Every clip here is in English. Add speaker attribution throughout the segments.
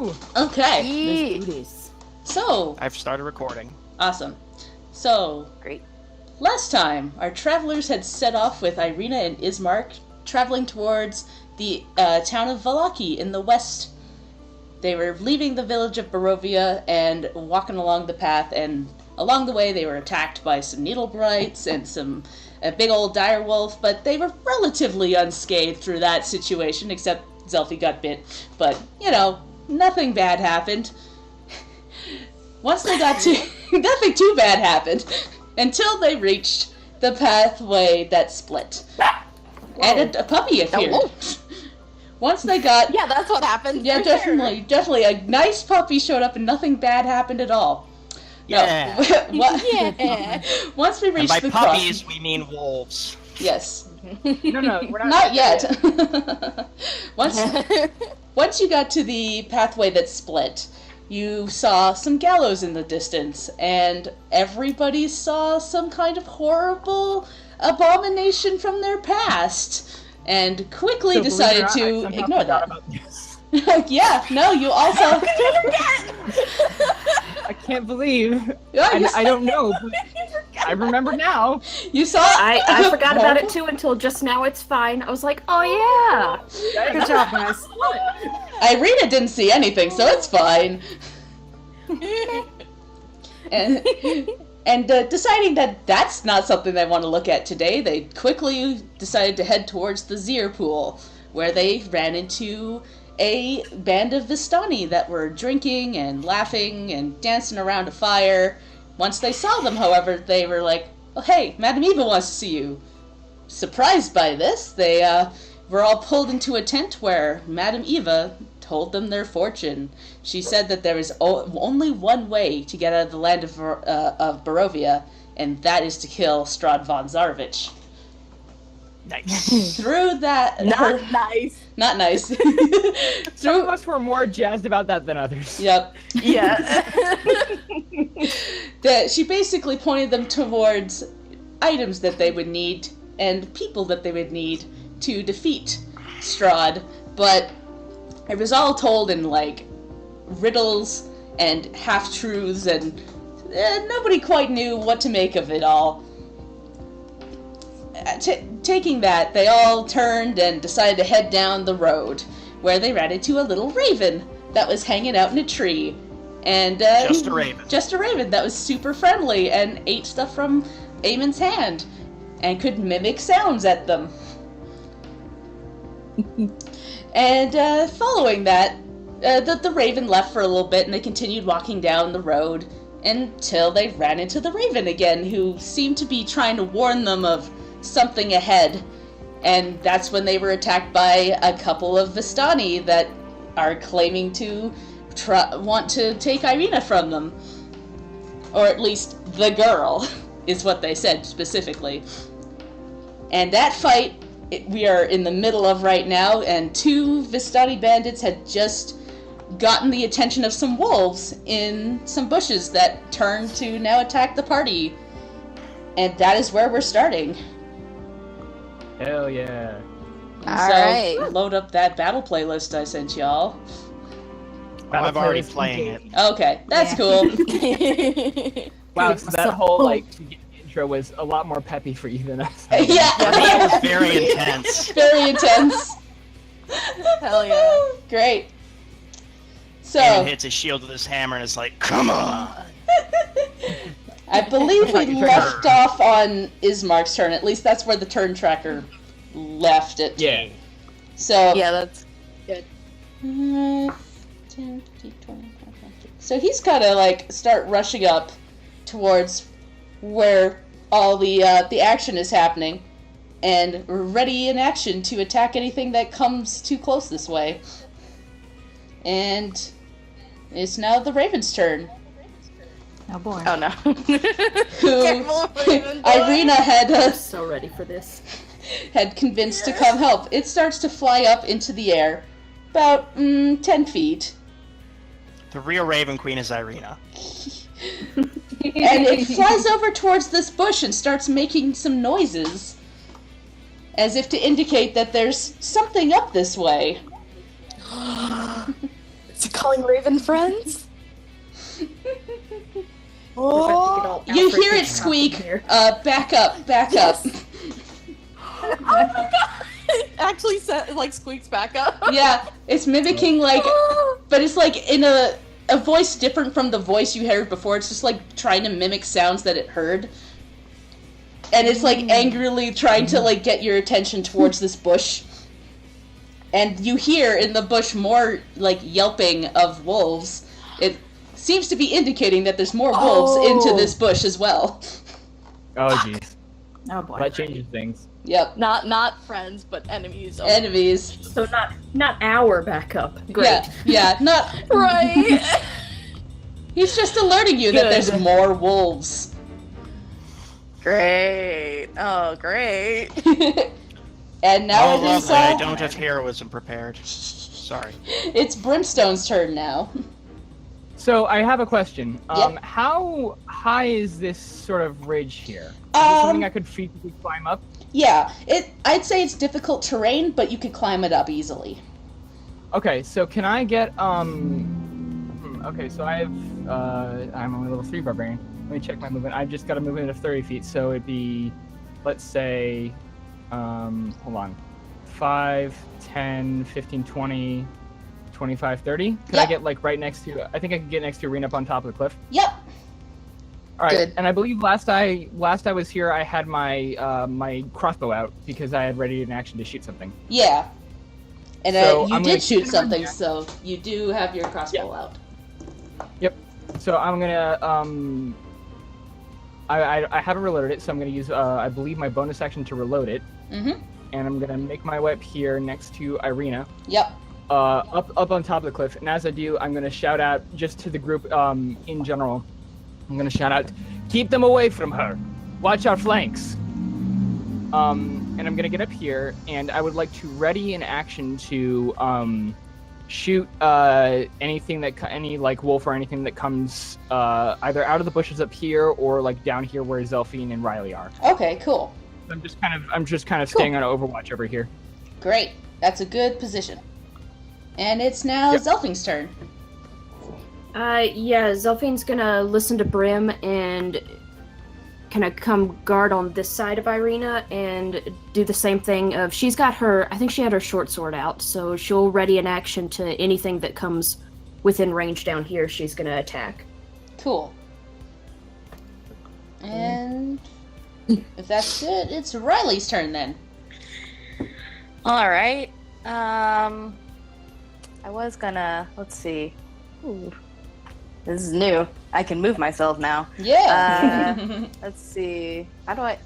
Speaker 1: Woo!
Speaker 2: Okay.
Speaker 3: Let's do this.
Speaker 2: So,
Speaker 1: I've started recording.
Speaker 2: awesome. So,
Speaker 3: Great.
Speaker 2: last time, our travelers had set off with Irina and Ismark, traveling towards the town of Valaki in the west. They were leaving the village of Barovia and walking along the path, and along the way they were attacked by some needle blights and a big old dire wolf, but they were relatively unscathed through that situation, except Zelfie got bit. But, nothing bad happened. Once they got to... nothing too bad happened, until they reached the pathway that split. Whoa. And a puppy appeared. Once they got...
Speaker 3: Yeah, that's what happened.
Speaker 2: Yeah, definitely. Sure. Definitely. A nice puppy showed up and nothing bad happened at all.
Speaker 1: Yeah.
Speaker 2: No.
Speaker 3: Yeah.
Speaker 2: Once we reached
Speaker 1: and by puppies, we mean wolves.
Speaker 2: Yes.
Speaker 1: No, we're
Speaker 2: not yet. Once you got to the pathway that split, you saw some gallows in the distance, and everybody saw some kind of horrible abomination from their past, and quickly decided to ignore that. Yeah, no, you also...
Speaker 1: I can't believe. I don't know, but I remember now.
Speaker 2: You saw...
Speaker 4: I forgot about it too until just now. It's fine. I was like, oh yeah.
Speaker 3: Good job, guys.
Speaker 2: Irina didn't see anything, so it's fine. And deciding that that's not something they want to look at today, they quickly decided to head towards the Zir pool, where they ran into a band of Vistani that were drinking and laughing and dancing around a fire. Once they saw them, however, they were like, oh, hey, Madame Eva wants to see you. Surprised by this, they were all pulled into a tent where Madame Eva told them their fortune. She said that there is only one way to get out of the land of Barovia, and that is to kill Strahd von Zarovich.
Speaker 1: Nice.
Speaker 2: Through that...
Speaker 3: Not nice.
Speaker 2: Not nice.
Speaker 1: Some of us were more jazzed about that than others.
Speaker 2: Yep.
Speaker 3: Yeah.
Speaker 2: She basically pointed them towards items that they would need and people that they would need to defeat Strahd, but it was all told in, riddles and half-truths, and nobody quite knew what to make of it all. Taking that, they all turned and decided to head down the road, where they ran into a little raven that was hanging out in a tree. And
Speaker 1: just a raven. Just
Speaker 2: a raven that was super friendly and ate stuff from Eamon's hand and could mimic sounds at them. And following that, the raven left for a little bit, and they continued walking down the road until they ran into the raven again, who seemed to be trying to warn them of something ahead. And that's when they were attacked by a couple of Vistani that are claiming to want to take Irina from them. Or at least the girl, is what they said specifically. And that fight we are in the middle of right now, and two Vistani bandits had just gotten the attention of some wolves in some bushes that turned to now attack the party. And that is where we're starting.
Speaker 1: Hell yeah.
Speaker 3: Alright.
Speaker 2: Load up that battle playlist I sent y'all.
Speaker 1: I'm already playing it.
Speaker 2: Okay, that's cool.
Speaker 1: Wow, so that whole, intro was a lot more peppy for you than us.
Speaker 2: Yeah.
Speaker 1: It was very intense.
Speaker 2: Very intense.
Speaker 3: Hell yeah.
Speaker 2: Great. So...
Speaker 1: And hits his shield with his hammer and it's like, come on!
Speaker 2: I believe we left off on Ismark's turn. At least that's where the turn tracker left it.
Speaker 1: Yeah.
Speaker 2: So...
Speaker 3: Yeah, that's good.
Speaker 2: 10, 15, 20, 25. So he's gotta, start rushing up towards where all the action is happening, and ready in action to attack anything that comes too close this way. And it's now the Raven's turn.
Speaker 4: Oh boy.
Speaker 3: Oh no.
Speaker 2: Who
Speaker 3: Careful, Raven boy.
Speaker 2: Irina
Speaker 4: I'm so ready for this.
Speaker 2: had convinced to come help. It starts to fly up into the air, about 10 feet.
Speaker 1: The real Raven Queen is Irina.
Speaker 2: And it flies over towards this bush and starts making some noises, as if to indicate that there's something up this way.
Speaker 3: Is it calling Raven friends?
Speaker 4: Oh,
Speaker 2: You hear it squeak. Back up, back up.
Speaker 3: Oh my god! It actually squeaks back up.
Speaker 2: Yeah, it's mimicking but it's like in a voice different from the voice you heard before. It's just like trying to mimic sounds that it heard. And it's like angrily trying to like get your attention towards this bush. And you hear in the bush more like yelping of wolves. It seems to be indicating that there's more wolves into this bush as well.
Speaker 1: Oh jeez.
Speaker 4: Oh boy.
Speaker 1: That changes things.
Speaker 2: Yep.
Speaker 3: Not friends, but enemies.
Speaker 2: Enemies.
Speaker 4: So not our backup. Great.
Speaker 2: Yeah, not...
Speaker 3: Right.
Speaker 2: He's just alerting you that there's more wolves.
Speaker 3: Great. Oh, great.
Speaker 2: And now it is,
Speaker 5: lovely. I don't have heroism prepared. Sorry.
Speaker 2: It's Brimstone's turn now.
Speaker 1: So I have a question.
Speaker 2: Yep.
Speaker 1: How high is this sort of ridge here? Is it something I could feasibly climb up?
Speaker 2: Yeah, I'd say it's difficult terrain, but you could climb it up easily.
Speaker 1: Okay, so can I get okay, so I have I'm a level 3 barbarian. Let me check my movement. I've just got a movement of 30 feet, so it'd be, let's say, hold on, 5, 10, 15, 20, 25, 30. Could I get like right next to? I think I could get next to Arena up on top of the cliff.
Speaker 2: Yep.
Speaker 1: All right,
Speaker 3: Good.
Speaker 1: and I believe last I was here, I had my my crossbow out because I had ready in action to shoot something.
Speaker 2: Yeah. And
Speaker 1: So
Speaker 2: you
Speaker 1: I'm
Speaker 2: did
Speaker 1: gonna
Speaker 2: shoot
Speaker 1: keep-
Speaker 2: something, so you do have your crossbow out.
Speaker 1: Yep. So I'm gonna I haven't reloaded it, so I'm gonna use I believe my bonus action to reload it,
Speaker 2: Mm-hmm.
Speaker 1: and I'm gonna make my way up here next to Irina.
Speaker 2: Yep.
Speaker 1: Up on top of the cliff, and as I do, I'm gonna shout out just to the group in general. I'm gonna shout out, "Keep them away from her! Watch our flanks!" And I'm gonna get up here, and I would like to ready an action to shoot anything that any like wolf or anything that comes either out of the bushes up here or like down here where Zelphine and Riley are.
Speaker 2: Okay, cool.
Speaker 1: I'm just kind of staying on Overwatch over here.
Speaker 2: Great. That's a good position. And it's now
Speaker 1: Yep.
Speaker 2: Zelfing's turn.
Speaker 4: Yeah, Zelphine's gonna listen to Brim and kind of come guard on this side of Irina and do the same thing of, she's got her, I think she had her short sword out, so she'll ready an action to anything that comes within range down here, she's gonna attack.
Speaker 2: Cool. And if that's it, it's Riley's turn then.
Speaker 3: All right. I was gonna. Let's see. Ooh. This is new. I can move myself now.
Speaker 2: Yeah.
Speaker 3: Let's see. How do I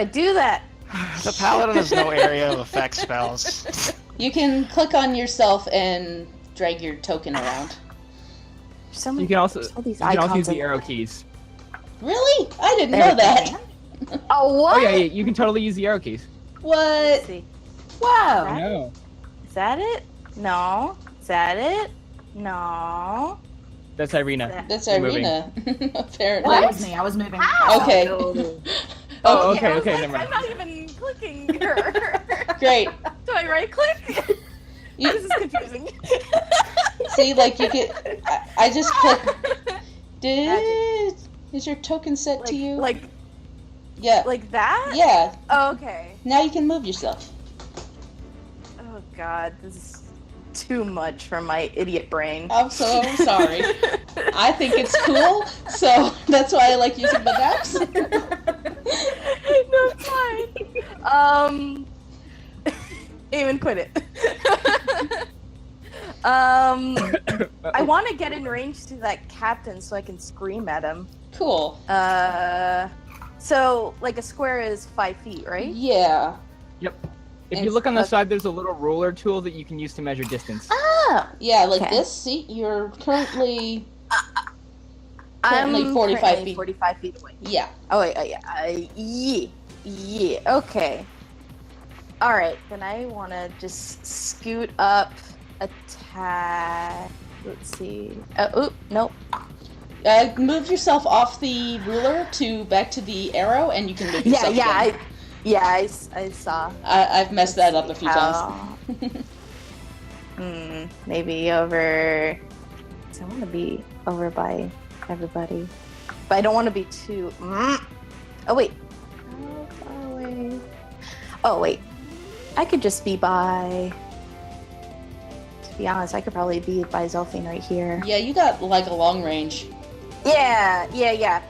Speaker 3: do that?
Speaker 5: The paladin has no area of effect spells.
Speaker 2: You can click on yourself and drag your token around.
Speaker 3: So many,
Speaker 1: You can also
Speaker 3: there's all these
Speaker 1: use
Speaker 3: icons
Speaker 1: the
Speaker 3: in-
Speaker 1: arrow keys.
Speaker 2: Really? I didn't
Speaker 3: There
Speaker 2: know that.
Speaker 3: we go. Oh, what?
Speaker 1: Oh yeah, you can totally use the arrow keys.
Speaker 2: What?
Speaker 3: Let's see. Wow.
Speaker 1: I know.
Speaker 3: Is that it? No. Is that it? No.
Speaker 1: That's Irina.
Speaker 2: That's
Speaker 1: You're moving.
Speaker 2: Irina, apparently.
Speaker 6: That was me. I was moving.
Speaker 2: Okay.
Speaker 1: Oh,
Speaker 3: Yeah, I
Speaker 1: okay,
Speaker 3: was
Speaker 1: okay,
Speaker 3: like,
Speaker 1: never mind.
Speaker 3: I'm not even clicking her.
Speaker 2: Great.
Speaker 3: Do I right click?
Speaker 2: You-
Speaker 3: This is confusing.
Speaker 2: See, like you could. I just click. Is your token set to you?
Speaker 3: Like
Speaker 2: Yeah.
Speaker 3: that?
Speaker 2: Yeah.
Speaker 3: Oh, okay.
Speaker 2: Now you can move yourself.
Speaker 3: Oh god, this is too much for my idiot brain.
Speaker 2: I'm so sorry. I think it's cool, so that's why I like using the maps.
Speaker 3: No, it's fine. Even quit it. I want to get in range to that captain so I can scream at him.
Speaker 2: Cool.
Speaker 3: So like a square is 5 feet, right?
Speaker 2: Yeah.
Speaker 1: Yep. If
Speaker 2: And
Speaker 1: you look on the
Speaker 3: okay.
Speaker 1: side, there's a little ruler tool that you can use to measure distance.
Speaker 3: Ah,
Speaker 2: Yeah, like
Speaker 3: Okay.
Speaker 2: this. See, you're currently.
Speaker 3: I'm
Speaker 2: Currently 45
Speaker 3: currently
Speaker 2: feet.
Speaker 3: 45 feet away.
Speaker 2: Yeah.
Speaker 3: Oh wait, yeah, okay. All right, then I want to just scoot up, attack. Let's see. Oop, nope.
Speaker 2: Move yourself off the ruler to back to the arrow, and you can move yourself. again.
Speaker 3: I saw.
Speaker 2: I've messed that up a few times.
Speaker 3: times. Maybe over. I want to be over by everybody, but I don't want to be too. Oh wait. How far away? Oh wait. I could just be by. To be honest, I could probably be by Zelfine right here.
Speaker 2: Yeah, you got like a long range.
Speaker 3: Yeah.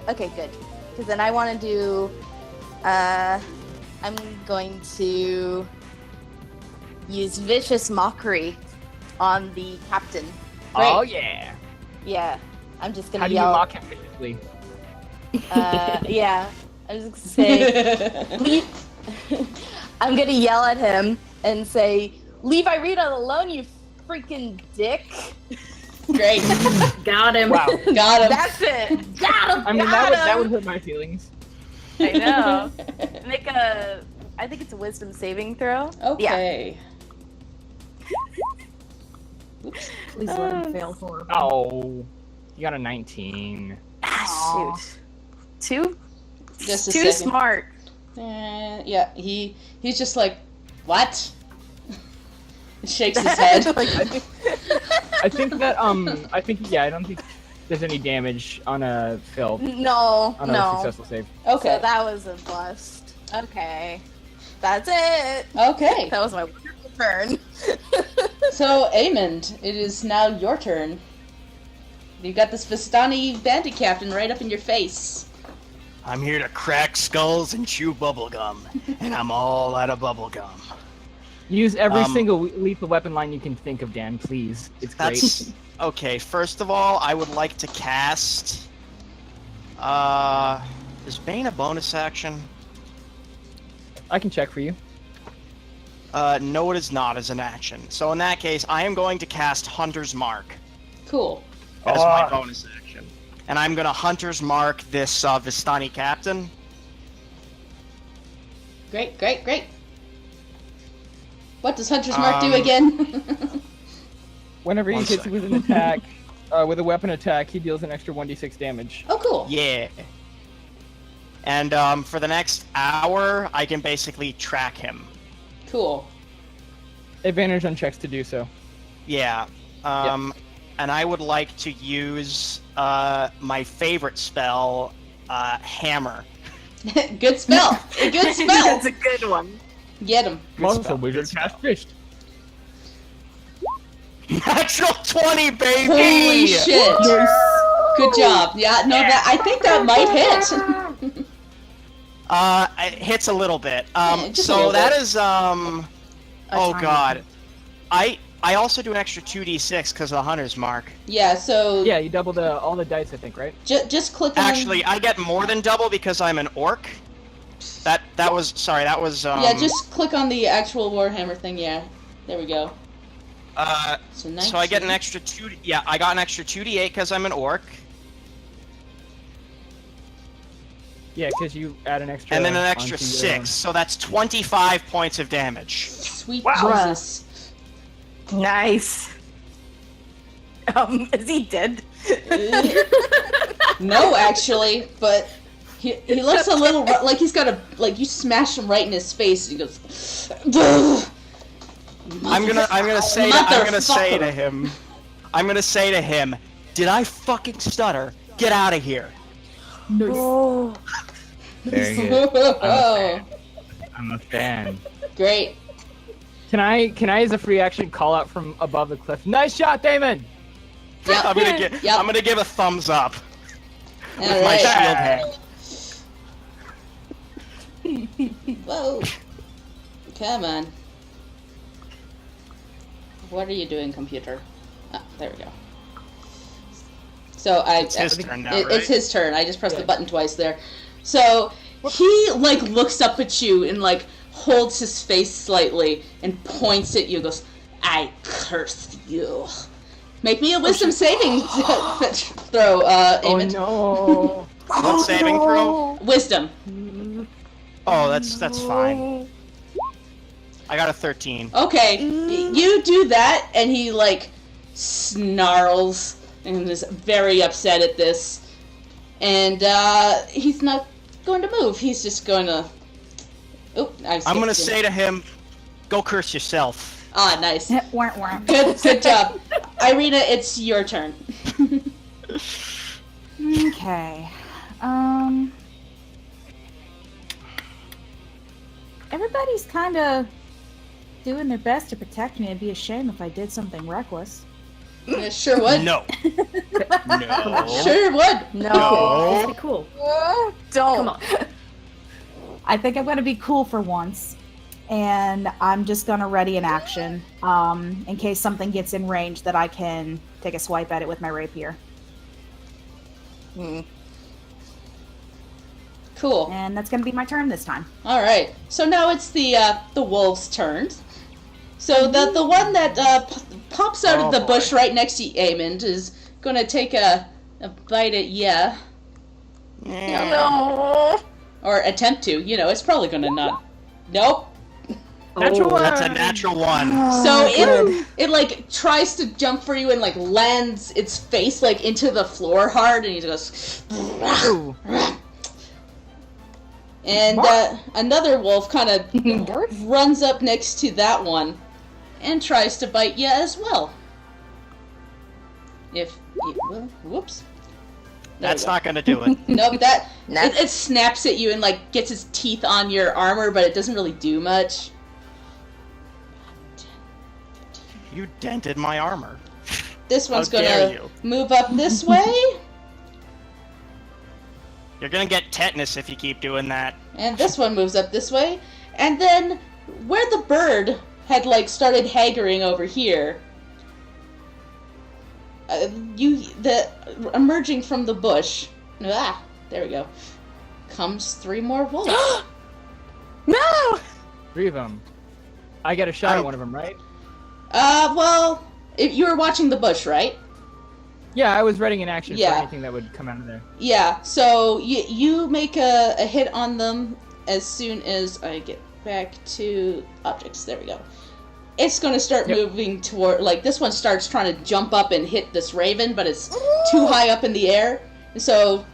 Speaker 3: Okay, good. Because then I want to do. I'm going to use vicious mockery on the captain.
Speaker 1: Oh yeah.
Speaker 3: Yeah, I'm just gonna
Speaker 1: How do you
Speaker 3: yell.
Speaker 1: mock him viciously?
Speaker 3: Yeah, I'm just gonna say. I'm gonna yell at him and say, "Leave Irina alone, you freaking dick!"
Speaker 2: Great.
Speaker 4: Got him.
Speaker 1: Wow.
Speaker 2: Got him.
Speaker 3: That's it. Got him.
Speaker 1: I mean,
Speaker 3: got
Speaker 1: that would
Speaker 3: him.
Speaker 1: hurt my feelings.
Speaker 3: I know. Make a. I think it's a wisdom saving throw.
Speaker 2: Okay.
Speaker 4: Please let him fail horribly.
Speaker 1: Oh, you got a 19.
Speaker 3: Ah, shoot. Too
Speaker 2: Just a
Speaker 3: too
Speaker 2: second.
Speaker 3: smart.
Speaker 2: Yeah, he's just like, what? Shakes his head.
Speaker 1: I think that I don't think there's any damage on a fail
Speaker 3: No,
Speaker 1: on a
Speaker 3: no.
Speaker 1: successful save.
Speaker 2: Okay.
Speaker 3: So that was a bust. Okay. That's it.
Speaker 2: Okay.
Speaker 3: That was my wonderful turn.
Speaker 2: So, Amond, it is now your turn. You got this Vistani Bandit captain right up in your face.
Speaker 5: I'm here to crack skulls and chew bubblegum, and I'm all out of bubblegum.
Speaker 1: Use every
Speaker 5: Um,
Speaker 1: single lethal weapon line you can think of, Dan. Please, it's great.
Speaker 5: That's okay. First of all, I would like to cast. Is Bane a bonus action?
Speaker 1: I can check for you.
Speaker 5: No, it is not as an action. So in that case, I am going to cast Hunter's Mark
Speaker 2: Cool.
Speaker 5: as my bonus action, and I'm gonna Hunter's Mark this Vistani captain.
Speaker 2: Great. What does Hunter's Mark do again?
Speaker 1: Whenever he
Speaker 5: One
Speaker 1: hits
Speaker 5: sec.
Speaker 1: with an attack, with a weapon attack, he deals an extra 1d6 damage.
Speaker 2: Oh, cool.
Speaker 5: Yeah. And for the next hour, I can basically track him.
Speaker 2: Cool.
Speaker 1: Advantage on checks to do so.
Speaker 5: Yeah. And I would like to use my favorite spell, Hammer.
Speaker 2: Good spell. A good spell.
Speaker 3: That's a good one.
Speaker 2: Get him.
Speaker 1: Also,
Speaker 5: spell,
Speaker 1: wizard
Speaker 5: good
Speaker 1: cast
Speaker 5: spell.
Speaker 1: fished.
Speaker 5: Natural 20, baby!
Speaker 2: Holy shit. Good job. Yeah, no, I think that might hit.
Speaker 5: It hits a little bit.
Speaker 2: Yeah, just a
Speaker 5: So
Speaker 2: little
Speaker 5: that
Speaker 2: bit.
Speaker 5: is oh
Speaker 4: tiny
Speaker 5: god. I also do an extra 2d6 because of the Hunter's Mark.
Speaker 2: Yeah, so
Speaker 1: Yeah, you double all the dice, I think, right?
Speaker 2: just click on...
Speaker 5: Actually, I get more than double because I'm an orc. That was
Speaker 2: yeah, just click on the actual Warhammer thing, yeah. There we go. So, 19.
Speaker 5: so I get an extra 2. Yeah, I got an extra 2d8 because I'm an orc,
Speaker 1: Yeah, because you add an extra.
Speaker 5: and then an extra
Speaker 1: onto your,
Speaker 5: 6. So that's 25 points of damage.
Speaker 2: Sweet
Speaker 3: Wow.
Speaker 2: Jesus.
Speaker 3: Nice. Is he dead?
Speaker 2: No, actually, but he looks a little like he's got you smash him right in his face and he goes,
Speaker 5: I'm gonna say to him, did I fucking stutter? Get out of here.
Speaker 3: Oh.
Speaker 1: Very good.
Speaker 2: Oh,
Speaker 1: I'm a fan.
Speaker 2: great.
Speaker 1: Can I, as a free action, call out from above the cliff? Nice shot, Damon!
Speaker 2: Yep.
Speaker 5: I'm gonna give a thumbs up with my
Speaker 2: Alright.
Speaker 5: shield hand.
Speaker 2: Whoa. Come on. What are you doing, computer? Ah, there we go. So
Speaker 5: It's his turn now, right?
Speaker 2: It's his turn. I just pressed the button twice there. So he looks up at you and holds his face slightly and points at you. And goes, "I curse you." Make me a wisdom saving throw,
Speaker 1: Oh
Speaker 2: Eamon.
Speaker 1: no!
Speaker 5: What saving throw?
Speaker 2: Wisdom.
Speaker 5: Oh, that's fine. I got a 13.
Speaker 2: Okay, you do that, and he snarls and is very upset at this, and he's not going to move. He's just going to. Oh,
Speaker 5: I'm gonna say to him, go curse yourself.
Speaker 2: Ah, nice.
Speaker 6: Weren't, weren't.
Speaker 2: Good job. Irina, it's your turn.
Speaker 6: Okay. Everybody's kind of doing their best to protect me. It'd be a shame if I did something reckless.
Speaker 2: Sure would.
Speaker 5: No. No.
Speaker 2: Sure would.
Speaker 4: That'd
Speaker 5: No.
Speaker 4: be cool.
Speaker 3: Don't.
Speaker 4: Come on.
Speaker 6: I think I'm going to be cool for once. And I'm just going to ready an action in case something gets in range that I can take a swipe at it with my rapier.
Speaker 2: Cool.
Speaker 6: And that's going to be my turn this time.
Speaker 2: All right. So now it's the wolves' turn. So the one that pops out of the bush right next to Amond is going to take a bite at
Speaker 5: Yeah.
Speaker 3: No.
Speaker 2: or attempt to. You know, it's probably going to not. Nope.
Speaker 1: Natural one.
Speaker 5: That's a natural one.
Speaker 2: So
Speaker 3: good.
Speaker 2: it like tries to jump for you and like lands its face like into the floor hard, and he goes.
Speaker 1: Ooh.
Speaker 2: And another wolf kind of runs up next to that one and tries to bite you as well. Whoops.
Speaker 5: That's not gonna do it.
Speaker 2: Nope,
Speaker 3: Nah.
Speaker 2: it snaps at you and like gets its teeth on your armor, but it doesn't really do much.
Speaker 5: You dented my armor.
Speaker 2: This one's
Speaker 5: How dare
Speaker 2: gonna
Speaker 5: you.
Speaker 2: move up this way,
Speaker 5: You're gonna get tetanus if you keep doing that.
Speaker 2: and this one moves up this way, and then where the bird had like started haggering over here, emerging from the bush. There we go. Comes 3 more wolves.
Speaker 3: No.
Speaker 1: 3 of them. I get a shot at one of them, right?
Speaker 2: Well, if you were watching the bush, right?
Speaker 1: Yeah, I was readying an action
Speaker 2: Yeah.
Speaker 1: for anything that would come out of there.
Speaker 2: Yeah, so you make a hit on them as soon as I get back to objects. There we go. It's going to start moving toward, like, this one starts trying to jump up and hit this raven, but it's too high up in the air. So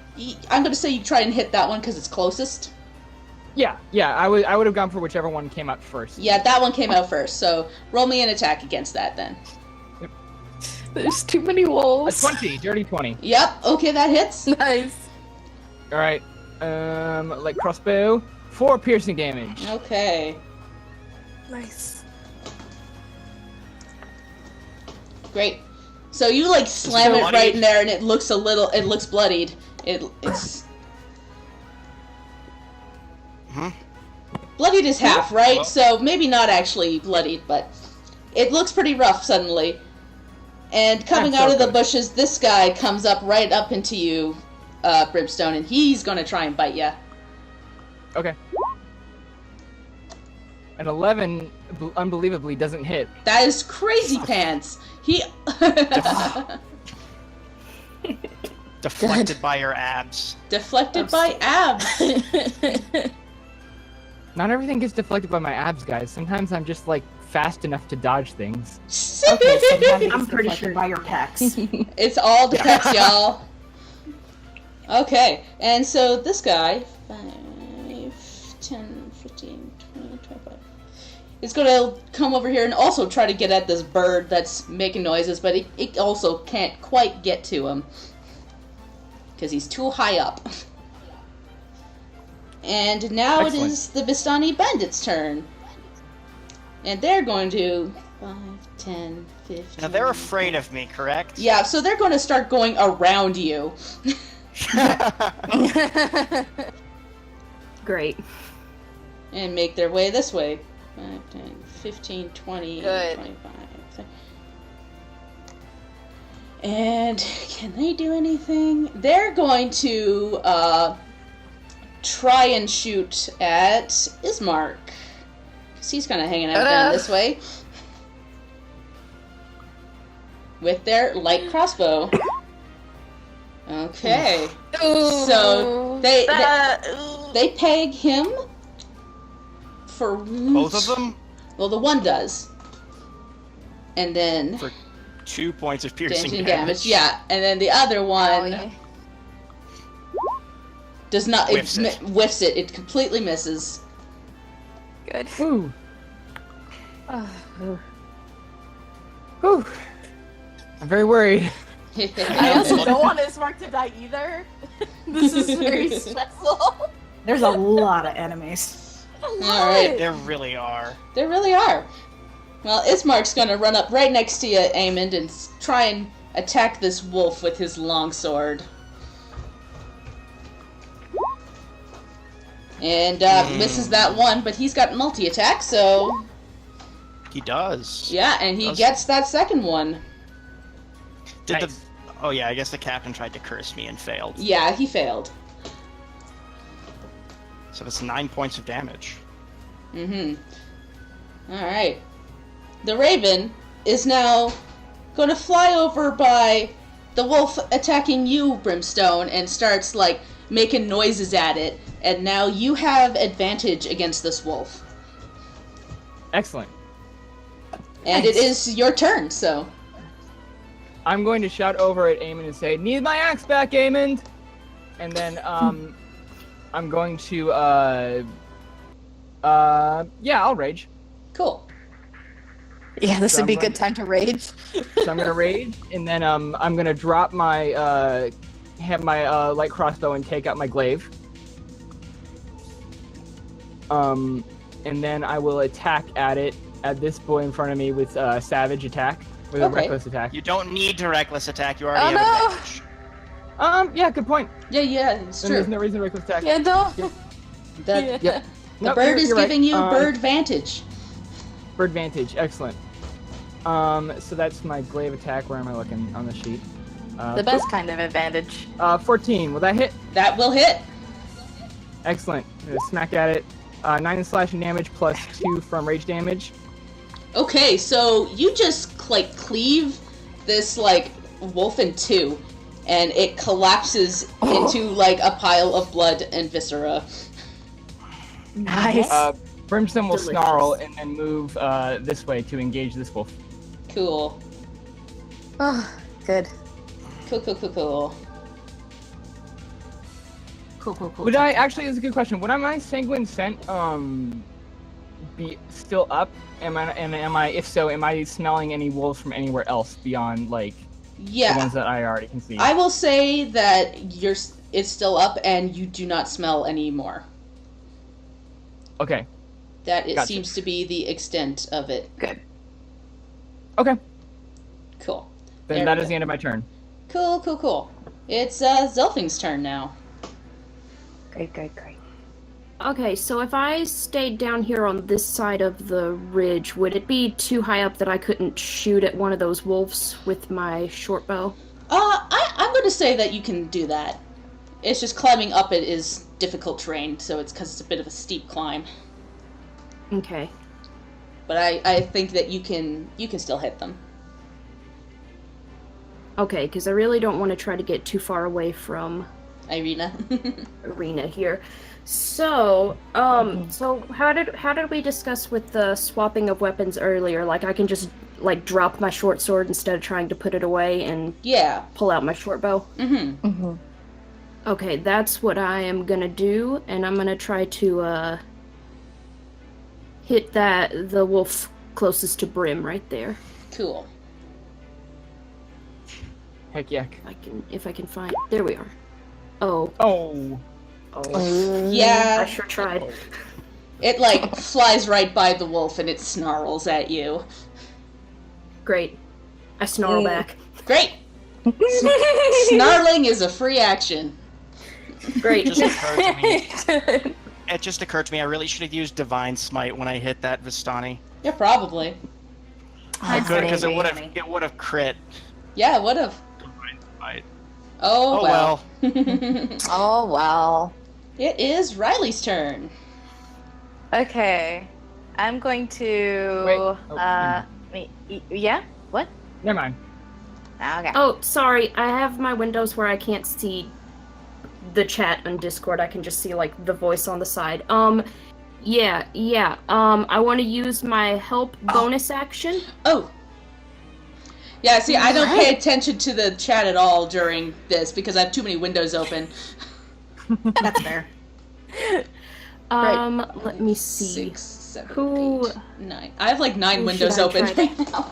Speaker 2: I'm going to say you try and hit that one because it's closest.
Speaker 1: Yeah, I would have gone for whichever one came out first.
Speaker 2: Yeah, that one came out first, so roll me an attack against that then.
Speaker 3: There's too many
Speaker 1: A
Speaker 3: wolves.
Speaker 1: 20, dirty 20.
Speaker 2: Yep, okay, that hits.
Speaker 3: Nice.
Speaker 1: All right. Like crossbow, 4 piercing damage.
Speaker 2: Okay.
Speaker 3: Nice.
Speaker 2: Great. So you like slam it
Speaker 5: bloodied?
Speaker 2: right in there, and it looks bloodied. It's bloodied is half, right? So maybe not actually bloodied, but it looks pretty rough suddenly. And coming
Speaker 1: That's
Speaker 2: out of the
Speaker 1: okay.
Speaker 2: bushes, this guy comes up right up into you, Brimstone, and he's gonna try and bite you.
Speaker 1: Okay. An 11 unbelievably doesn't hit.
Speaker 2: That is crazy pants. He.
Speaker 5: Deflected by your abs.
Speaker 2: Deflected by abs.
Speaker 1: Not everything gets deflected by my abs, guys. Sometimes I'm just like fast enough to dodge things.
Speaker 6: Okay, so then
Speaker 4: I'm
Speaker 6: it's
Speaker 4: pretty
Speaker 6: deflected
Speaker 4: sure.
Speaker 6: by your pecs.
Speaker 2: It's all defense, y'all. Okay, and so this guy, 5, 10, 15, 20, 25, is going to come over here and also try to get at this bird that's making noises, but it also can't quite get to him. Because he's too high up. And now
Speaker 1: Excellent.
Speaker 2: it is the Vistani Bandits' turn. And they're going to 5, 10, 15...
Speaker 5: Now they're afraid of me, correct?
Speaker 2: Yeah, so they're going to start going around you.
Speaker 4: Great.
Speaker 2: And make their way this way. 5, 10, 15, 20,
Speaker 3: Good.
Speaker 2: 25. And can they do anything? They're going to try and shoot at Ismark. Because he's kind of hanging out down this way. With their light crossbow. Okay. So they peg him for
Speaker 5: Both of them?
Speaker 2: Well, the one does, and then
Speaker 5: For 2 points of piercing
Speaker 2: damage.
Speaker 5: damage.
Speaker 2: Yeah, and then the other one
Speaker 3: yeah.
Speaker 2: does not.
Speaker 5: Whiffs it.
Speaker 2: Whiffs it. It completely misses.
Speaker 3: Good.
Speaker 1: Ooh. Whew. I'm very worried.
Speaker 3: I also don't want Ismark to die either. This is very stressful.
Speaker 6: There's a lot of enemies.
Speaker 2: Alright.
Speaker 5: There really are.
Speaker 2: There really are. Well, Ismark's gonna run up right next to you, Amond, and try and attack this wolf with his longsword. And misses that one, but he's got multi-attack, so...
Speaker 5: He does.
Speaker 2: Yeah, and he gets that second one.
Speaker 5: Did
Speaker 1: Nice.
Speaker 5: Oh yeah, I guess the captain tried to curse me and failed.
Speaker 2: Yeah, he failed.
Speaker 5: So that's 9 points of damage.
Speaker 2: Alright. The Raven is now going to fly over by the wolf attacking you, Brimstone, and starts, like, making noises at it. And now you have advantage against this wolf.
Speaker 1: Excellent.
Speaker 2: And it is your turn, so...
Speaker 1: I'm going to shout over at Eamon and say, "Need my axe back, Eamon!" And then, I'm going to, yeah, I'll rage.
Speaker 2: Cool.
Speaker 3: Yeah, this
Speaker 1: So
Speaker 3: would be a
Speaker 1: I'm
Speaker 3: good time to rage.
Speaker 1: So I'm gonna rage, and then, I'm gonna drop my, have my, light crossbow and take out my glaive. And then I will attack at this boy in front of me with, savage attack, with a
Speaker 2: Okay.
Speaker 1: reckless attack.
Speaker 5: You don't need to reckless attack. You already
Speaker 3: Oh,
Speaker 5: have
Speaker 3: no!
Speaker 5: advantage.
Speaker 1: Yeah, good point.
Speaker 2: Yeah, it's
Speaker 1: Then there's
Speaker 2: true.
Speaker 1: no reason to reckless attack.
Speaker 3: Yeah, no.
Speaker 2: The,
Speaker 1: Yep.
Speaker 2: the
Speaker 1: Nope,
Speaker 2: bird is
Speaker 1: you're right.
Speaker 2: giving you bird vantage.
Speaker 1: Bird vantage, excellent. So that's my glaive attack. Where am I looking on the sheet?
Speaker 3: The best kind of advantage.
Speaker 1: 14. Will that hit?
Speaker 2: That will hit.
Speaker 1: Excellent. I'm gonna smack at it. 9 slashing damage plus 2 from rage damage.
Speaker 2: Okay, so you just, like, cleave this, like, wolf in two, and it collapses into, like, a pile of blood and viscera.
Speaker 3: Nice.
Speaker 1: Brimstone will
Speaker 4: Delicious.
Speaker 1: snarl and then move this way to engage this wolf.
Speaker 2: Cool.
Speaker 3: Oh, good.
Speaker 2: Cool.
Speaker 4: Cool.
Speaker 1: Would I actually? This is a good question. Would my sanguine scent be still up? Am I? If so, am I smelling any wolves from anywhere else beyond like the
Speaker 2: Yeah,
Speaker 1: ones that I already can see?
Speaker 2: I will say that it's still up, and you do not smell anymore.
Speaker 1: Okay.
Speaker 2: That it
Speaker 1: Gotcha.
Speaker 2: seems to be the extent of it.
Speaker 3: Good.
Speaker 1: Okay.
Speaker 2: Cool.
Speaker 1: Then
Speaker 2: There
Speaker 1: that
Speaker 2: we
Speaker 1: is
Speaker 2: go.
Speaker 1: the end of my turn.
Speaker 2: Cool. It's Zelfing's turn now.
Speaker 3: Great.
Speaker 4: Okay, so if I stayed down here on this side of the ridge, would it be too high up that I couldn't shoot at one of those wolves with my short bow?
Speaker 2: I'm going to say that you can do that. It's just climbing up it is difficult terrain, so it's because it's a bit of a steep climb.
Speaker 4: Okay.
Speaker 2: But I think that you can still hit them.
Speaker 4: Okay, because I really don't want to try to get too far away from
Speaker 2: Irina.
Speaker 4: Arena here. So, so how did we discuss with the swapping of weapons earlier? Like, I can just, like, drop my short sword instead of trying to put it away and
Speaker 2: Yeah.
Speaker 4: pull out my short bow?
Speaker 3: Mm-hmm.
Speaker 4: Okay, that's what I am gonna do, and I'm gonna try to, hit the wolf closest to Brim right there.
Speaker 2: Cool.
Speaker 1: Heck yeah.
Speaker 4: If I can find. There we are. Oh,
Speaker 1: Oh.
Speaker 4: I
Speaker 2: Yeah.
Speaker 4: sure tried.
Speaker 2: It, like, flies right by the wolf and it snarls at you.
Speaker 4: Great. I snarl back.
Speaker 2: Great! Snarling is a free action.
Speaker 4: Great.
Speaker 5: It just occurred to me I really should have used Divine Smite when I hit that Vistani.
Speaker 2: Yeah, probably.
Speaker 5: I could because it
Speaker 6: Maybe.
Speaker 5: would have crit.
Speaker 2: Yeah, it would've.
Speaker 5: Divine Smite.
Speaker 2: Oh,
Speaker 5: Oh
Speaker 2: well.
Speaker 3: Oh, well.
Speaker 2: It is Riley's turn.
Speaker 3: Okay. I'm going to...
Speaker 1: Wait. Oh,
Speaker 3: yeah? What?
Speaker 1: Never mind.
Speaker 3: Okay.
Speaker 4: Oh, sorry. I have my windows where I can't see the chat on Discord. I can just see, like, the voice on the side. Yeah. I want to use my help bonus action.
Speaker 2: Oh. Yeah, see, I don't pay attention to the chat at all during this because I have too many windows open.
Speaker 6: That's fair.
Speaker 4: Let me see.
Speaker 2: 6, 7,
Speaker 4: Who-
Speaker 2: 8, 9. I have like 9
Speaker 4: who
Speaker 2: windows
Speaker 4: should I
Speaker 2: open
Speaker 4: try
Speaker 2: right now.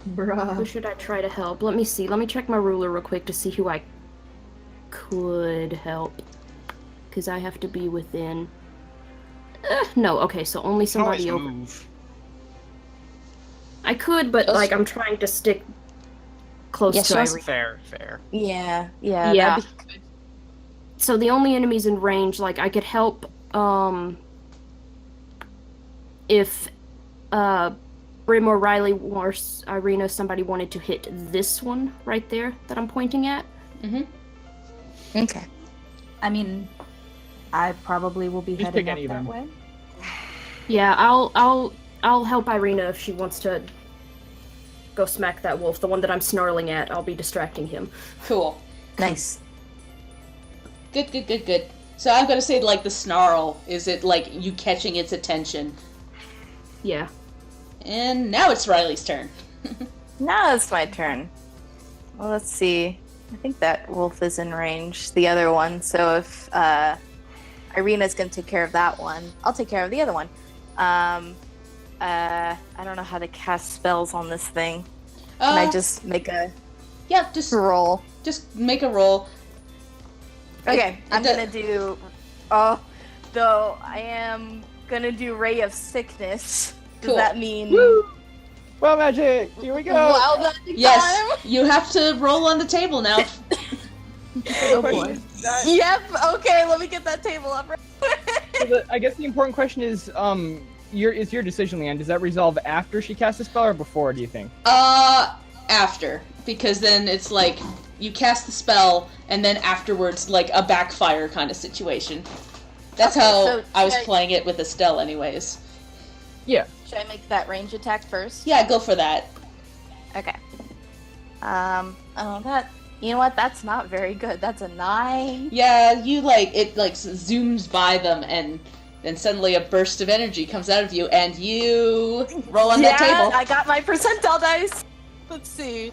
Speaker 4: Who
Speaker 6: Bruh.
Speaker 4: should I try to help? Let me see. Let me check my ruler real quick to see who I could help. Because I have to be within... no, okay, so only somebody over.
Speaker 5: Move.
Speaker 4: I could, but, like, I'm trying to stick close to Irene.
Speaker 5: Fair.
Speaker 3: Yeah.
Speaker 4: Yeah.
Speaker 3: That'd be good.
Speaker 4: So the only enemies in range, like, I could help, if, Brim or Riley or Irina, somebody wanted to hit this one right there that I'm pointing at.
Speaker 3: Okay.
Speaker 6: I mean, I probably will be
Speaker 1: Just
Speaker 6: heading
Speaker 1: pick
Speaker 6: up
Speaker 1: any of
Speaker 6: that
Speaker 1: them.
Speaker 6: way.
Speaker 4: Yeah, I'll help Irina if she wants to go smack that wolf, the one that I'm snarling at. I'll be distracting him.
Speaker 2: Cool.
Speaker 3: Nice.
Speaker 2: Good. So I'm gonna say, like, the snarl. Is it, like, you catching its attention?
Speaker 4: Yeah.
Speaker 2: And now it's Riley's turn.
Speaker 3: Now it's my turn. Well, let's see. I think that wolf is in range, the other one. So if Irina's going to take care of that one, I'll take care of the other one. I don't know how to cast spells on this thing. Can I just make a
Speaker 2: Yeah, just
Speaker 3: roll?
Speaker 2: make a roll.
Speaker 3: Okay, I'm
Speaker 2: does-
Speaker 3: going to do... Oh, though I am going to do Ray of Sickness. Does
Speaker 2: Cool.
Speaker 3: that mean...
Speaker 1: Woo! Well, magic. Here we go.
Speaker 3: Wild magic
Speaker 2: Yes,
Speaker 3: time?
Speaker 2: you have to roll on the table now.
Speaker 6: Oh boy.
Speaker 3: Yep, okay, let me get that table up.
Speaker 1: I guess the important question is, it's your decision, Leanne. Does that resolve after she casts a spell or before, do you think?
Speaker 2: After. Because then it's like, you cast the spell, and then afterwards, like, a backfire kind of situation. That's
Speaker 3: Okay,
Speaker 2: how
Speaker 3: so
Speaker 2: I was
Speaker 3: should I-
Speaker 2: playing it with Estelle anyways.
Speaker 1: Yeah.
Speaker 3: Should I make that range attack first?
Speaker 2: Yeah, go for that.
Speaker 3: Okay. You know what? That's not very good. That's a 9.
Speaker 2: Yeah, it zooms by them, and then suddenly a burst of energy comes out of you, and you roll on that table.
Speaker 3: I got my percentile dice. Let's see.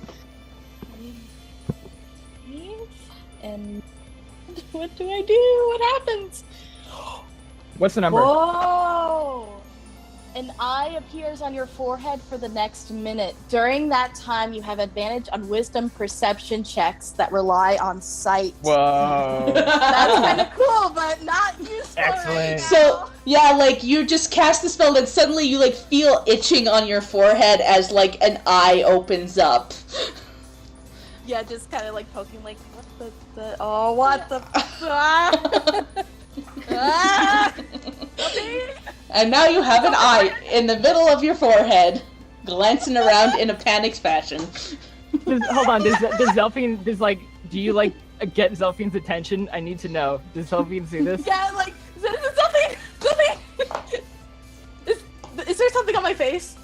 Speaker 3: And what do I do? What happens?
Speaker 1: What's the number?
Speaker 3: Whoa! An eye appears on your forehead for the next minute. During that time, you have advantage on wisdom perception checks that rely on sight.
Speaker 1: Whoa.
Speaker 3: That's kind of cool, but not useful right
Speaker 1: Excellent.
Speaker 3: now.
Speaker 2: So, yeah, like, you just cast the spell, and suddenly you, like, feel itching on your forehead as, like, an eye opens up.
Speaker 3: Yeah, just kind of like poking, like, what the oh, what the ah! Ah!
Speaker 2: And now you have an eye in the middle of your forehead, glancing around in a panicked fashion.
Speaker 1: Hold on, does Zelfine, do you, get Zelfine's attention? I need to know. Does Zelfine see this?
Speaker 3: Yeah, like, something. Is there something on my face?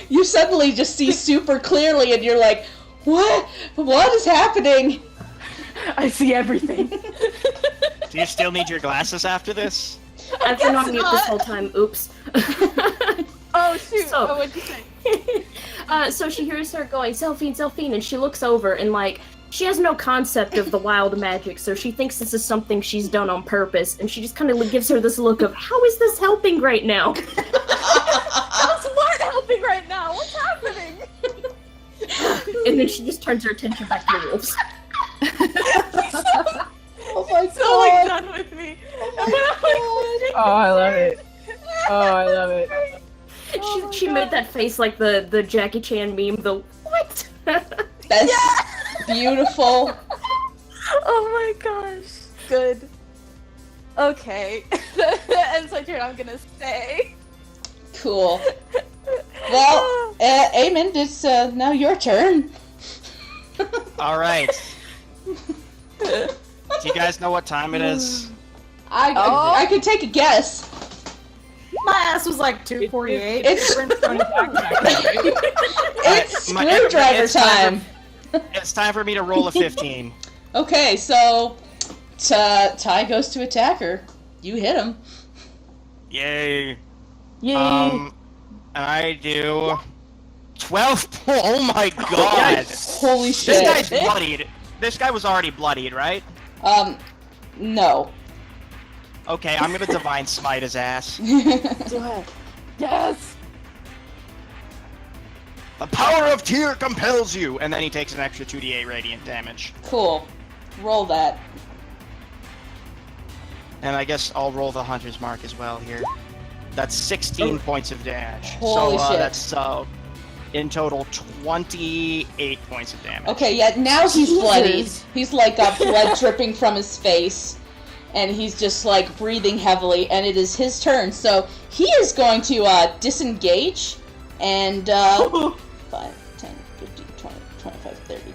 Speaker 2: You suddenly just see super clearly, and you're like, what? What is happening?
Speaker 1: I see everything.
Speaker 5: Do you still need your glasses after this?
Speaker 4: I've been on
Speaker 3: guess
Speaker 4: mute
Speaker 3: not.
Speaker 4: this whole time. Oops.
Speaker 3: Oh shoot!
Speaker 4: So-
Speaker 3: Oh, what'd you say?
Speaker 4: So she hears her going, Zelfine, and she looks over and, like, she has no concept of the wild magic, so she thinks this is something she's done on purpose, and she just kind of gives her this look of, how is this helping right now?
Speaker 3: How's Smart helping right now? What's happening?
Speaker 4: And then she just turns her attention back to the wolves.
Speaker 2: Oh my
Speaker 3: So like done with me.
Speaker 1: Oh, I love it. Oh, I love it.
Speaker 4: She made that face like the Jackie Chan meme, the what?
Speaker 2: That's beautiful.
Speaker 3: Oh my gosh. Good. Okay. That ends my turn. I'm gonna stay.
Speaker 2: Cool. Well, Eamon, it's now your turn.
Speaker 5: All right. Do you guys know what time it is?
Speaker 2: I could take a guess.
Speaker 6: My ass was like 248.
Speaker 2: It's
Speaker 5: Alright,
Speaker 2: screwdriver
Speaker 5: it's time
Speaker 2: time.
Speaker 5: It's time for me to roll a 15.
Speaker 2: Okay, so Ty goes to attack her. You hit him.
Speaker 5: Yay.
Speaker 3: Yay.
Speaker 5: I do 12. Oh my god.
Speaker 2: Holy
Speaker 5: This
Speaker 2: shit.
Speaker 5: guy's bloodied. This guy was already bloodied, right?
Speaker 2: No.
Speaker 5: Okay, I'm gonna divine smite his ass.
Speaker 3: Do it. Yes.
Speaker 5: The power of tear compels you! And then he takes an extra 2d8 radiant damage.
Speaker 2: Cool. Roll that.
Speaker 5: And I guess I'll roll the hunter's mark as well here. That's 16 points of damage.
Speaker 2: Holy shit.
Speaker 5: That's in total 28 points of damage.
Speaker 2: Okay, yeah, now he's
Speaker 3: Jesus.
Speaker 2: bloody. He's like got blood dripping from his face. And he's just like breathing heavily, and it is his turn. So he is going to disengage and 5, 10, 15, 20, 25, 30.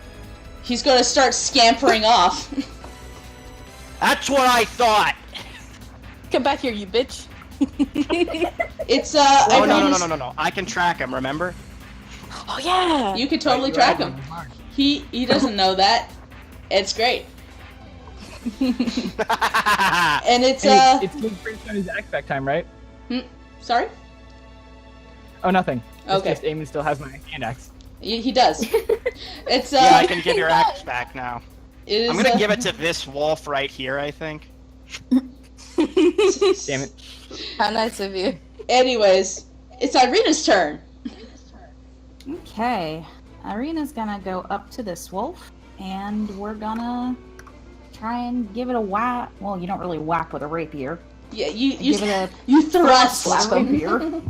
Speaker 2: He's going to start scampering off.
Speaker 5: That's what I thought!
Speaker 3: Come back here, you bitch.
Speaker 2: It's
Speaker 5: Oh,
Speaker 2: Irena's-
Speaker 5: no. I can track him, remember?
Speaker 3: Oh yeah.
Speaker 2: You can totally track him. He doesn't know that. It's great. And it's
Speaker 1: It's King Brimstone's axe back time, right?
Speaker 2: sorry?
Speaker 1: Oh, nothing. It's
Speaker 2: Okay.
Speaker 1: just Eamon still has my hand axe.
Speaker 2: He does. It's
Speaker 5: Yeah, I can give your axe back now.
Speaker 2: it is,
Speaker 5: I'm gonna give it to this wolf right here, I think.
Speaker 1: Damn it.
Speaker 3: How nice of you.
Speaker 2: Anyways, it's Irina's turn.
Speaker 6: Okay. Irina's gonna go up to this wolf, and we're gonna try and give it a whack. Well, you don't really whack with a rapier.
Speaker 2: Yeah, you
Speaker 6: Give it a
Speaker 2: you thrust.
Speaker 6: slap rapier.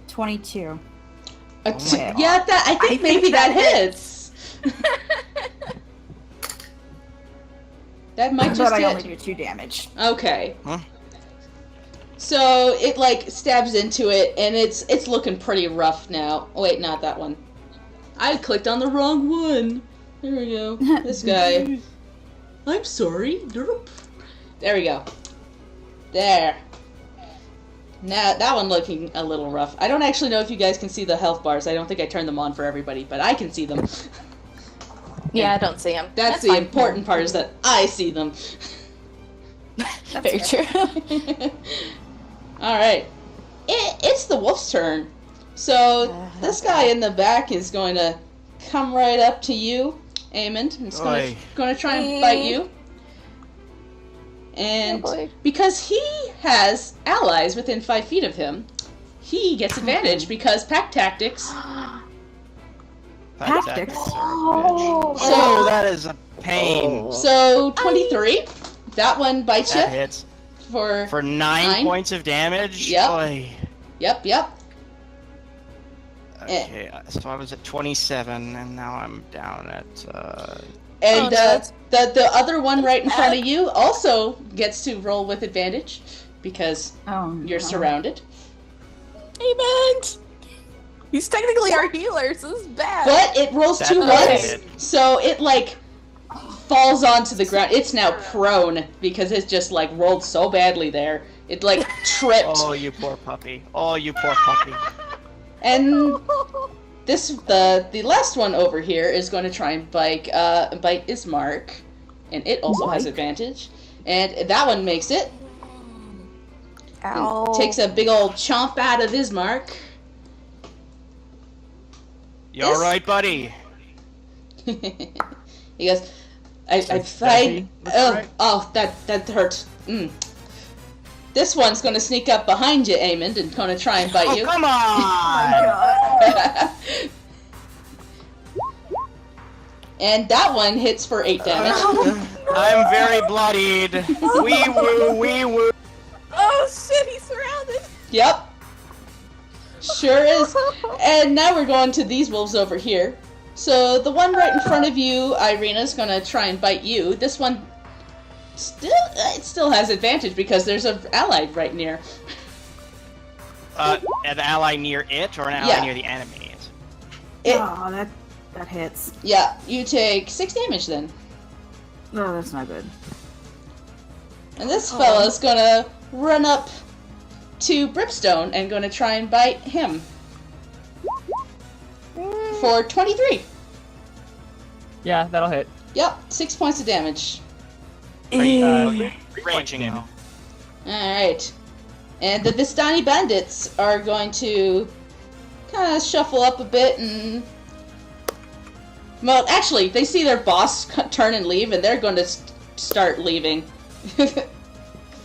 Speaker 6: 22.
Speaker 2: Yeah, that I think maybe that hits. That might
Speaker 6: But
Speaker 2: just
Speaker 6: I only
Speaker 2: hit.
Speaker 6: do 2 damage.
Speaker 2: Okay.
Speaker 5: Huh?
Speaker 2: So it like stabs into it, and it's looking pretty rough now. Oh, wait, not that one. I clicked on the wrong one. There we go. This guy. I'm sorry. Derp. There we go. There. Now that one looking a little rough. I don't actually know if you guys can see the health bars. I don't think I turned them on for everybody, but I can see them.
Speaker 3: Yeah, I don't see him.
Speaker 2: That's the
Speaker 3: fine.
Speaker 2: important part, is that I see them.
Speaker 3: Very true.
Speaker 2: Alright. It's the wolf's turn. So this guy in the back is going to come right up to you, Aemond, and it's going to try and bite you. And
Speaker 3: Oh boy.
Speaker 2: because he has allies within 5 feet of him, he gets advantage because pack tactics.
Speaker 6: Tactics.
Speaker 5: Oh, that is a pain.
Speaker 2: So 23. That one bites
Speaker 5: That
Speaker 2: you
Speaker 5: hits.
Speaker 2: for
Speaker 5: For 9
Speaker 2: Nine?
Speaker 5: points of damage?
Speaker 2: Yep.
Speaker 5: Oy.
Speaker 2: Yep.
Speaker 5: Okay, so I was at 27, and now I'm down at,
Speaker 2: And
Speaker 3: that's-
Speaker 2: the other one right in front of you also gets to roll with advantage because you're surrounded.
Speaker 3: Amen. He's technically our healer, so this is bad.
Speaker 2: But it rolls
Speaker 5: That
Speaker 2: 2
Speaker 5: does
Speaker 2: ones,
Speaker 5: hit.
Speaker 2: so it like falls onto the ground. It's now prone because it's just like rolled so badly there. It like tripped.
Speaker 5: oh, you poor puppy. Oh, you poor puppy.
Speaker 2: And the last one over here is going to try and bite Ismark, and it also has advantage. And that one makes it.
Speaker 3: Ow.
Speaker 2: Takes a big old chomp out of Ismark.
Speaker 5: You alright, buddy?
Speaker 2: He goes, I fight.
Speaker 1: Stephanie, that's
Speaker 2: That hurt. This one's going to sneak up behind you, Aemond, and going to try and bite
Speaker 5: Oh,
Speaker 2: you.
Speaker 5: come on!
Speaker 2: And that one hits for 8 damage.
Speaker 5: I'm very bloodied. Wee woo, wee woo.
Speaker 3: Oh shit, he's surrounded.
Speaker 2: Yep. Sure is. And now we're going to these wolves over here. So the one right in front of you, Irina's going to try and bite you. This one still has advantage because there's an ally right near.
Speaker 5: An ally near it, or an ally
Speaker 2: Yeah.
Speaker 5: near the enemies?
Speaker 6: That hits.
Speaker 2: Yeah, you take 6 damage then.
Speaker 6: No, that's not good.
Speaker 2: And this fella's gonna run up to Brimstone and gonna try and bite him. For 23.
Speaker 1: Yeah, that'll hit.
Speaker 2: Yep, 6 points of damage.
Speaker 5: Raging now.
Speaker 2: Alright. And the Vistani Bandits are going to kind of shuffle up a bit and... Well, actually, they see their boss turn and leave, and they're going to start leaving.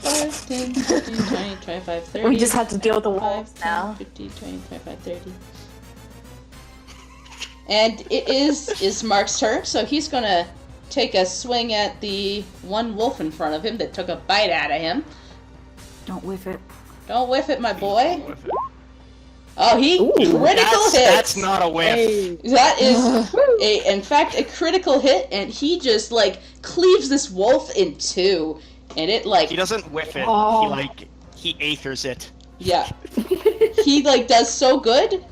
Speaker 2: 5, 10, 15, 20, 25, 30.
Speaker 3: We just have to deal with the
Speaker 2: 5,
Speaker 3: wolves
Speaker 2: 10,
Speaker 3: now.
Speaker 2: 15, 20, 25, 30. And it is Mark's turn, so he's gonna take a swing at the one wolf in front of him that took a bite out of him.
Speaker 6: Don't whiff it.
Speaker 2: Don't whiff it, my boy. Oh, he critical hit.
Speaker 5: That's not a whiff.
Speaker 2: That is, in fact, a critical hit, and he just, like, cleaves this wolf in two. And it, like...
Speaker 5: He doesn't whiff it.
Speaker 3: Oh.
Speaker 5: He aethers it.
Speaker 2: Yeah. He, like, does so good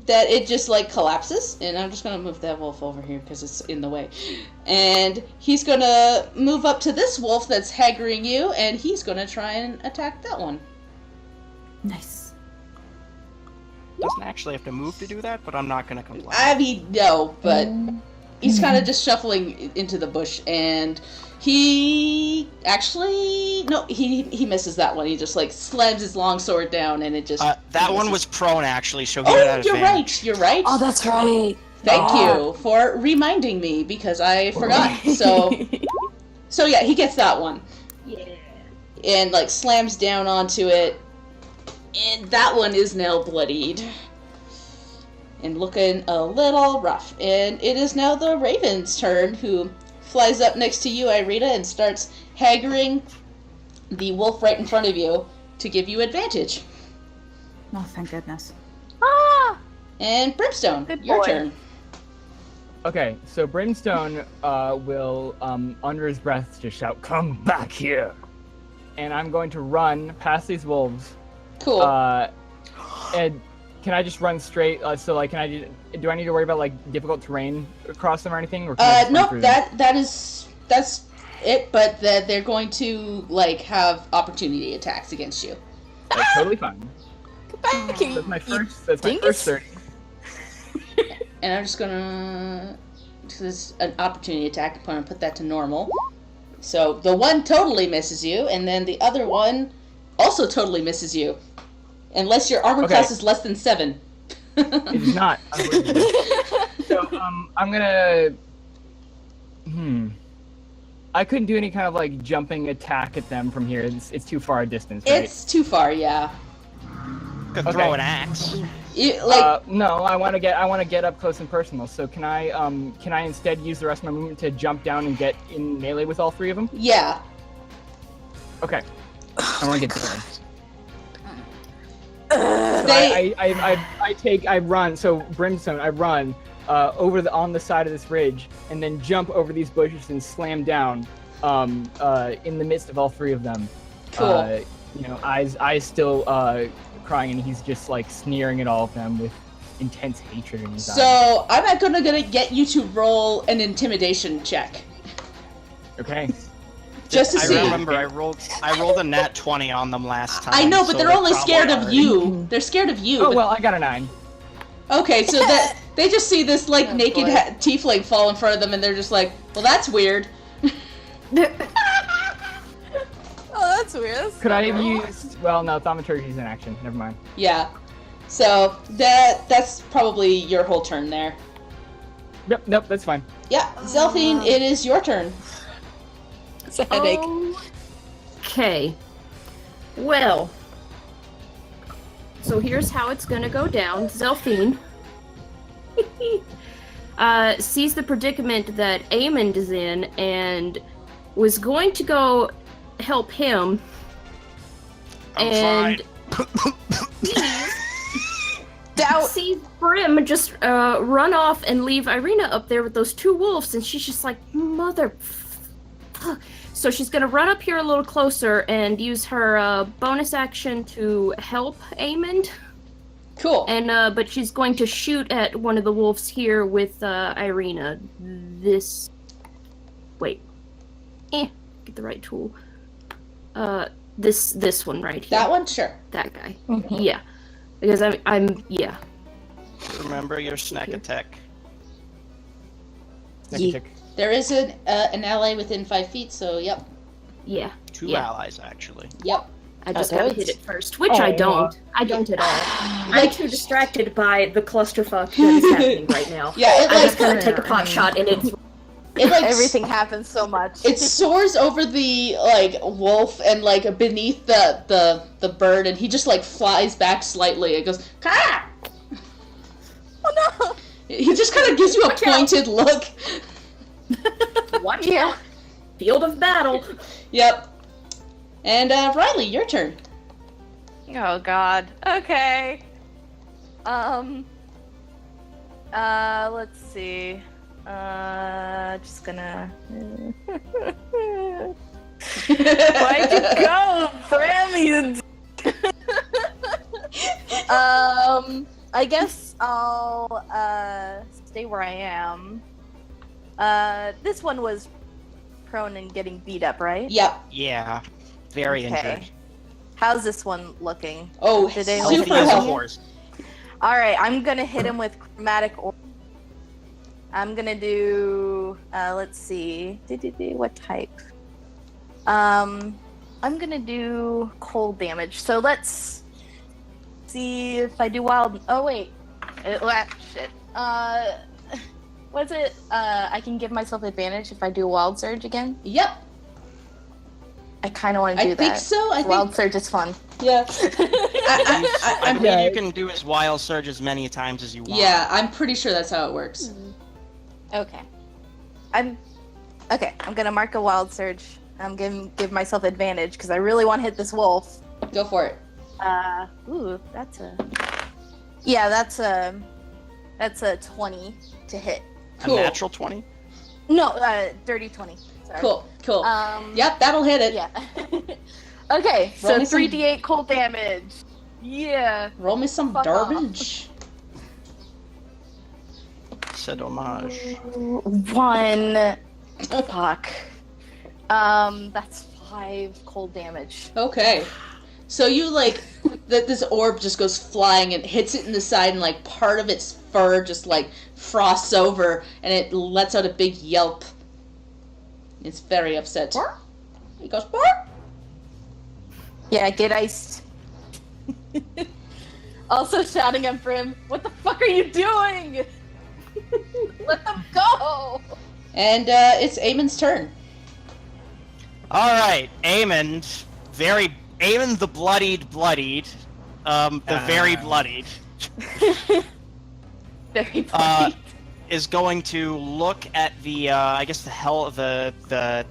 Speaker 2: that it just, like, collapses. And I'm just gonna move that wolf over here because it's in the way. And he's gonna move up to this wolf that's haggling you, and he's gonna try and attack that one.
Speaker 6: Nice.
Speaker 5: Doesn't actually have to move to do that, but I'm not gonna complain.
Speaker 2: I mean, no, but he's kind of just shuffling into the bush, and he actually he misses that one. He just like slams his long sword down, and it just
Speaker 5: that one was prone actually, so he had
Speaker 2: you're
Speaker 5: advantage.
Speaker 2: right. You're right.
Speaker 3: Oh, that's right.
Speaker 2: Thank you for reminding me because I forgot. So yeah, he gets that one.
Speaker 4: Yeah.
Speaker 2: And like slams down onto it. And that one is now bloodied. And looking a little rough. And it is now the Raven's turn, who flies up next to you, Irina, and starts haggling the wolf right in front of you to give you advantage.
Speaker 6: Oh, thank goodness.
Speaker 3: Ah!
Speaker 2: And Brimstone,
Speaker 3: Good
Speaker 2: your
Speaker 3: boy.
Speaker 2: turn.
Speaker 1: Okay, so Brimstone will, under his breath, just shout, "Come back here!" And I'm going to run past these wolves.
Speaker 2: Cool.
Speaker 1: And can I just run straight? So, like, do I need to worry about, like, difficult terrain across them or anything? Or can I just run
Speaker 2: Nope,
Speaker 1: through them?
Speaker 2: that's it, but they're going to, like, have opportunity attacks against you.
Speaker 1: That's totally fine.
Speaker 3: Come back here.
Speaker 1: That's my
Speaker 3: you
Speaker 1: first
Speaker 3: dingus.
Speaker 1: 30.
Speaker 2: And I'm just gonna... This is an opportunity attack. I'm gonna put that to normal. So, the one totally misses you, and then the other one also totally misses you. Unless your armor class is less than 7.
Speaker 1: It is not. So, I'm gonna... I couldn't do any kind of, like, jumping attack at them from here. It's too far a distance, right?
Speaker 2: It's too far, yeah.
Speaker 5: Could throw an axe.
Speaker 2: No,
Speaker 1: I want to get up close and personal. So can I instead use the rest of my movement to jump down and get in melee with all 3 of them?
Speaker 2: yeah.
Speaker 1: Okay. I want to get there. So I run. So Brimstone, I run on the side of this ridge and then jump over these bushes and slam down in the midst of all 3 of them.
Speaker 2: Cool.
Speaker 1: Eyes still crying, and he's just like sneering at all of them with intense hatred in his eyes.
Speaker 2: So, I'm gonna get you to roll an intimidation check.
Speaker 1: Okay.
Speaker 2: Just to see.
Speaker 5: I remember I rolled a nat 20 on them last time.
Speaker 2: I know, but
Speaker 5: so
Speaker 2: they're only
Speaker 5: probably
Speaker 2: scared of
Speaker 5: already-
Speaker 2: you. They're scared of you.
Speaker 1: Oh
Speaker 2: but-
Speaker 1: well, I got a 9.
Speaker 2: Okay, so that they just see this like
Speaker 3: Oh,
Speaker 2: naked
Speaker 3: boy.
Speaker 2: tiefling fall in front of them, and they're just like, "Well, that's weird."
Speaker 3: Oh, that's weird.
Speaker 1: Could I have used? Well, no, thaumaturgy is in action. Never mind.
Speaker 2: Yeah. So that's probably your whole turn there.
Speaker 1: Nope, that's fine.
Speaker 2: Yeah, Zelphine, it is your turn.
Speaker 3: It's a headache.
Speaker 4: Okay. Well. So here's how it's gonna go down. Zelphine sees the predicament that Aemond is in and was going to go help him.
Speaker 5: I'm
Speaker 4: and
Speaker 3: Doubt.
Speaker 4: sees Brim just run off and leave Irina up there with those 2 wolves, and she's just like, mother. So she's gonna run up here a little closer and use her bonus action to help Aemond.
Speaker 2: Cool.
Speaker 4: And but she's going to shoot at one of the wolves here with Irina. Get the right tool. This one right here.
Speaker 2: That one, sure.
Speaker 4: That guy.
Speaker 3: Mhm.
Speaker 4: Yeah. Because I'm yeah.
Speaker 5: Remember your snack attack.
Speaker 1: Next tick.
Speaker 2: There is an ally within 5 feet, so yep.
Speaker 4: Yeah.
Speaker 5: 2
Speaker 4: Yeah.
Speaker 5: allies actually.
Speaker 2: Yep.
Speaker 4: I just
Speaker 3: Oh,
Speaker 4: gotta
Speaker 3: that's-
Speaker 4: hit it first, which I
Speaker 1: Oh.
Speaker 4: don't. I don't at all. I'm too distracted by the clusterfuck that is happening right now.
Speaker 2: Yeah,
Speaker 4: I'm just gonna take a pot shot and it's
Speaker 2: it like
Speaker 3: Everything happens so much.
Speaker 2: it soars over the like wolf and like beneath the bird, and he just like flies back slightly. It goes, "Ka!"
Speaker 3: Oh no!
Speaker 2: He just kind of gives you a pointed look.
Speaker 4: Watch
Speaker 3: Yeah.
Speaker 4: out. Field of battle.
Speaker 2: Yep. And Riley, your turn.
Speaker 3: Oh god. Okay. Let's see. Just gonna. Why'd you go, Bram? I guess I'll stay where I am. This one was prone and getting beat up, right?
Speaker 2: Yep.
Speaker 5: Yeah, very
Speaker 3: Okay.
Speaker 5: injured.
Speaker 3: How's this one looking?
Speaker 2: Oh,
Speaker 3: Did they
Speaker 5: Healthy
Speaker 2: super
Speaker 5: as a
Speaker 2: healthy.
Speaker 5: horse.
Speaker 3: All right, I'm gonna hit him with chromatic orb. I'm gonna do. Let's see. What type? I'm gonna do cold damage. So let's see if I do wild. Oh wait. Shit. What's it? I can give myself advantage if I do wild surge again.
Speaker 2: Yep.
Speaker 3: I kind of want to do
Speaker 2: I
Speaker 3: that.
Speaker 2: think so. I
Speaker 3: Wild
Speaker 2: think.
Speaker 3: surge is fun.
Speaker 2: Yeah.
Speaker 5: I believe
Speaker 1: Yeah.
Speaker 5: you can do his wild surge as many times as you want.
Speaker 2: Yeah, I'm pretty sure that's how it works.
Speaker 3: Okay. I'm gonna mark a wild surge. I'm gonna give myself advantage because I really want to hit this wolf.
Speaker 2: Go for it.
Speaker 3: That's a. Yeah, that's a 20 to hit.
Speaker 2: Cool.
Speaker 5: A natural 20?
Speaker 3: No, dirty 20. Sorry.
Speaker 2: Cool. Cool.
Speaker 3: Um.
Speaker 2: Yep, that'll hit it.
Speaker 3: Yeah. Okay,
Speaker 2: Roll
Speaker 3: so
Speaker 2: me some-
Speaker 3: 3d8 cold damage. Yeah.
Speaker 2: Roll me some
Speaker 3: Fuck off.
Speaker 2: garbage.
Speaker 5: C'est dommage.
Speaker 3: 1. Fuck. That's 5 cold damage.
Speaker 2: Okay. So you like this orb just goes flying and hits it in the side, and like part of its fur just like frosts over, and it lets out a big yelp. It's very upset. He goes, "Bark."
Speaker 3: Yeah, get iced. Also shouting at Brim, what the fuck are you doing? Let them go!
Speaker 2: And it's Eamon's turn.
Speaker 5: Alright, Eamon the bloodied, the very bloodied,
Speaker 3: Very funny.
Speaker 5: is going to look at the, I guess the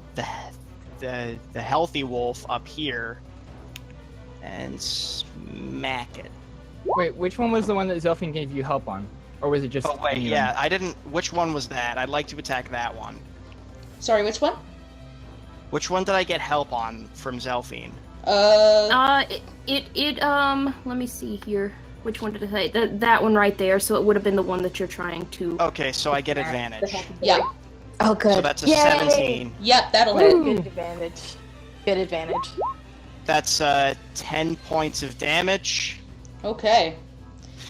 Speaker 5: healthy wolf up here, and smack it.
Speaker 1: Wait, which one was the one that Zelfine gave you help on? Or was it just...
Speaker 5: Oh wait,
Speaker 1: anyone?
Speaker 5: yeah, I didn't, which one was that? I'd like to attack that one.
Speaker 2: Sorry, which one?
Speaker 5: Which one did I get help on from Zelfine?
Speaker 3: Uh,
Speaker 4: Let me see here. Which one did I say? That one right there. So it would have been the one that you're trying to.
Speaker 5: Okay, so I get advantage.
Speaker 2: Yeah.
Speaker 3: Oh, good.
Speaker 5: So that's a
Speaker 3: Yay!
Speaker 5: 17.
Speaker 2: Yep, that'll hit.
Speaker 3: Good advantage. Good advantage.
Speaker 5: That's 10 points of damage.
Speaker 2: Okay.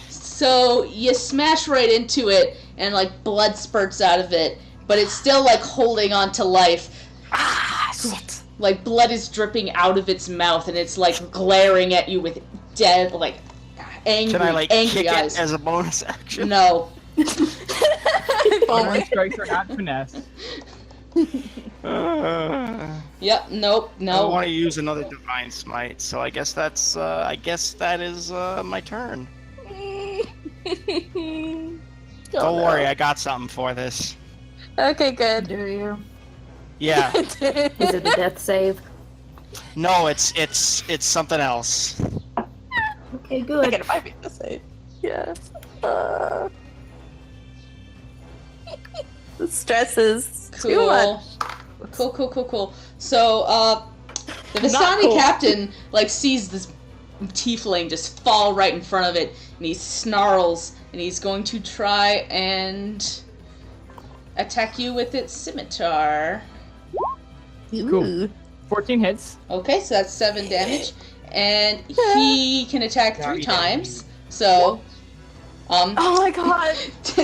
Speaker 2: So you smash right into it, and like blood spurts out of it, but it's still like holding on to life.
Speaker 3: Ah, shit.
Speaker 2: Like blood is dripping out of its mouth, and it's like glaring at you with dead, like angry,
Speaker 5: Can I like
Speaker 2: angry
Speaker 5: kick
Speaker 2: eyes.
Speaker 5: it as a bonus action?
Speaker 2: No.
Speaker 1: Unarmed strikes are not finesse.
Speaker 2: Yep. Nope.
Speaker 5: I
Speaker 2: No.
Speaker 5: want to use another divine smite, so I guess that is my turn. Don't worry, I got something for this.
Speaker 3: Okay, good.
Speaker 6: Do you?
Speaker 5: Yeah.
Speaker 4: Is it the death save?
Speaker 5: No, it's something else.
Speaker 4: Okay, good.
Speaker 3: It might be the same. Yes. The stress is too
Speaker 2: Cool.
Speaker 3: much.
Speaker 2: Cool. So, the Vistani
Speaker 3: cool.
Speaker 2: captain, like, sees this tiefling just fall right in front of it, and he snarls, and he's going to try and attack you with its scimitar.
Speaker 1: Cool. 14 hits.
Speaker 2: Okay, so that's 7 damage, and he can attack
Speaker 5: No,
Speaker 2: 3
Speaker 5: he doesn't.
Speaker 2: times, so,
Speaker 3: Oh my god.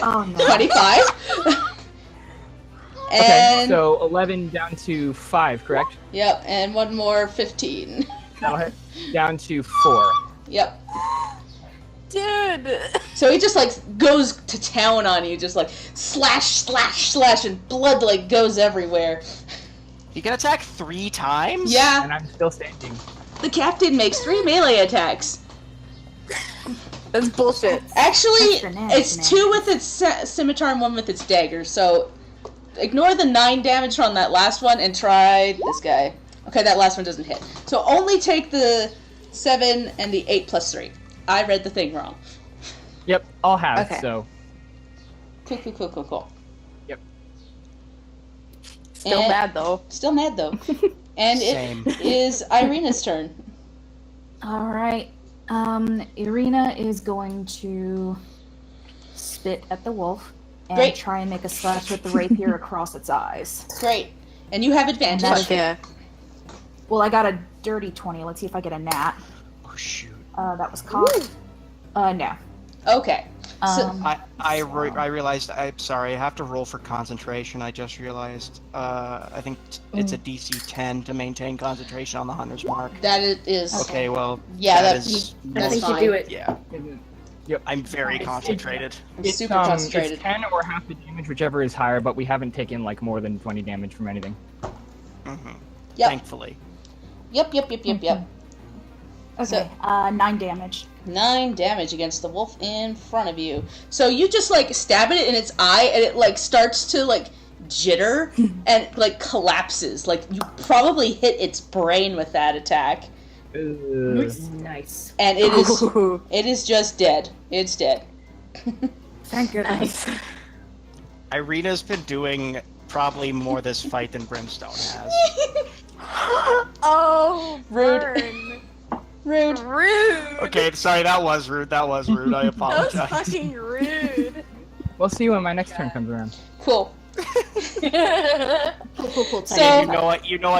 Speaker 4: Oh no.
Speaker 2: 25.
Speaker 1: Okay,
Speaker 2: And,
Speaker 1: so 11 down to 5, correct?
Speaker 2: yep, and one more 15.
Speaker 1: That'll hit. Down to 4.
Speaker 2: Yep.
Speaker 3: Dude.
Speaker 2: So he just, like, goes to town on you, just, like, slash, slash, slash, and blood, like, goes everywhere.
Speaker 5: He can attack 3 times?
Speaker 2: Yeah.
Speaker 1: And I'm still standing.
Speaker 2: The captain makes 3 melee attacks.
Speaker 3: That's bullshit.
Speaker 2: Actually,
Speaker 6: That's
Speaker 2: it's 2 with its scimitar and 1 with its dagger, so ignore the 9 damage on that last one and try this guy. Okay, that last one doesn't hit. So only take the 7 and the 8 plus 3. I read the thing wrong.
Speaker 1: Yep, I'll have,
Speaker 3: Okay.
Speaker 1: so.
Speaker 2: Cool.
Speaker 1: Yep.
Speaker 3: Still
Speaker 2: And-
Speaker 3: bad though.
Speaker 2: Still mad, though. And
Speaker 5: Same.
Speaker 2: it is Irina's turn.
Speaker 6: All right. Irina is going to spit at the wolf and
Speaker 2: Great.
Speaker 6: try and make a slash with the rapier across its eyes.
Speaker 2: Great. And you have advantage.
Speaker 6: That's-
Speaker 3: Okay.
Speaker 6: Well, I got a dirty 20. Let's see if I get a nat.
Speaker 5: Oh, shoot.
Speaker 6: That was cocked. No.
Speaker 2: Okay. So,
Speaker 5: I realized, I'm sorry, I have to roll for concentration, I just realized. I think it's a DC 10 to maintain concentration on the Hunter's Mark.
Speaker 2: that is...
Speaker 5: Okay, well,
Speaker 2: Yeah,
Speaker 5: that
Speaker 2: that's-
Speaker 5: is...
Speaker 4: I
Speaker 2: That's
Speaker 4: think
Speaker 2: fine.
Speaker 4: you do it.
Speaker 5: Yeah,
Speaker 1: Yep.
Speaker 5: I'm very concentrated.
Speaker 1: It's,
Speaker 2: super concentrated.
Speaker 1: It's 10 or half the damage, whichever is higher, but we haven't taken, like, more than 20 damage from anything.
Speaker 5: Mm-hmm.
Speaker 2: Yep.
Speaker 5: Thankfully.
Speaker 2: Yep.
Speaker 6: Okay. 9 damage.
Speaker 2: 9 damage against the wolf in front of you. So you just, like, stab it in its eye, and it, like, starts to, like, jitter, and, like, collapses. Like, you probably hit its brain with that attack.
Speaker 4: Nice.
Speaker 2: And it is just dead. It's dead.
Speaker 6: Thank goodness.
Speaker 3: Nice.
Speaker 5: Irina's been doing probably more this fight than Brimstone has.
Speaker 3: Oh,
Speaker 2: Rude.
Speaker 3: burn.
Speaker 2: Rude.
Speaker 3: Rude.
Speaker 5: Okay, sorry, that was rude, I
Speaker 3: That was
Speaker 5: apologize.
Speaker 3: fucking rude.
Speaker 1: We'll see when my next turn comes around.
Speaker 2: Cool.
Speaker 6: Cool.
Speaker 2: So-
Speaker 5: You know what? You know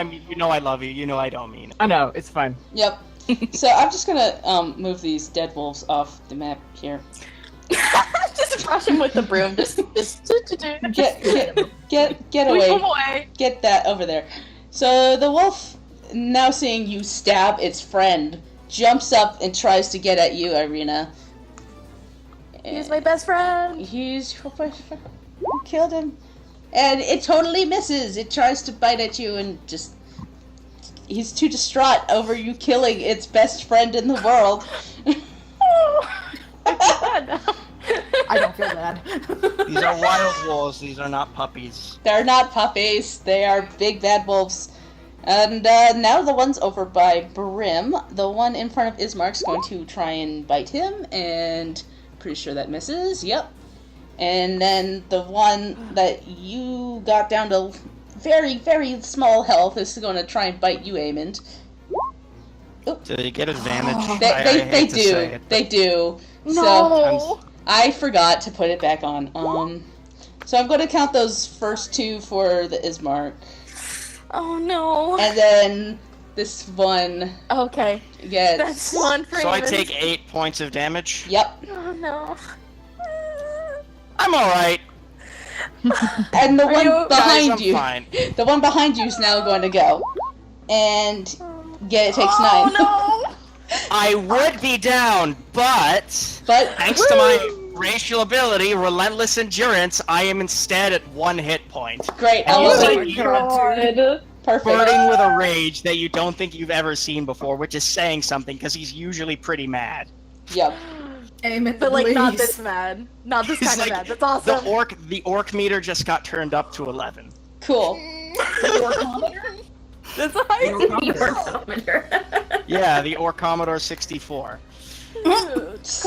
Speaker 5: I love you. You know I don't mean it.
Speaker 1: I know, it's fine.
Speaker 2: Yep. So I'm just gonna move these dead wolves off the map here.
Speaker 3: Just brush him with the broom. Just
Speaker 2: Get
Speaker 3: Move
Speaker 2: away.
Speaker 3: him away.
Speaker 2: Get that over there. So the wolf, now seeing you stab its friend, jumps up and tries to get at you, Irina.
Speaker 3: He's my best friend.
Speaker 2: He's you killed him, and it totally misses. It tries to bite at you, and just he's too distraught over you killing its best friend in the world.
Speaker 6: I don't feel bad.
Speaker 5: These are wild wolves. These are not puppies.
Speaker 2: They're not puppies. They are big bad wolves. And now the one's over by Brim. The one in front of Ismark's going to try and bite him, and pretty sure that misses. Yep. And then the one that you got down to very, very small health is going to try and bite you, Aemond.
Speaker 5: Do they get advantage?
Speaker 2: They,
Speaker 5: I
Speaker 2: they,
Speaker 5: hate
Speaker 2: they
Speaker 5: to
Speaker 2: do.
Speaker 5: say it,
Speaker 2: They do. So
Speaker 3: No.
Speaker 2: I forgot to put it back on. So I'm going to count those first 2 for the Ismark.
Speaker 3: Oh no.
Speaker 2: And then this one
Speaker 3: Okay.
Speaker 2: gets...
Speaker 3: That's one for
Speaker 5: So I
Speaker 3: Raven.
Speaker 5: take 8 points of damage.
Speaker 2: Yep.
Speaker 3: Oh no.
Speaker 5: I'm alright.
Speaker 2: And the
Speaker 3: Are
Speaker 2: one
Speaker 3: you-
Speaker 2: behind
Speaker 5: Guys, I'm
Speaker 2: you,
Speaker 5: fine.
Speaker 2: the one behind you is now going to go, and takes 9.
Speaker 3: Oh no.
Speaker 5: I would be down, but
Speaker 2: But
Speaker 5: thanks to my racial ability, relentless endurance, I am instead at 1 hit point.
Speaker 2: great,
Speaker 5: Oh
Speaker 2: I was
Speaker 5: my
Speaker 2: like,
Speaker 3: God.
Speaker 2: perfect.
Speaker 5: Burning with a rage that you don't think you've ever seen before, which is saying something because he's usually pretty mad.
Speaker 2: Yep.
Speaker 3: But like not this mad. Not this
Speaker 5: He's
Speaker 3: kind
Speaker 5: like,
Speaker 3: of mad. That's awesome.
Speaker 5: The orc meter just got turned up to 11.
Speaker 2: Cool.
Speaker 3: That's high.
Speaker 5: Yeah, the Orcommodore 64.
Speaker 3: Good. This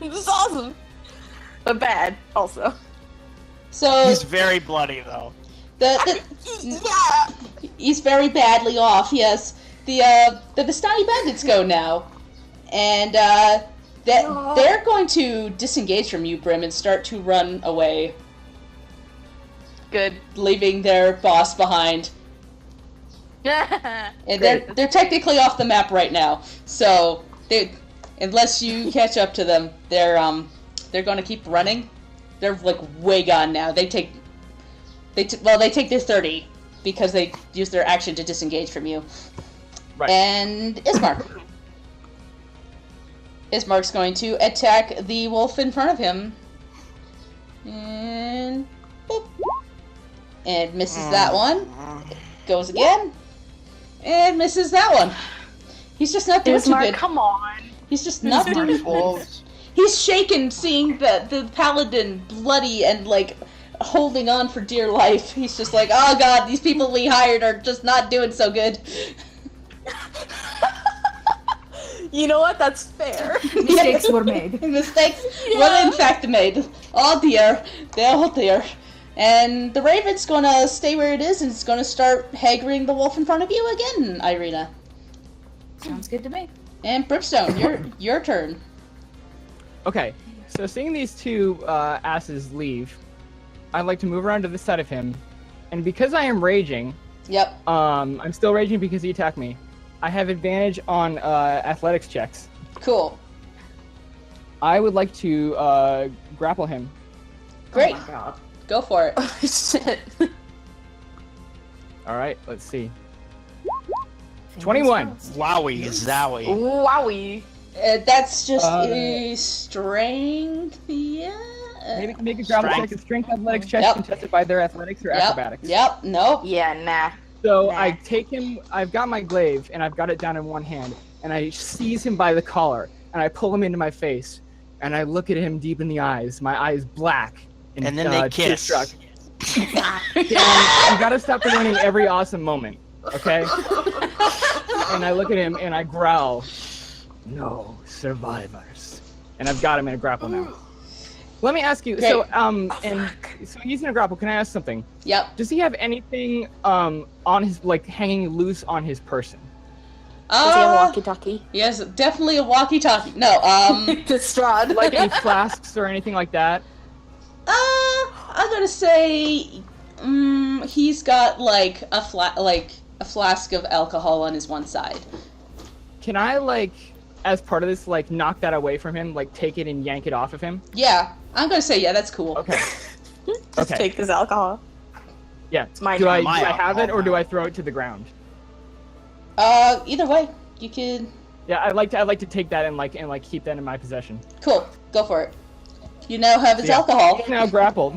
Speaker 3: is awesome. But bad also.
Speaker 2: So
Speaker 5: He's very bloody though.
Speaker 2: he's very badly off. Yes. The Vistani Bandits go now, and they're going to disengage from you, Brim, and start to run away,
Speaker 3: Good.
Speaker 2: leaving their boss behind. And they're technically off the map right now, so unless you catch up to them, they're going to keep running. They're like way gone now. They take their 30 because they use their action to disengage from you.
Speaker 1: Right.
Speaker 2: And Ismark. Ismark's going to attack the wolf in front of him. And boop. And misses that one. Goes again. And misses that one. He's just not doing too good.
Speaker 3: Come on.
Speaker 2: He's just not doing good. He's shaken seeing the paladin bloody and like holding on for dear life. He's just like, oh god, these people we hired are just not doing so good.
Speaker 3: You know what? That's fair.
Speaker 6: Mistakes were made.
Speaker 2: Mistakes were in fact made. Oh dear. Oh dear. And the raven's gonna stay where it is and it's gonna start haggling the wolf in front of you again, Irina.
Speaker 6: Sounds good to me.
Speaker 2: And Brimstone, your turn.
Speaker 1: Okay, so seeing these two asses leave, I'd like to move around to this side of him, and because I am raging,
Speaker 2: Yep.
Speaker 1: I'm still raging because he attacked me. I have advantage on athletics checks.
Speaker 2: Cool.
Speaker 1: I would like to grapple him.
Speaker 2: Great.
Speaker 3: Oh my god.
Speaker 2: Go for it.
Speaker 3: Oh shit.
Speaker 1: All right, let's see. 21.
Speaker 5: Wowie, zowie.
Speaker 3: Wowie.
Speaker 2: That's just a strength, yeah.
Speaker 1: Maybe make a grapple check. A strength athletics check
Speaker 2: Yep.
Speaker 1: contested by their athletics or acrobatics.
Speaker 2: Yep. Nope.
Speaker 3: Yeah, nah.
Speaker 1: So
Speaker 3: Nah.
Speaker 1: I take him. I've got my glaive and I've got it down in one hand, and I seize him by the collar and I pull him into my face, and I look at him deep in the eyes. My eyes black.
Speaker 5: And then they kiss.
Speaker 1: tear-struck. And you gotta stop ruining every awesome moment, okay? And I look at him and I growl, "No survivors." And I've got him in a grapple now. Let me ask you.
Speaker 2: Great.
Speaker 1: So so he's in a grapple. Can I ask something?
Speaker 2: Yep.
Speaker 1: Does he have anything on his like hanging loose on his person?
Speaker 3: Does he have a walkie-talkie?
Speaker 2: Yes, definitely a walkie-talkie. No.
Speaker 3: The Strahd.
Speaker 1: Like any flasks or anything like that?
Speaker 2: I'm gonna say, he's got like a flask of alcohol on his one side.
Speaker 1: Can I like, as part of this, like knock that away from him, like take it and yank it off of him?
Speaker 2: Yeah, I'm gonna say yeah, that's cool.
Speaker 1: Okay.
Speaker 3: Just take this alcohol.
Speaker 1: Yeah.
Speaker 3: my
Speaker 1: Do I
Speaker 3: turn.
Speaker 1: have it or do I throw it to the ground?
Speaker 2: Either way, you could.
Speaker 1: Yeah, I'd like to take that and keep that in my possession.
Speaker 2: Cool, go for it. You now have its
Speaker 1: Yeah.
Speaker 2: alcohol.
Speaker 1: He's now grappled.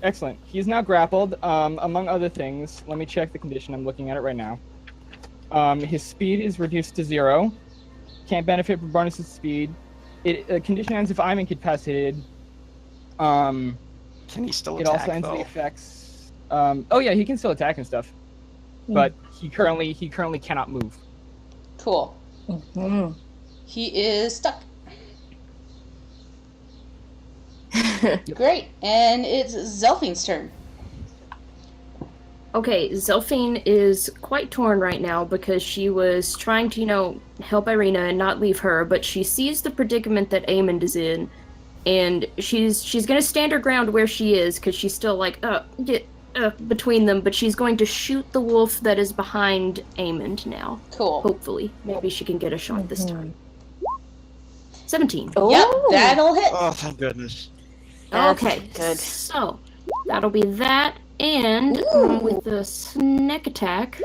Speaker 1: Excellent. He's now grappled. Among other things, let me check the condition. I'm looking at it right now. His speed is reduced to 0. Can't benefit from bonuses to speed. Condition ends if I'm incapacitated.
Speaker 5: Can he still
Speaker 1: It
Speaker 5: attack,
Speaker 1: also ends
Speaker 5: though?
Speaker 1: the effects. Oh yeah, he can still attack and stuff, but he currently cannot move.
Speaker 2: Cool.
Speaker 3: Mhm.
Speaker 2: He is stuck. Great, and it's Zelfine's turn.
Speaker 4: Okay, Zelfine is quite torn right now because she was trying to, help Irina and not leave her, but she sees the predicament that Aemond is in, and she's gonna stand her ground where she is because she's still like, between them, but she's going to shoot the wolf that is behind Aemond now.
Speaker 2: Cool.
Speaker 4: Hopefully. Maybe she can get a shot this time. 17.
Speaker 3: Oh.
Speaker 2: Yep, that'll hit.
Speaker 5: Oh, thank goodness.
Speaker 3: That's
Speaker 4: Okay,
Speaker 3: good.
Speaker 4: so that'll be that, and with the snack attack.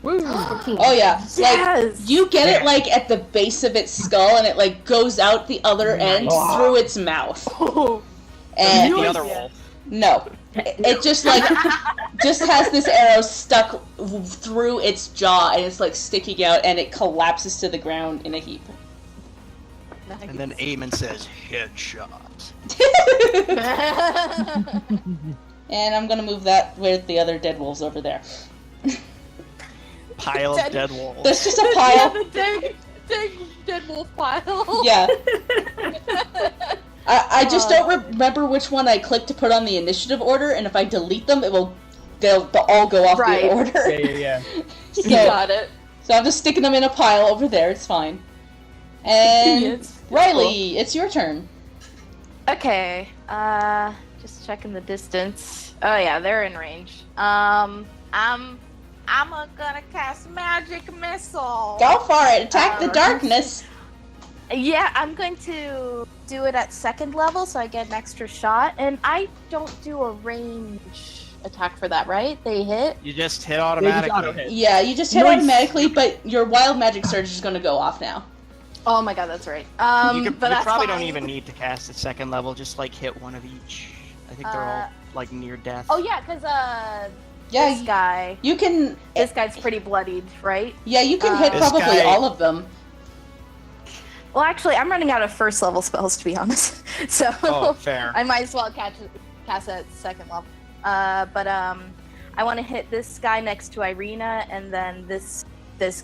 Speaker 1: Woo!
Speaker 4: 14.
Speaker 2: Oh yeah,
Speaker 3: Yes.
Speaker 2: you get it like at the base of its skull, and it like goes out the other end through its mouth. And
Speaker 5: The other wolf.
Speaker 2: no, it just like just has this arrow stuck through its jaw, and it's like sticking out, and it collapses to the ground in a heap.
Speaker 5: And then Eamon says, headshot.
Speaker 2: And I'm gonna move that with the other dead wolves over there.
Speaker 5: Pile of dead wolves.
Speaker 2: There's just a pile.
Speaker 3: the dead wolf pile.
Speaker 2: Yeah. I just don't remember which one I clicked to put on the initiative order, and if I delete them, they'll all go off
Speaker 3: Right.
Speaker 2: the order.
Speaker 1: Yeah.
Speaker 3: You got it.
Speaker 2: So I'm just sticking them in a pile over there. It's fine. And
Speaker 3: It's
Speaker 2: Riley, it's your turn.
Speaker 3: Okay. Just checking the distance. Oh yeah, they're in range. I'm gonna cast magic missile.
Speaker 2: Go for it. Attack the
Speaker 3: Uh,
Speaker 2: darkness.
Speaker 3: Yeah, I'm going to do it at second level, so I get an extra shot. And I don't do a range attack for that, right? They hit.
Speaker 5: You just hit
Speaker 1: They just
Speaker 5: automatically.
Speaker 1: auto hit.
Speaker 2: Yeah, you just hit
Speaker 1: Nice.
Speaker 2: automatically, but your wild magic surge is going to go off now.
Speaker 3: Oh my god, that's right.
Speaker 5: You
Speaker 3: but that's
Speaker 5: probably don't
Speaker 3: fine.
Speaker 5: even need to cast a second level. Just like hit one of each. I think they're all like near death.
Speaker 3: Oh yeah, because
Speaker 2: Yeah,
Speaker 3: this guy,
Speaker 2: you can.
Speaker 3: this guy's pretty bloodied, right?
Speaker 2: Yeah, you can hit
Speaker 5: This
Speaker 2: probably
Speaker 5: guy-
Speaker 2: all of them.
Speaker 3: Well, actually, I'm running out of first level spells, to be honest. So
Speaker 5: Oh, fair.
Speaker 3: I might as well cast at second level. But I want to hit this guy next to Irina, and then this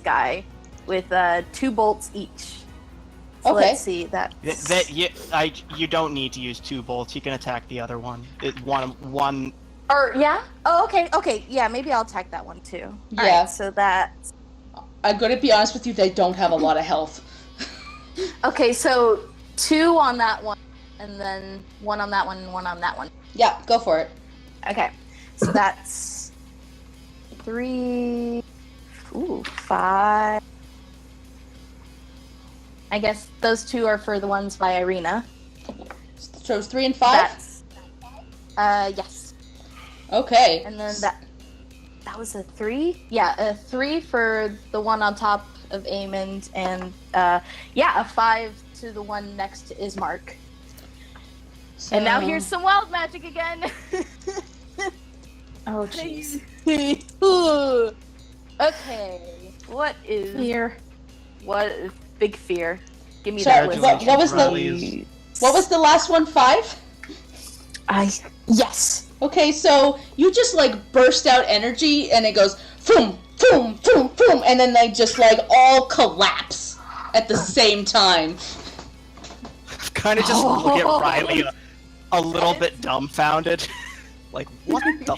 Speaker 3: guy with 2 bolts each. So
Speaker 2: Okay.
Speaker 3: let's see that.
Speaker 5: You don't need to use 2 bolts. You can attack the other one. One.
Speaker 3: Or yeah. Oh, okay. Yeah, maybe I'll attack that one too.
Speaker 2: Yeah.
Speaker 3: Alright, so that's
Speaker 2: I'm going to be honest with you, they don't have a lot of health.
Speaker 3: okay. So 2 on that one, and then 1 on that one, and 1 on that one.
Speaker 2: Yeah, go for it.
Speaker 3: Okay, so that's 3, 5. I guess those 2 are for the ones by Irina.
Speaker 2: So it's 3 and 5?
Speaker 3: That's, yes.
Speaker 2: Okay.
Speaker 3: And then that was a 3? Yeah, a 3 for the one on top of Aemond, and a 5 to the one next to Ismark. And now
Speaker 2: So-
Speaker 3: here's some wild magic again.
Speaker 4: Oh, jeez.
Speaker 3: Okay, what is
Speaker 4: Here.
Speaker 3: what is big fear? Give me
Speaker 2: Sorry,
Speaker 3: that
Speaker 2: what was the
Speaker 5: Riley.
Speaker 2: what was the last one? 5?
Speaker 3: Yes.
Speaker 2: Okay, so you just like burst out energy and it goes boom, boom, boom, boom, and then they just like all collapse at the same time.
Speaker 5: Kind of just look at Riley a little bit dumbfounded. Like, what the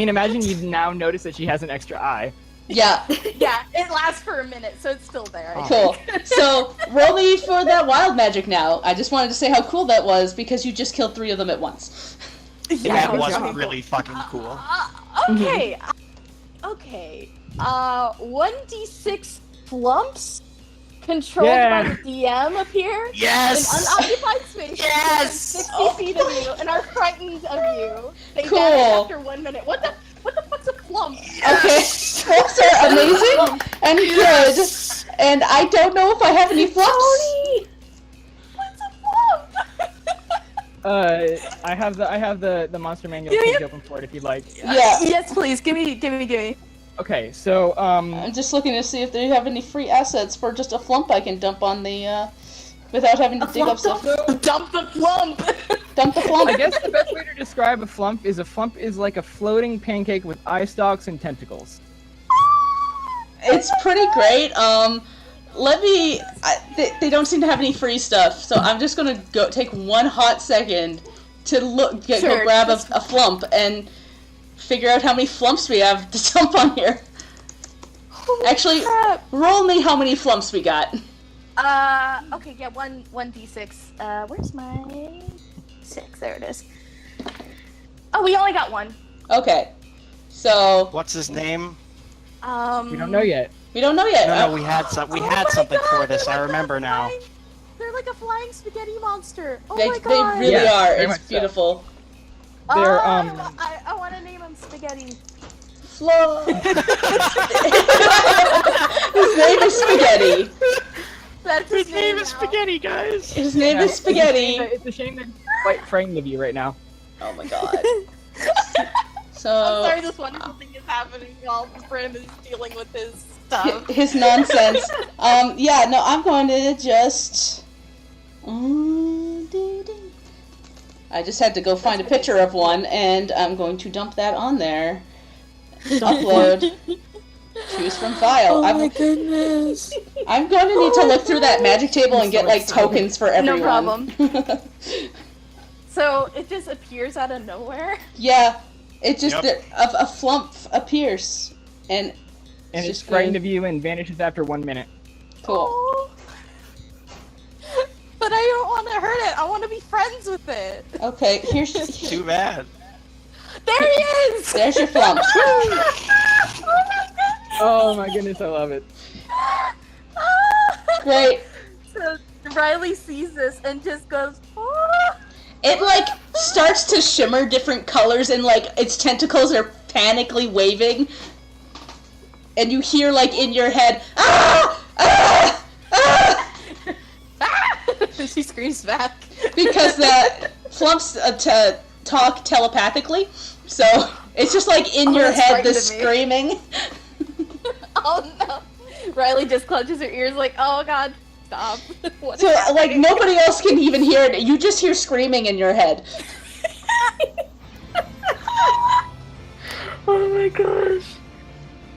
Speaker 1: Imagine you now notice that she has an extra eye.
Speaker 2: Yeah,
Speaker 3: Yeah, it lasts for a minute, so it's still there. I
Speaker 2: cool.
Speaker 3: think.
Speaker 2: So roll me for that wild magic now. I just wanted to say how cool that was because you just killed 3 of them at once.
Speaker 5: That was really fucking cool.
Speaker 3: Okay. Okay. 1d6 flumps controlled
Speaker 1: Yeah.
Speaker 3: by the DM appear in
Speaker 5: Yes!
Speaker 3: unoccupied space
Speaker 5: Yes!
Speaker 3: within 60 feet of you and are frightened of you. They
Speaker 2: Cool.
Speaker 3: vanish after 1 minute. What the fuck's a flump?
Speaker 2: Okay, flumps are amazing and good, and I don't know if I have any flumps.
Speaker 3: Tony! What's a flump?
Speaker 1: I have the monster manual
Speaker 3: Yeah,
Speaker 1: page
Speaker 3: yeah.
Speaker 1: open for it if you'd like.
Speaker 2: Yeah,
Speaker 3: Yes, please. Give me.
Speaker 1: Okay, so
Speaker 2: I'm just looking to see if they have any free assets for just a flump I can dump on the, without having to dig up stuff.
Speaker 3: Dump the flump!
Speaker 2: Dump the flump.
Speaker 1: I guess the best way to describe a flump is like a floating pancake with eye stalks and tentacles.
Speaker 2: It's pretty great. They don't seem to have any free stuff, so I'm just gonna go take 1 hot second to go
Speaker 3: Sure,
Speaker 2: grab a flump and figure out how many flumps we have to dump on here. Actually,
Speaker 3: crap.
Speaker 2: roll me how many flumps we got.
Speaker 3: Okay, yeah, 1d6. Where's my 6? There it is. Oh, we only got 1.
Speaker 2: Okay, so
Speaker 5: What's his name?
Speaker 1: We don't know yet.
Speaker 2: we don't know yet.
Speaker 5: No, we had something for this. I remember now.
Speaker 3: They're like a flying spaghetti monster. Oh
Speaker 2: They
Speaker 3: my god.
Speaker 2: really
Speaker 1: Yes,
Speaker 2: are.
Speaker 1: very
Speaker 2: It's
Speaker 1: much so.
Speaker 2: beautiful.
Speaker 1: They're
Speaker 3: I want to name them spaghetti.
Speaker 2: Flo. His name is Spaghetti.
Speaker 3: That's
Speaker 5: His name is
Speaker 3: now.
Speaker 5: Spaghetti, guys.
Speaker 2: His name is Spaghetti.
Speaker 1: It's a shame that he's quite frightened of you right now.
Speaker 2: Oh my god.
Speaker 3: I'm
Speaker 2: So
Speaker 3: sorry, this wonderful thing is happening while Brim is dealing with his stuff.
Speaker 2: his nonsense. Yeah, no, I'm going to just. I just had to go find a picture of one, and I'm going to dump that on there. Upload. Choose from file.
Speaker 3: goodness.
Speaker 2: I'm going to need to look through that magic table and get like tokens for everyone.
Speaker 3: No problem. So it just appears out of nowhere.
Speaker 2: Yeah, it just
Speaker 5: Yep.
Speaker 2: a flump appears, and
Speaker 1: And it's
Speaker 2: just
Speaker 1: frightened
Speaker 2: going-
Speaker 1: of you and vanishes after 1 minute.
Speaker 2: Cool.
Speaker 3: Oh. But I don't want to hurt it. I want to be friends with it.
Speaker 2: Okay, here's
Speaker 5: Too bad.
Speaker 3: There he is.
Speaker 2: there's your flump.
Speaker 1: Oh my goodness, I love it.
Speaker 2: Great.
Speaker 3: So Riley sees this and just goes, "Oh."
Speaker 2: It like starts to shimmer different colors and like its tentacles are panically waving. And you hear like in your head, ah! Ah! Ah!
Speaker 3: She screams back.
Speaker 2: Because Flumps talk telepathically, so it's just like in your
Speaker 3: that's
Speaker 2: head, this
Speaker 3: frightening
Speaker 2: screaming.
Speaker 3: Oh no. Riley just clutches her ears like, oh god, stop. What
Speaker 2: So
Speaker 3: is
Speaker 2: like
Speaker 3: happening?
Speaker 2: nobody else can even hear it. You just hear screaming in your head.
Speaker 3: Oh my gosh.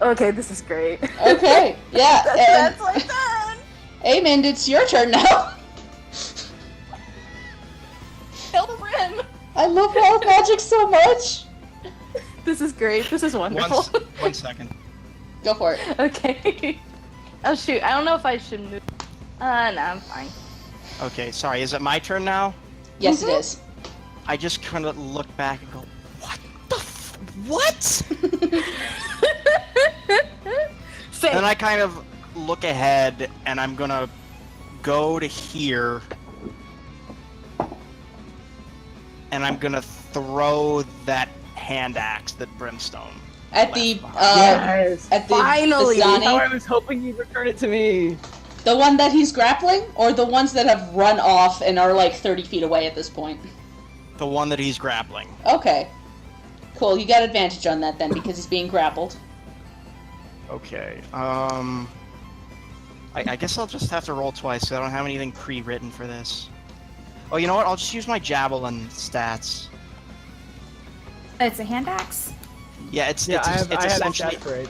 Speaker 3: Okay, this is great.
Speaker 2: Okay, yeah.
Speaker 3: That's my turn.
Speaker 2: Amen, it's your turn now.
Speaker 3: Kill the Brim.
Speaker 2: I love wild magic so much.
Speaker 3: This is great. This is wonderful.
Speaker 5: 1 second.
Speaker 2: Go for it.
Speaker 3: Okay. Oh shoot, I don't know if I should move. No, I'm fine.
Speaker 5: Okay, sorry. Is it my turn now?
Speaker 2: Yes, it is.
Speaker 5: I just kind of look back and go, what the what?
Speaker 3: Same.
Speaker 5: Then I kind of look ahead, and I'm gonna go to here, and I'm gonna throw that hand axe that Brimstone.
Speaker 2: At the
Speaker 1: Yes.
Speaker 2: at the
Speaker 3: Finally.
Speaker 1: Oh, I
Speaker 2: Vistani,
Speaker 1: was hoping you'd return it to me.
Speaker 2: the one that he's grappling, or the ones that have run off and are like 30 feet away at this point.
Speaker 5: The one that he's grappling.
Speaker 2: Okay, cool. You got advantage on that then because he's being grappled.
Speaker 5: Okay. I guess I'll just have to roll twice. 'Cause I don't have anything pre-written for this. Oh, you know what? I'll just use my javelin stats.
Speaker 6: It's a hand axe.
Speaker 5: Yeah, it's
Speaker 1: Yeah,
Speaker 5: it's
Speaker 1: I had
Speaker 5: essentially.
Speaker 1: a for it.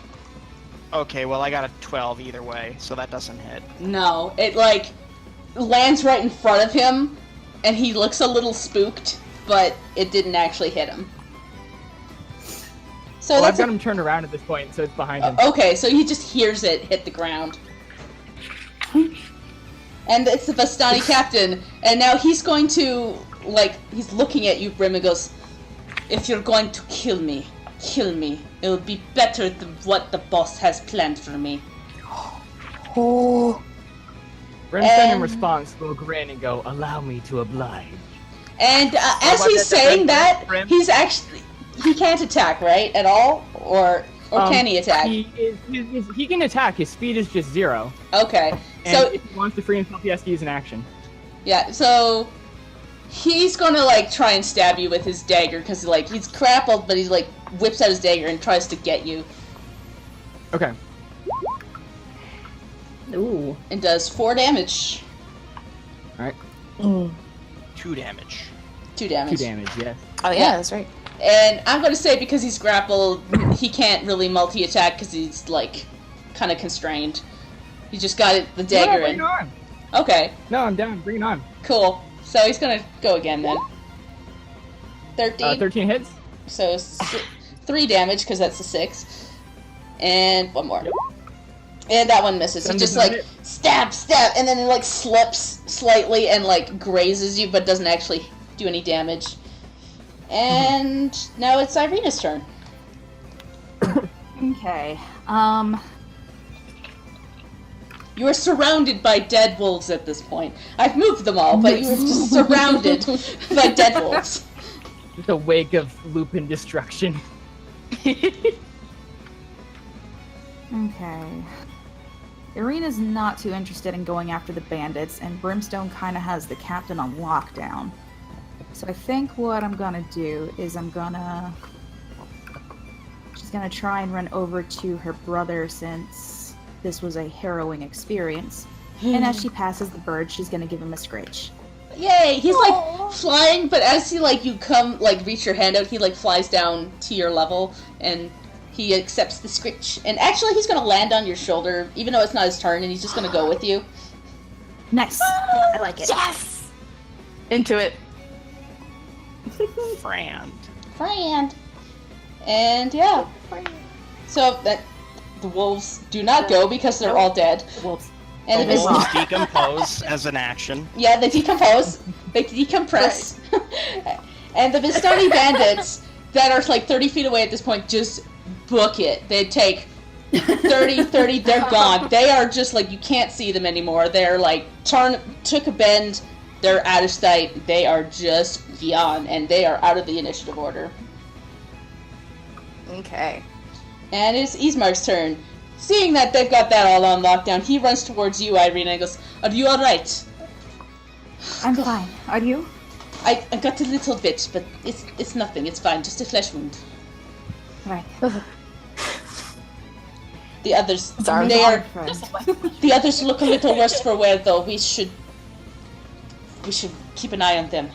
Speaker 5: Okay, well I got a 12 either way, so that doesn't hit.
Speaker 2: No, it like lands right in front of him, and he looks a little spooked, but it didn't actually hit him. So
Speaker 1: Well, I've
Speaker 2: that's
Speaker 1: got him turned around at this point, so it's behind him.
Speaker 2: okay. So he just hears it hit the ground, and it's the Vistani captain, and now he's going to he's looking at you, Brim, and goes, "If you're going to kill me, kill me. It will be better than what the boss has planned for me."
Speaker 3: Oh.
Speaker 1: Brimstone in
Speaker 2: and-
Speaker 1: response will grin and go, "Allow me to oblige."
Speaker 2: And as
Speaker 1: about
Speaker 2: he's
Speaker 1: that
Speaker 2: saying
Speaker 1: Brim?
Speaker 2: that,
Speaker 1: Brim?
Speaker 2: he's actually he can't attack, right, at all, or can he attack?
Speaker 1: He can attack. His speed is just 0.
Speaker 2: Okay,
Speaker 1: And
Speaker 2: so
Speaker 1: if he wants to free himself, he has to use an action.
Speaker 2: yeah, so he's gonna try and stab you with his dagger because he's grappled, but he's whips out his dagger and tries to get you,
Speaker 1: Okay.
Speaker 3: Ooh.
Speaker 2: and does 4 damage.
Speaker 1: All right.
Speaker 5: 2 damage.
Speaker 2: 2 damage.
Speaker 1: 2 damage. Yes.
Speaker 3: Oh yeah,
Speaker 2: Yeah.
Speaker 3: that's right.
Speaker 2: And I'm gonna say because he's grappled, he can't really multi-attack because he's kind of constrained. He just got the
Speaker 1: No,
Speaker 2: dagger
Speaker 1: bring
Speaker 2: in.
Speaker 1: it on.
Speaker 2: Okay,
Speaker 1: No, I'm down. Bring it on.
Speaker 2: cool. So he's gonna go again then. 13.
Speaker 1: 13 hits.
Speaker 2: So 3 damage because that's a 6, and 1 more.
Speaker 1: Yep.
Speaker 2: And that one misses. He
Speaker 1: Then
Speaker 2: just
Speaker 1: does not hit.
Speaker 2: stab, and then it slips slightly and grazes you, but doesn't actually do any damage. And now it's Irina's turn.
Speaker 6: Okay.
Speaker 2: You are surrounded by dead wolves at this point. I've moved them all, but you are just surrounded by dead wolves.
Speaker 1: Just a wake of Lupin destruction.
Speaker 6: Okay. Irina's not too interested in going after the bandits, and Brimstone kind of has the captain on lockdown. So I think what I'm gonna do is she's gonna try and run over to her brother since this was a harrowing experience. And as she passes the bird, she's gonna give him a scritch.
Speaker 2: Yay! He's flying, but as he you come reach your hand out, he flies down to your level, and he accepts the scritch. And actually, he's gonna land on your shoulder, even though it's not his turn, and he's just gonna go with you.
Speaker 6: Nice.
Speaker 3: I like it.
Speaker 4: Yes!
Speaker 3: Into it.
Speaker 5: Friend.
Speaker 2: And yeah, so that the wolves do not go because they're all dead.
Speaker 6: Wolves.
Speaker 2: And
Speaker 5: The
Speaker 2: the Vist-
Speaker 5: wolves decompose as an action.
Speaker 2: yeah, they decompose, they decompress, and the Vistani bandits that are 30 feet away at this point just book it. They take 30, they're gone. They are just you can't see them anymore. They're took a bend, they're out of sight, they are just gone, and they are out of the initiative order.
Speaker 3: Okay.
Speaker 2: And it's Ismar's turn. Seeing that they've got that all on lockdown, he runs towards you, Irina, and goes, "Are you alright?"
Speaker 6: I'm fine. Are you?
Speaker 2: I got a little bit, but it's nothing. It's fine. Just a flesh wound.
Speaker 6: Right.
Speaker 2: The others,
Speaker 3: Sorry.
Speaker 2: the others look a little worse for wear, though. We should keep an eye on them.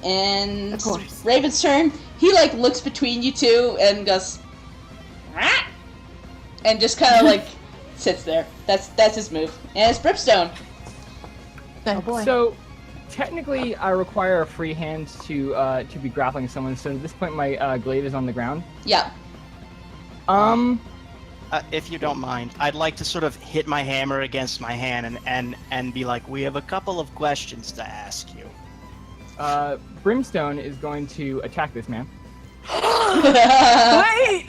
Speaker 2: And
Speaker 6: Of course.
Speaker 2: Raven's turn. He like looks between you two and goes, "Rah!" and just kind of like sits there. That's his move. And it's Brimstone.
Speaker 6: Oh boy.
Speaker 1: So, technically, I require a free hand to be grappling someone. So at this point, my glaive is on the ground.
Speaker 2: Yeah.
Speaker 5: If you don't mind, I'd like to sort of hit my hammer against my hand and be like, we have a couple of questions to ask you.
Speaker 1: Brimstone is going to attack this man.
Speaker 3: Wait!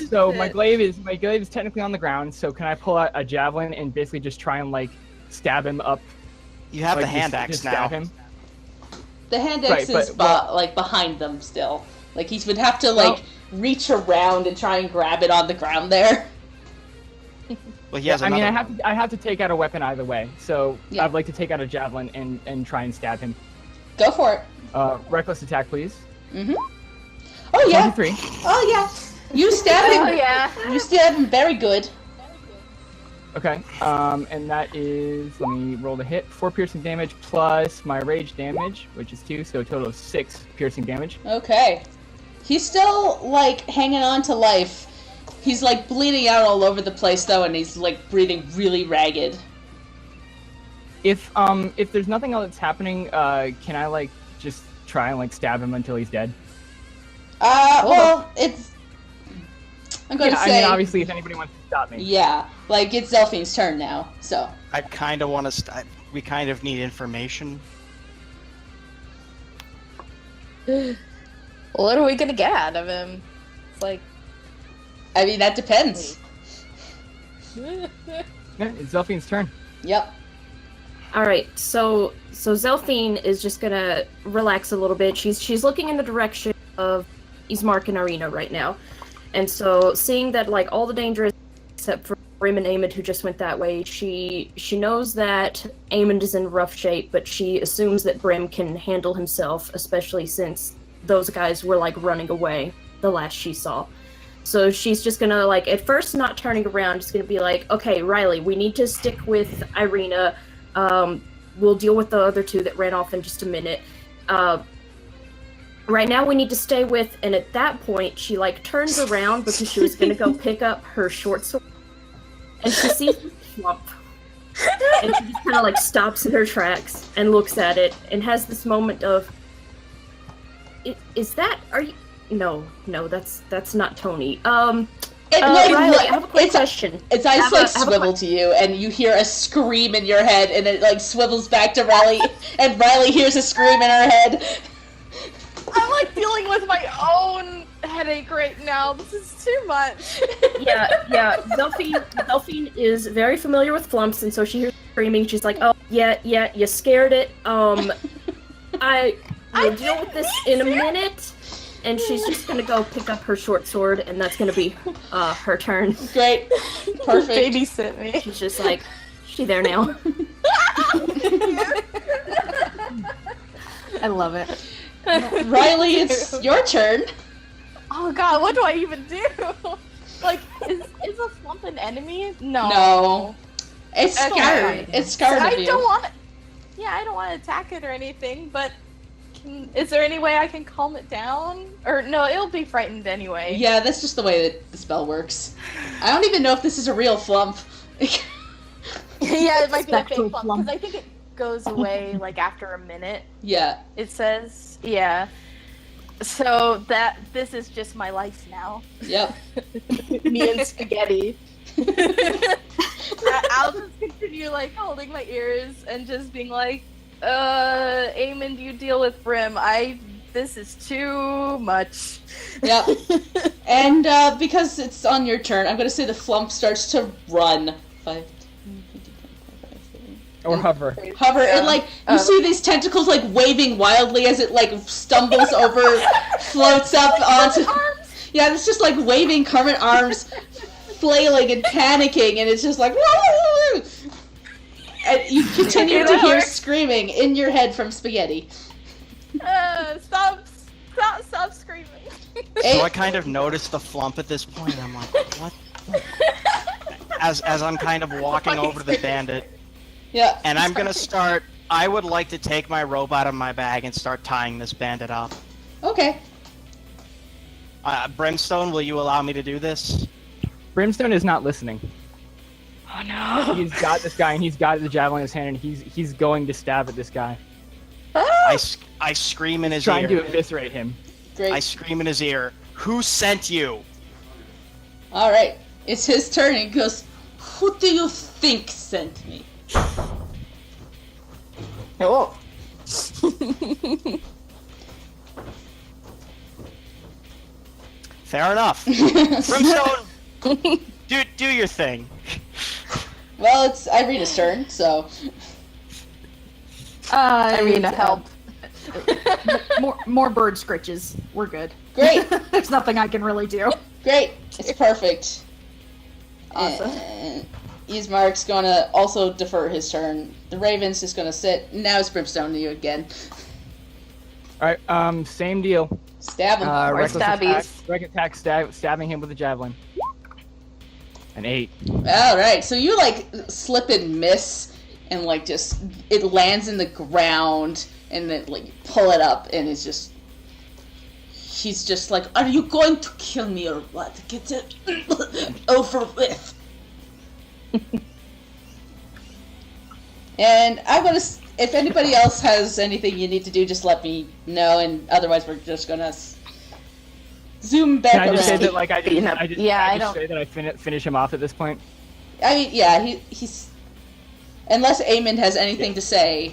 Speaker 1: So my glaive is technically on the ground. So can I pull out a javelin and basically just try and like stab him up?
Speaker 5: You have
Speaker 1: like,
Speaker 5: the hand axe
Speaker 1: just
Speaker 5: now.
Speaker 1: stab him?
Speaker 2: The hand
Speaker 1: Right,
Speaker 2: axe is
Speaker 1: but-
Speaker 2: like behind them still. Like he would have to like reach around and try and grab it on the ground there.
Speaker 5: Well, he has
Speaker 1: I mean,
Speaker 5: another
Speaker 1: I have to take out a weapon either way. So
Speaker 2: Yeah.
Speaker 1: I'd like to take out a javelin and try and stab him.
Speaker 2: Go for it.
Speaker 1: Reckless attack, please.
Speaker 2: Mm-hmm. Oh yeah.
Speaker 1: 23.
Speaker 2: Oh yeah. You stab him.
Speaker 3: Oh yeah.
Speaker 2: You stab him very good.
Speaker 1: Okay. And that is, let me roll the hit. 4 piercing damage plus my rage damage, which is 2, so a total of 6 piercing damage.
Speaker 2: Okay. He's still like hanging on to life. He's like bleeding out all over the place though, and he's like breathing really ragged.
Speaker 1: If there's nothing else that's happening, can I like just try and like stab him until he's dead?
Speaker 2: Well, it's. I'm gonna
Speaker 1: Yeah, I
Speaker 2: say.
Speaker 1: mean, obviously, if anybody wants to stop me.
Speaker 2: Yeah, like it's Zelfine's turn now, so.
Speaker 5: I kind of want to. We kind of need information.
Speaker 3: What are we gonna get out of him? It's like.
Speaker 2: I mean, that depends.
Speaker 1: Yeah, it's Zelfine's turn.
Speaker 2: Yep.
Speaker 4: All right, so Zelfine is just gonna relax a little bit. She's looking in the direction of Ismark and Arena right now, and so seeing that like all the danger is except for Brim and Amond who just went that way, she knows that Amond is in rough shape, but she assumes that Brim can handle himself, especially since those guys were like running away the last she saw. So she's just gonna like at first not turning around, just gonna be like, okay, Riley, we need to stick with Irina. We'll deal with the other two that ran off in just a minute. Right now we need to stay with, and at that point she like turns around because she was gonna go pick up her short sword, and she sees the swamp, and she just kind of like stops in her tracks and looks at it and has this moment of, is that? Are you? No, that's not Tony.
Speaker 2: Riley,
Speaker 4: I have a quick question.
Speaker 2: Its eyes like swivel to you, and you hear a scream in your head, and it like swivels back to Riley, and Riley hears a scream in her head.
Speaker 3: I'm like dealing with my own headache right now. This is too much.
Speaker 4: Yeah. Delphine is very familiar with flumps, and so she hears screaming. She's like, "Oh, yeah, you scared it. I will deal with this in a minute." And she's just gonna go pick up her short sword, and that's gonna be her turn.
Speaker 2: Great, perfect.
Speaker 3: Babysit me.
Speaker 4: She's just like, she there now.
Speaker 6: I love it.
Speaker 2: Riley, it's your turn.
Speaker 3: Oh god, what do I even do? Like, is a flump an enemy?
Speaker 2: No. It's
Speaker 3: Okay.
Speaker 2: scared. It's scared
Speaker 3: I
Speaker 2: of you.
Speaker 3: don't want. Yeah, I don't want to attack it or anything. But is there any way I can calm it down? Or no, it'll be frightened anyway.
Speaker 2: Yeah, that's just the way that the spell works. I don't even know if this is a real flump.
Speaker 3: Yeah, it might be a fake
Speaker 6: Spectral
Speaker 3: flump
Speaker 6: flump.
Speaker 3: because I think it goes away like after a minute.
Speaker 2: Yeah.
Speaker 3: It says, yeah. So this is just my life now.
Speaker 2: Yep.
Speaker 3: Me and spaghetti. I'll just continue like holding my ears and just being like, Eamon, you deal with Brim. This is too much.
Speaker 2: Yep. And because it's on your turn, I'm gonna say the flump starts to run. 5, 10, 15, 25, 30.
Speaker 1: Or hover.
Speaker 2: Hover,
Speaker 3: Yeah.
Speaker 2: and like you see these tentacles like waving wildly as it like stumbles over, floats up onto. Yeah, it's just like waving Kermit arms, flailing and panicking, and it's just like. And you continue
Speaker 3: Yeah,
Speaker 2: to
Speaker 3: that
Speaker 2: hear
Speaker 3: works.
Speaker 2: screaming in your head from Spaghetti.
Speaker 3: Stop screaming.
Speaker 5: So I kind of noticed the flump at this point. I'm like, what? As I'm kind of walking over to the bandit,
Speaker 2: Yeah.
Speaker 5: and I'm gonna start. I would like to take my rope out of my bag and start tying this bandit up.
Speaker 2: Okay.
Speaker 5: Brimstone, will you allow me to do this?
Speaker 1: Brimstone is not listening.
Speaker 3: Oh no.
Speaker 1: He's got this guy, and he's got the javelin in his hand, and he's going to stab at this guy,
Speaker 5: I scream in his
Speaker 1: trying to
Speaker 5: ear.
Speaker 1: eviscerate him.
Speaker 2: Great.
Speaker 5: I scream in his ear. Who sent you?
Speaker 2: All right. It's his turn. He goes, "Who do you think sent me?"
Speaker 3: Oh.
Speaker 5: Fair enough. Brimstone, do your thing.
Speaker 2: Well, it's Irina's turn, so.
Speaker 3: Irina, help.
Speaker 6: More bird scritches. We're good.
Speaker 2: Great.
Speaker 6: There's nothing I can really do.
Speaker 2: Great. It's perfect.
Speaker 3: Awesome.
Speaker 2: And Ismark's gonna also defer his turn. The Raven's just gonna sit. Now it's Brimstone to you again.
Speaker 1: All right, same deal.
Speaker 2: Stab him.
Speaker 1: Reckless
Speaker 3: stabbies.
Speaker 1: attack, stabbing him with a javelin. An 8.
Speaker 2: Alright, so you like slip and miss and like just it lands in the ground and then like pull it up and it's just he's just like, "Are you going to kill me or what? Get it over with." And I'm gonna if anybody else has anything you need to do, just let me know, and otherwise we're just gonna zoom back
Speaker 1: Can I
Speaker 2: around.
Speaker 1: just say that, like, I just
Speaker 3: I
Speaker 1: say that I finish him off at this point?
Speaker 2: I mean, yeah, he's... Unless Eamon has anything to say.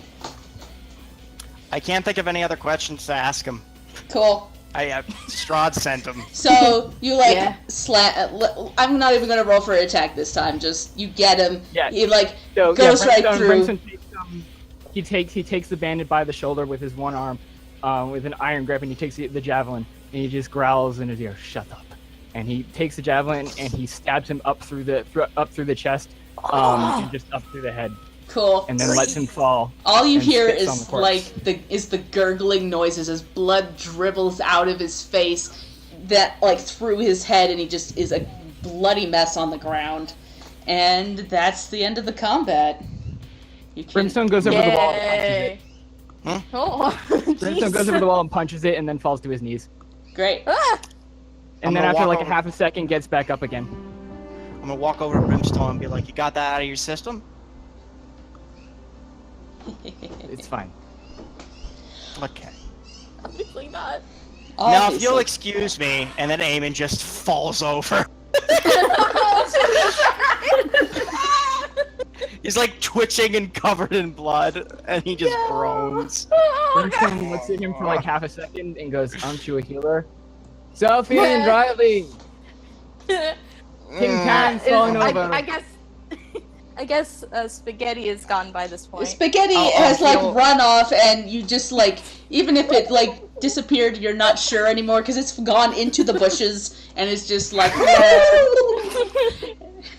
Speaker 5: I can't think of any other questions to ask him.
Speaker 2: Cool.
Speaker 5: Strahd sent him.
Speaker 2: So, you, like,
Speaker 3: Yeah.
Speaker 2: I'm not even gonna roll for an attack this time, just, you get him,
Speaker 1: Yeah.
Speaker 2: he, like,
Speaker 1: So,
Speaker 2: goes right through.
Speaker 1: Brimstone he takes the bandit by the shoulder with his one arm, with an iron grip, and he takes the javelin, and he just growls in his ear, "Shut up!" And he takes the javelin and he stabs him up through the chest, and just up through the head,
Speaker 2: Cool.
Speaker 1: and then lets him fall.
Speaker 2: All you
Speaker 1: and
Speaker 2: hear
Speaker 1: spits on the
Speaker 2: is,
Speaker 1: corpse.
Speaker 2: like, the gurgling noises as blood dribbles out of his face, that, like, through his head, and he just is a bloody mess on the ground. And that's the end of the combat. You can...
Speaker 1: Brimstone goes over the wall and punches
Speaker 3: Yay.
Speaker 1: it.
Speaker 3: Oh,
Speaker 1: Brimstone goes over the wall and punches it, and then falls to his knees.
Speaker 2: Great.
Speaker 3: Ah!
Speaker 1: And
Speaker 5: I'm
Speaker 1: then
Speaker 5: gonna
Speaker 1: after
Speaker 5: walk
Speaker 1: like a
Speaker 5: over-
Speaker 1: half a second, gets back up again.
Speaker 5: I'm gonna walk over to Brimstone and be like, "You got that out of your system?"
Speaker 1: It's fine.
Speaker 5: Okay.
Speaker 3: Obviously not.
Speaker 5: Now, if
Speaker 2: Obviously.
Speaker 5: you'll excuse me, and then Eamon just falls over. He's like twitching and covered in blood, and he just groans.
Speaker 1: Brimstone looks at him for like half a second and goes, "Aren't you a healer?" Sophie and Riley, King Tan's falling over.
Speaker 3: I guess Spaghetti is gone by this point.
Speaker 2: Spaghetti
Speaker 5: I'll
Speaker 2: has like
Speaker 5: feel-
Speaker 2: run off, and you just like, even if it like disappeared, you're not sure anymore because it's gone into the bushes and it's just like.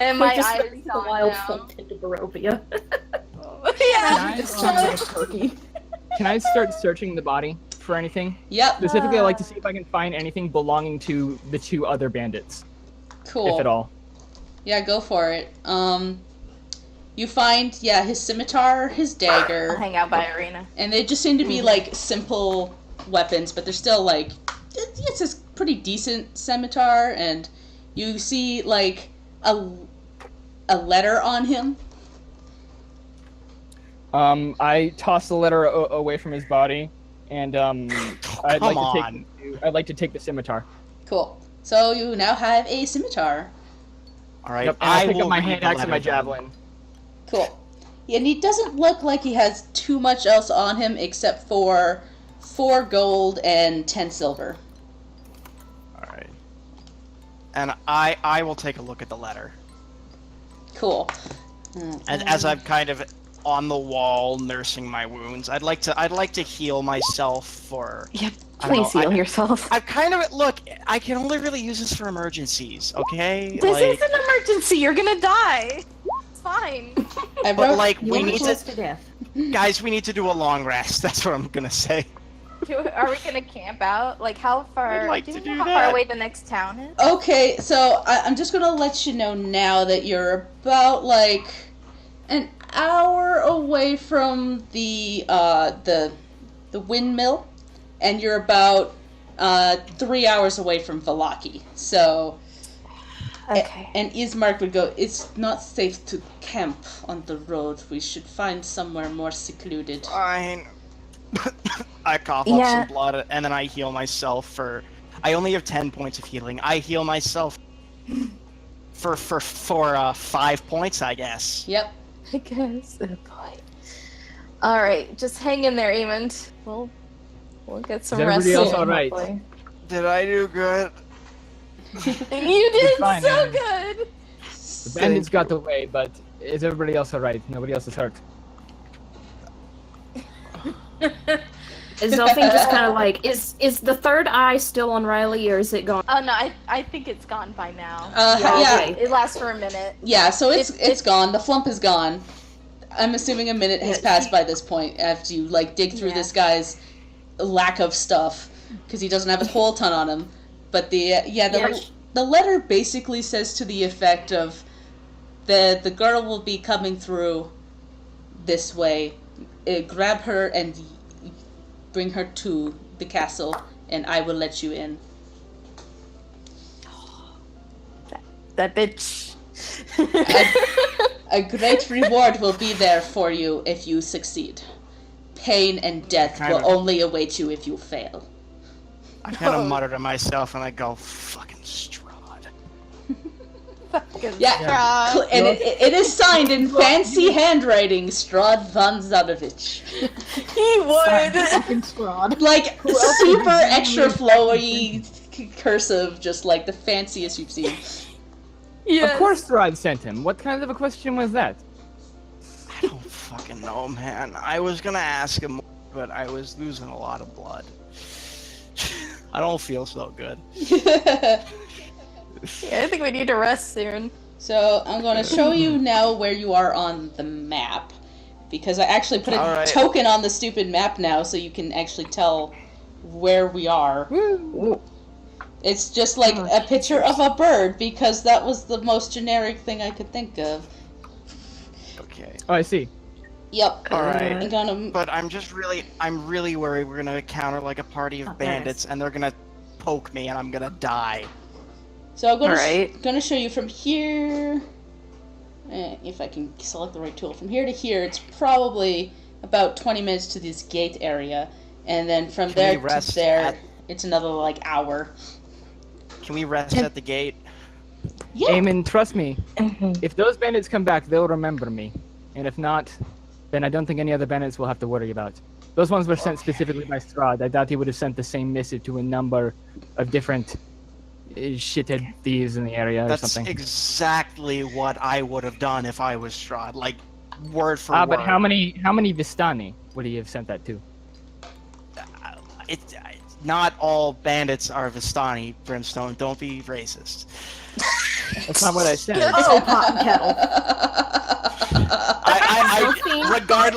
Speaker 3: And my
Speaker 4: just
Speaker 3: eyes
Speaker 4: the
Speaker 3: on
Speaker 4: wild
Speaker 3: now.
Speaker 4: flipped into Barovia.
Speaker 3: Yeah.
Speaker 4: Just sounds like a turkey.
Speaker 1: Can I start searching the body for anything?
Speaker 2: Yep.
Speaker 1: Specifically, I like to see if I can find anything belonging to the 2 other bandits,
Speaker 2: Cool.
Speaker 1: if at all.
Speaker 2: Yeah, go for it. You find his scimitar, his
Speaker 3: I'll
Speaker 2: dagger,
Speaker 3: hang out by Arena.
Speaker 2: and they just seem to be like simple weapons, but they're still like it's a pretty decent scimitar, and you see like a letter on him.
Speaker 1: I toss the letter away from his body, and I'd like to take the scimitar.
Speaker 2: Cool. So you now have a scimitar.
Speaker 5: All right,
Speaker 1: Yep, and I pick
Speaker 5: will
Speaker 1: up my
Speaker 5: read
Speaker 1: hand
Speaker 5: the
Speaker 1: axe and my
Speaker 5: letter then.
Speaker 1: javelin.
Speaker 2: Cool. And he doesn't look like he has too much else on him except for 4 gold and 10 silver.
Speaker 5: All right, and I will take a look at the letter.
Speaker 2: Cool.
Speaker 5: And as I'm kind of on the wall nursing my wounds, I'd like to heal myself for.
Speaker 3: Yeah,
Speaker 5: I don't
Speaker 3: please
Speaker 5: know,
Speaker 3: heal yourself.
Speaker 5: I've kind of look. I can only really use this for emergencies. Okay.
Speaker 3: This
Speaker 5: like,
Speaker 3: is an emergency. You're gonna die. It's fine.
Speaker 2: I
Speaker 5: But
Speaker 2: wrote,
Speaker 5: like,
Speaker 6: You
Speaker 5: we
Speaker 6: want
Speaker 5: need
Speaker 6: close
Speaker 5: to,
Speaker 6: to death.
Speaker 5: guys, we need to do a long rest. That's what I'm gonna say.
Speaker 3: Are we gonna camp out? Like, how far?
Speaker 5: I'd like
Speaker 3: do
Speaker 5: to
Speaker 3: you
Speaker 5: do
Speaker 3: know how
Speaker 5: that.
Speaker 3: far away the next town is?
Speaker 2: okay, so I'm just gonna let you know now that you're about like an hour away from the windmill, and you're about 3 hours away from Valaki. So,
Speaker 3: Okay.
Speaker 2: and Ismark would go, it's not safe to camp on the road. We should find somewhere more secluded.
Speaker 5: Fine. I cough up
Speaker 3: Yeah.
Speaker 5: some blood, and then I heal myself for... I only have 10 points of healing. I heal myself for 5 points, I guess.
Speaker 2: Yep.
Speaker 3: I guess. Oh boy. All right, just hang in there, Eamon. We'll get some
Speaker 1: Is
Speaker 3: rest.
Speaker 1: everybody else
Speaker 3: soon,
Speaker 1: all right?
Speaker 3: hopefully.
Speaker 5: Did I do good?
Speaker 3: You did
Speaker 1: fine,
Speaker 3: so
Speaker 1: Eamon.
Speaker 3: good.
Speaker 1: The bandits got away, but is everybody else alright? Nobody else is hurt.
Speaker 4: Is Zelfine just kind of like, is the third eye still on Riley, or is it gone?
Speaker 3: Oh no, I think it's gone by now.
Speaker 2: Yeah.
Speaker 4: Okay.
Speaker 3: It lasts for a minute.
Speaker 2: Yeah, so it's
Speaker 3: It's
Speaker 2: gone. The flump is gone. I'm assuming a minute has passed by this point after you like dig through
Speaker 3: Yeah.
Speaker 2: this guy's lack of stuff because he doesn't have a whole ton on him. But the letter basically says to the effect of the girl will be coming through this way. Grab her and bring her to the castle, and I will let you in.
Speaker 3: That bitch.
Speaker 2: A great reward will be there for you if you succeed. Pain and death
Speaker 5: Kind
Speaker 2: will
Speaker 5: of.
Speaker 2: only await you if you fail.
Speaker 5: I kind of mutter to myself, and I go, fucking Strahd.
Speaker 3: Fucking
Speaker 2: Yeah,
Speaker 3: Strahd.
Speaker 2: and it is signed in fancy handwriting, Strahd von Zadovich.
Speaker 3: He would.
Speaker 6: Fucking Strahd.
Speaker 2: Like, super extra flowy cursive, just like the fanciest you've seen.
Speaker 3: Yes.
Speaker 1: Of course Throd sent him. What kind of a question was that?
Speaker 5: I don't fucking know, man. I was gonna ask him, but I was losing a lot of blood. I don't feel so good.
Speaker 3: Yeah, I think we need to rest soon.
Speaker 2: So, I'm going to show you now where you are on the map. Because I actually put a
Speaker 5: Alright.
Speaker 2: token on the stupid map now so you can actually tell where we are. It's just like a picture of a bird because that was the most generic thing I could think of.
Speaker 5: Okay.
Speaker 1: Oh, I see.
Speaker 2: Yep.
Speaker 5: Alright.
Speaker 2: I'm gonna...
Speaker 5: But I'm really worried we're gonna encounter like a party of bandits, and they're gonna poke me, and I'm gonna die.
Speaker 2: So I'm gonna,
Speaker 3: Alright.
Speaker 2: gonna show you from here... if I can select the right tool. From here to here, it's probably about 20 minutes to this gate area. And then from
Speaker 5: Can
Speaker 2: there
Speaker 5: we rest
Speaker 2: to there,
Speaker 5: at-
Speaker 2: it's another, like, hour.
Speaker 5: Can we rest at the gate?
Speaker 2: Yeah.
Speaker 1: Eamon, trust me. If those bandits come back, they'll remember me. And if not, then I don't think any other bandits will have to worry about. Those ones were sent specifically by Strahd. I doubt he would have sent the same missive to a number of different shithead thieves in the area or
Speaker 5: That's
Speaker 1: something.
Speaker 5: exactly what I would have done if I was Strahd. Like, word for word.
Speaker 1: But how many Vistani would he have sent that to?
Speaker 5: Not all bandits are Vistani, Brimstone. Don't be racist.
Speaker 1: That's not what I said.
Speaker 4: Oh, pot and kettle.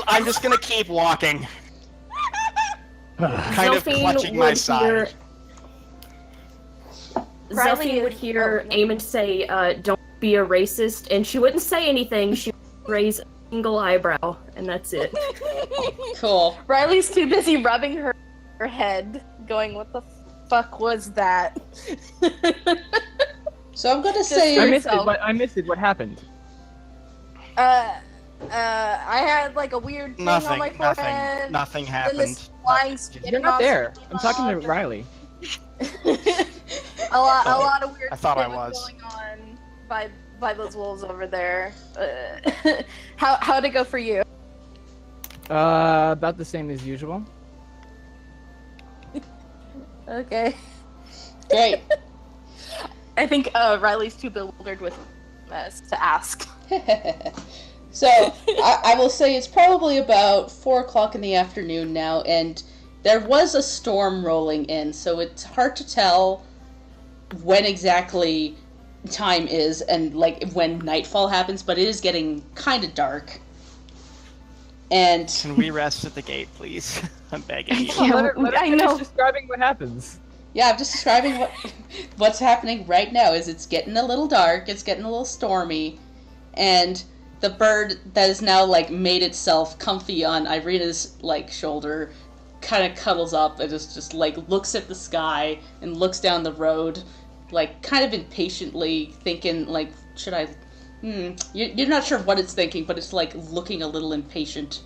Speaker 5: I'm just gonna keep walking. Kind of
Speaker 4: Zelfine
Speaker 5: clutching my
Speaker 4: would
Speaker 5: side.
Speaker 3: Riley
Speaker 4: Zelfine would
Speaker 3: is-
Speaker 4: hear
Speaker 3: oh, no.
Speaker 4: Eamon say, "Don't be a racist," and she wouldn't say anything. She would raise a single eyebrow, and that's it.
Speaker 2: Cool.
Speaker 3: Riley's too busy rubbing her head, going, "What the fuck was that?"
Speaker 2: So I'm gonna
Speaker 1: I
Speaker 2: say...
Speaker 1: missed it. I missed it. What happened?
Speaker 3: I had like a weird thing on my forehead.
Speaker 5: Nothing
Speaker 3: Then
Speaker 5: happened.
Speaker 3: this flying spaghetti
Speaker 1: You're not there.
Speaker 3: monster
Speaker 1: I'm talking to
Speaker 3: came
Speaker 1: Riley.
Speaker 3: a lot of weird
Speaker 5: I thought
Speaker 3: shit
Speaker 5: I was.
Speaker 3: going on by those wolves over there. How'd it go for you?
Speaker 1: About the same as usual.
Speaker 3: Okay.
Speaker 2: Great.
Speaker 3: I think Riley's too bewildered with us to ask.
Speaker 2: So, I will say it's probably about 4 o'clock in the afternoon now, and there was a storm rolling in, so it's hard to tell when exactly time is and, like, when nightfall happens, but it is getting kind of dark. And
Speaker 5: Can we rest at the gate, please? I'm begging you.
Speaker 3: Yeah,
Speaker 1: let her
Speaker 3: I
Speaker 1: finish
Speaker 3: know.
Speaker 1: describing what happens.
Speaker 2: yeah, I'm just describing what's happening right now. Is it's getting a little dark, it's getting a little stormy, and the bird that is now like made itself comfy on Irina's like shoulder kind of cuddles up and just like looks at the sky and looks down the road, like kind of impatiently thinking like, should I? You're not sure what it's thinking, but it's like looking a little impatient.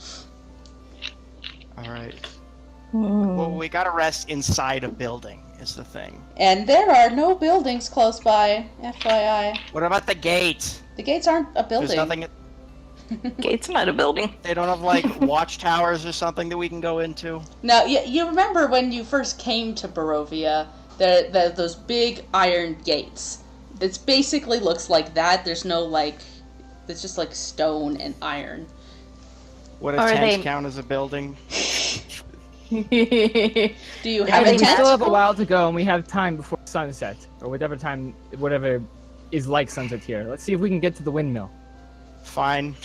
Speaker 5: All right. Well, we gotta rest inside a building. Is the thing.
Speaker 2: And there are no buildings close by, FYI.
Speaker 5: What about the gate?
Speaker 2: The gates aren't a building.
Speaker 5: There's nothing.
Speaker 3: Gate's not a building.
Speaker 5: They don't have like watchtowers or something that we can go into.
Speaker 2: Now, you remember when you first came to Barovia, those big iron gates. It basically looks like that. There's no like, it's just like stone and iron.
Speaker 5: Would a
Speaker 3: Are
Speaker 5: tent
Speaker 3: they-
Speaker 5: count as a building?
Speaker 2: Do you
Speaker 1: I
Speaker 2: have a
Speaker 1: mean, we
Speaker 2: tent?
Speaker 1: still have a while to go, and we have time before sunset, or whatever is like sunset here. Let's see if we can get to the windmill.
Speaker 5: Fine.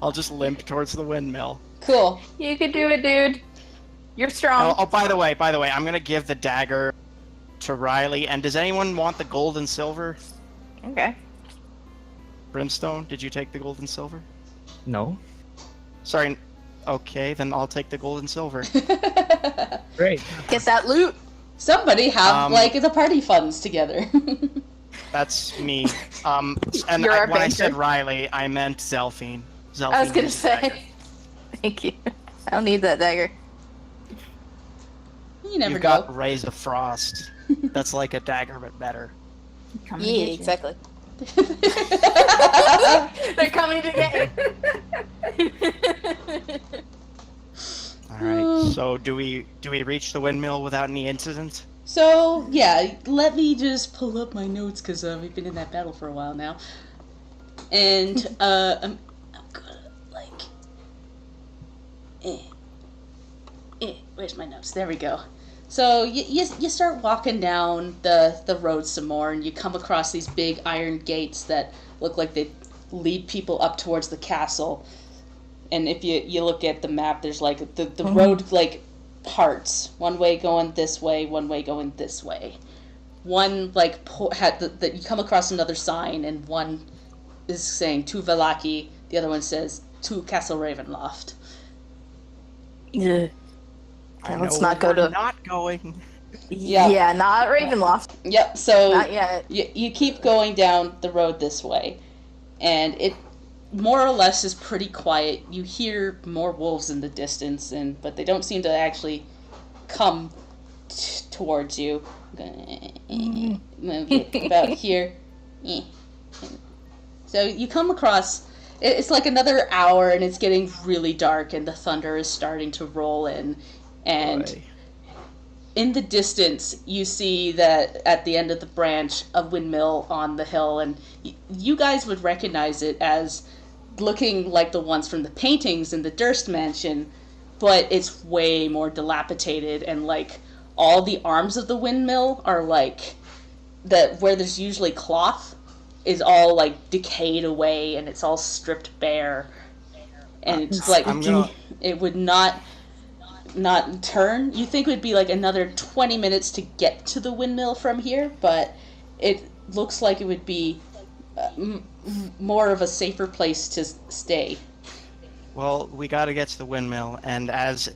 Speaker 5: I'll just limp towards the windmill.
Speaker 2: Cool.
Speaker 3: You could do it, dude. You're strong.
Speaker 5: Oh, by the way, I'm gonna give the dagger to Riley. And does anyone want the gold and silver?
Speaker 3: Okay.
Speaker 5: Brimstone, did you take the gold and silver?
Speaker 1: No.
Speaker 5: Sorry. Okay, then I'll take the gold and silver.
Speaker 1: Great.
Speaker 3: Get that loot.
Speaker 2: Somebody have like the party funds together.
Speaker 5: That's me. And
Speaker 3: You're our
Speaker 5: when I
Speaker 3: banker.
Speaker 5: said Riley, I meant Zelphine.
Speaker 3: I was gonna
Speaker 5: is the dagger.
Speaker 3: say. Thank you. I don't need that dagger.
Speaker 2: You never
Speaker 5: You've
Speaker 2: know.
Speaker 5: got Rays of Frost. That's like a dagger, but better.
Speaker 6: Coming to
Speaker 3: Yeah,
Speaker 6: get you.
Speaker 3: exactly. They're coming to get you.
Speaker 5: All right. So do we reach the windmill without any incident?
Speaker 2: So, yeah, let me just pull up my notes, because we've been in that battle for a while now. And, I'm gonna, like... where's my notes? There we go. So, you start walking down the road some more, and you come across these big iron gates that look like they lead people up towards the castle. And if you look at the map, there's, like, the road, like, parts. One way going this way, one way going this way. One, like, that you come across another sign, and one is saying to Valaki, the other one says to Castle Ravenloft.
Speaker 3: Yeah.
Speaker 5: I
Speaker 3: Let's
Speaker 5: know
Speaker 3: not go
Speaker 5: we're
Speaker 3: to.
Speaker 5: not going.
Speaker 2: Yeah.
Speaker 3: Yeah, not Ravenloft.
Speaker 2: Yep, so
Speaker 3: Not yet.
Speaker 2: you keep going down the road this way, and it more or less is pretty quiet. You hear more wolves in the distance, but they don't seem to actually come towards you. Move it about here. So you come across, it's like another hour, and it's getting really dark, and the thunder is starting to roll in, and
Speaker 5: Boy.
Speaker 2: in the distance, you see that at the end of the branch, a windmill on the hill, and you guys would recognize it as looking like the ones from the paintings in the Durst Mansion, but it's way more dilapidated, and like all the arms of the windmill are like where there's usually cloth is all like decayed away, and it's all stripped bare, and it's like it would not turn. You think it would be like another 20 minutes to get to the windmill from here, but it looks like it would be more of a safer place to stay.
Speaker 5: Well, we got to get to the windmill, and as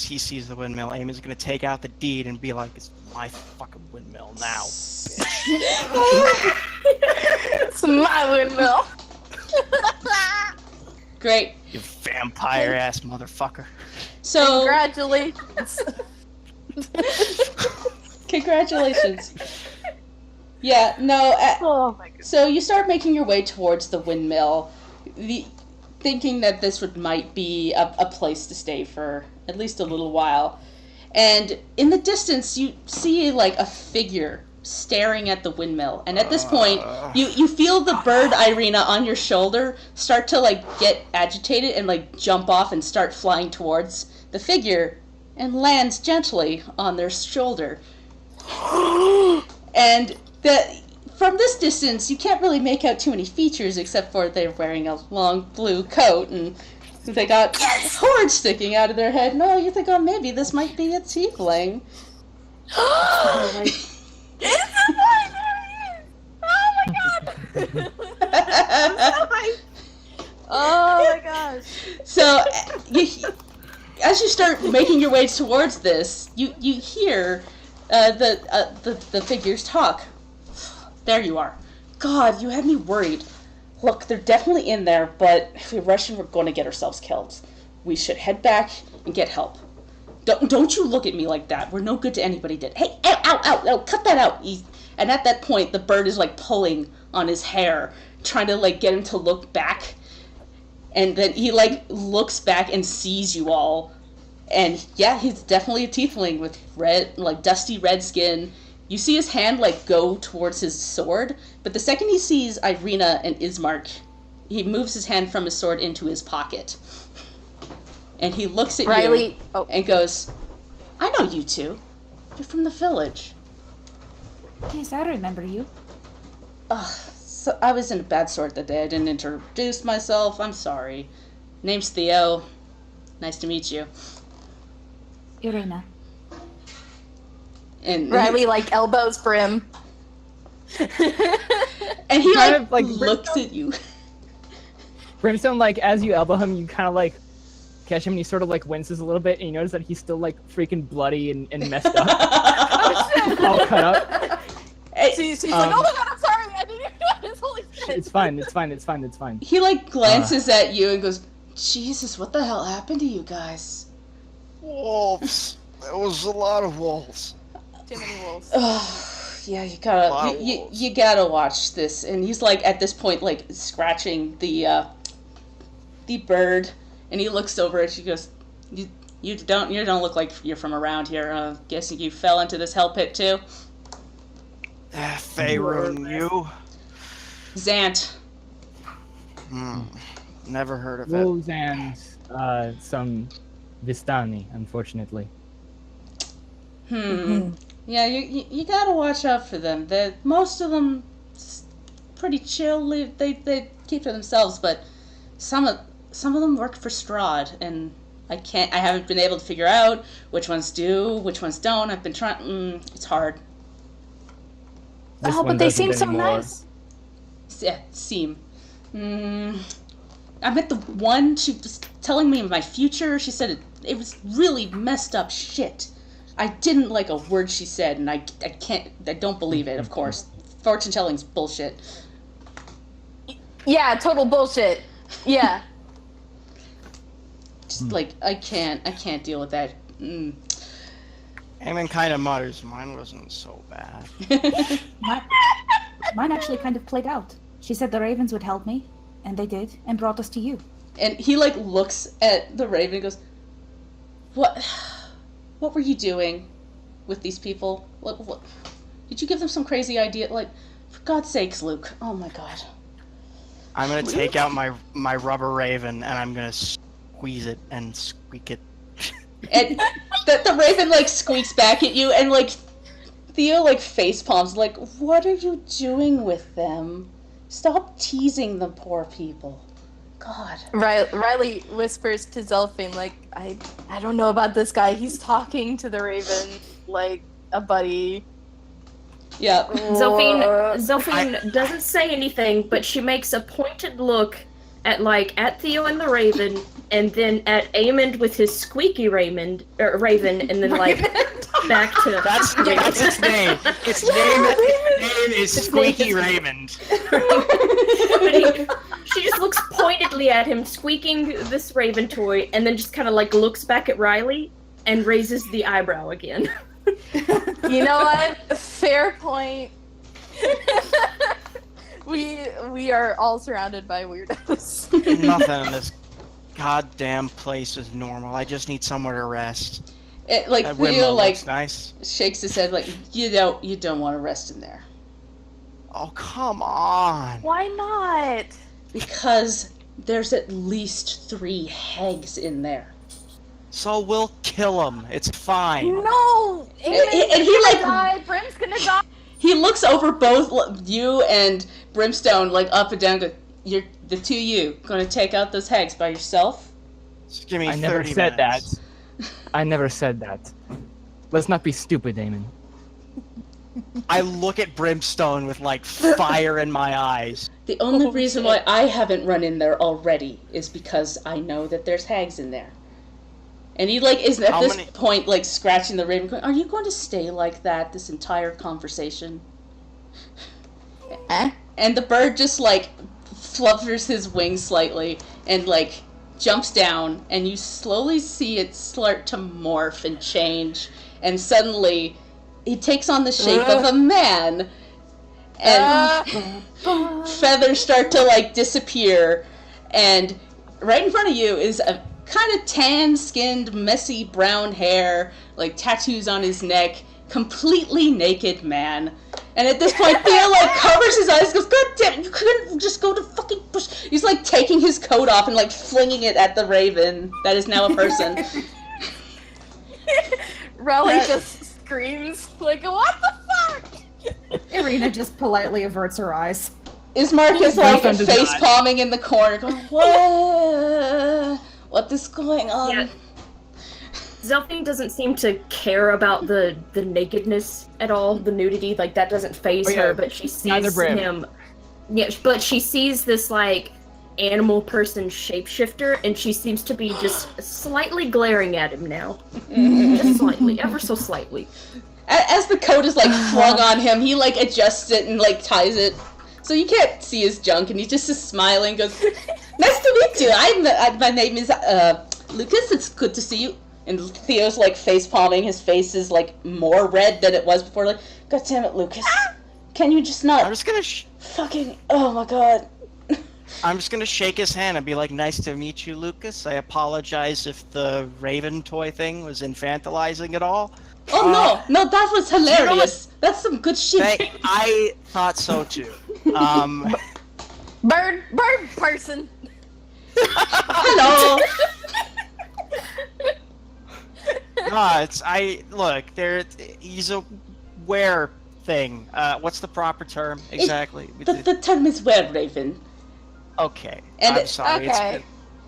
Speaker 5: he sees the windmill, Amy's gonna take out the deed and be like, "It's my fucking windmill now."
Speaker 3: It's my windmill.
Speaker 2: Great.
Speaker 5: You vampire ass motherfucker.
Speaker 2: So
Speaker 3: Congratulations.
Speaker 2: congratulations. Yeah, no.
Speaker 3: Oh my god.
Speaker 2: So you start making your way towards the windmill, thinking that this might be a place to stay for at least a little while. And in the distance, you see like a figure staring at the windmill. And at this point, you feel the bird Irina on your shoulder start to like get agitated and like jump off and start flying towards the figure, and lands gently on their shoulder. And from this distance, you can't really make out too many features except for they're wearing a long blue coat and They got horns sticking out of their head. No, you think, oh, maybe this might be a tiefling.
Speaker 3: Oh my god! Oh my gosh!
Speaker 2: So, as you start making your way towards this, you hear the figures talk. There you are. God, you had me worried. Look, they're definitely in there, but if we rush in, we're going to get ourselves killed. We should head back and get help. Don't you look at me like that. We're no good to anybody dead. Hey, ow, cut that out. And at that point, the bird is, like, pulling on his hair, trying to, like, get him to look back. And then he, like, looks back and sees you all. And, yeah, he's definitely a tiefling with red, like, dusty red skin. You see his hand, like, go towards his sword, but the second he sees Irina and Ismark, he moves his hand from his sword into his pocket. And he looks at you and goes, I know you two. You're from the village.
Speaker 6: Yes, I remember you.
Speaker 2: So I was in a bad sort that day. I didn't introduce myself. I'm sorry. Name's Theo. Nice to meet you.
Speaker 6: Irina.
Speaker 2: And
Speaker 3: Riley, like, elbows Brim.
Speaker 2: and he,
Speaker 1: Kind of,
Speaker 2: like
Speaker 1: like,
Speaker 2: looks at you.
Speaker 1: Brimstone, like, as you elbow him, you kind of, like, catch him and he sort of, like, winces a little bit, and you notice that he's still, like, freaking bloody and messed up. All cut up.
Speaker 3: She's like, oh my god, I'm sorry, I didn't even notice, holy shit.
Speaker 1: It's fine.
Speaker 2: He, like, glances at you and goes, Jesus, what the hell happened to you guys?
Speaker 5: Wolves. There was a lot of wolves.
Speaker 3: Too many wolves.
Speaker 2: Oh, yeah, you gotta watch this. And he's, like, at this point, like, scratching the bird, and he looks over at you and goes, you don't look like you're from around here. Guessing you fell into this hell pit too?
Speaker 5: Faerun, you?
Speaker 2: Zant.
Speaker 5: Never heard of it.
Speaker 1: Wolves and some Vistani, unfortunately.
Speaker 2: Yeah, you gotta watch out for them. Most of them pretty chill. They keep to themselves, but some of them work for Strahd, and I haven't been able to figure out which ones do, which ones don't. I've been trying. It's hard.
Speaker 1: This
Speaker 3: Oh,
Speaker 1: one
Speaker 3: but they
Speaker 1: doesn't
Speaker 3: seem so
Speaker 1: anymore.
Speaker 3: nice.
Speaker 2: Yeah, seem. I met the one. She was telling me my future. She said it was really messed up shit. I didn't like a word she said, and I don't believe it, of course. Fortune telling's bullshit.
Speaker 3: Yeah, total bullshit. Yeah.
Speaker 2: Just like I can't deal with that.
Speaker 5: Eamon kind of mutters, mine wasn't so bad.
Speaker 6: Mine actually kind of played out. She said the ravens would help me, and they did, and brought us to you.
Speaker 2: And he, like, looks at the raven and goes, What were you doing with these people? What? Did you give them some crazy idea? Like, for God's sakes, Luke. Oh my god.
Speaker 5: I'm gonna take out my rubber raven and I'm gonna squeeze it and squeak it.
Speaker 2: And the raven, like, squeaks back at you, and, like, Theo, like, face palms, like, what are you doing with them? Stop teasing the poor people. God.
Speaker 3: Riley whispers to Zelphine, like, I don't know about this guy. He's talking to the raven like a buddy.
Speaker 2: Yeah.
Speaker 4: Zelphine doesn't say anything, but she makes a pointed look at Theo and the raven, and then at Aemond with his squeaky raven, and then like back to
Speaker 5: That's its name. Its name is Squeaky Raymond.
Speaker 4: She just looks pointedly at him, squeaking this raven toy, and then just kind of like looks back at Riley and raises the eyebrow again.
Speaker 3: You know what? Fair point. We are all surrounded by weirdos.
Speaker 5: Nothing in this goddamn place is normal. I just need somewhere to rest.
Speaker 2: Like,
Speaker 5: That
Speaker 2: Theo,
Speaker 5: windmill
Speaker 2: like,
Speaker 5: looks nice.
Speaker 2: shakes his head, like, you don't want to rest in there.
Speaker 5: Oh, come on.
Speaker 3: Why not?
Speaker 2: Because there's at least 3 hags in there.
Speaker 5: So we'll kill them. It's fine.
Speaker 3: No!
Speaker 2: And he, like,
Speaker 3: die. Brim's gonna die.
Speaker 2: he looks over both you and Brimstone, like, up and down, you're the two of you gonna take out those hags by yourself?
Speaker 5: Just give me
Speaker 1: I
Speaker 5: 30
Speaker 1: never said
Speaker 5: minutes.
Speaker 1: that. I never said that. Let's not be stupid, Damon.
Speaker 5: I look at Brimstone with like fire in my eyes.
Speaker 2: The only reason why I haven't run in there already is because I know that there's hags in there. And he like is at this point like scratching the raven going, are you going to stay like that this entire conversation? And the bird just like flutters his wings slightly and like jumps down, and you slowly see it start to morph and change, and suddenly it takes on the shape of a man, and feathers start to like disappear, and right in front of you is a kind of tan-skinned, messy brown hair, like tattoos on his neck, completely naked man. And at this point, Theo like covers his eyes, goes, God damn it, you couldn't just go to fucking push. He's like taking his coat off and like flinging it at the raven that is now a person.
Speaker 3: Raleigh just screams, like, what the fuck?
Speaker 6: Irina just politely averts her eyes.
Speaker 2: Ismark is like face palming in the corner, going, what is going on?
Speaker 4: Yeah. Zelfing doesn't seem to care about the nakedness at all, the nudity, like that doesn't faze her, but she sees him. Yeah, but she sees this like animal person shapeshifter, and she seems to be just slightly glaring at him now. Just slightly, ever so slightly.
Speaker 2: As the coat is like flung on him, he like adjusts it and like ties it, so you can't see his junk, and he just is smiling, goes, nice to meet you, my name is Lucas, it's good to see you. And Theo's like face palming, his face is like more red than it was before, like, God damn it, Lucas. Can you just not
Speaker 5: I'm just gonna
Speaker 2: fucking, oh my god.
Speaker 5: I'm just gonna shake his hand and be like, nice to meet you, Lucas. I apologize if the Raven toy thing was infantilizing at all.
Speaker 2: Oh no, that was hilarious. That's some good shit.
Speaker 5: I thought so too.
Speaker 3: Bird person.
Speaker 2: Hello.
Speaker 5: He's a were thing. What's the proper term exactly?
Speaker 2: The term is were raven.
Speaker 5: Okay.
Speaker 2: And
Speaker 5: I'm sorry.
Speaker 3: Okay.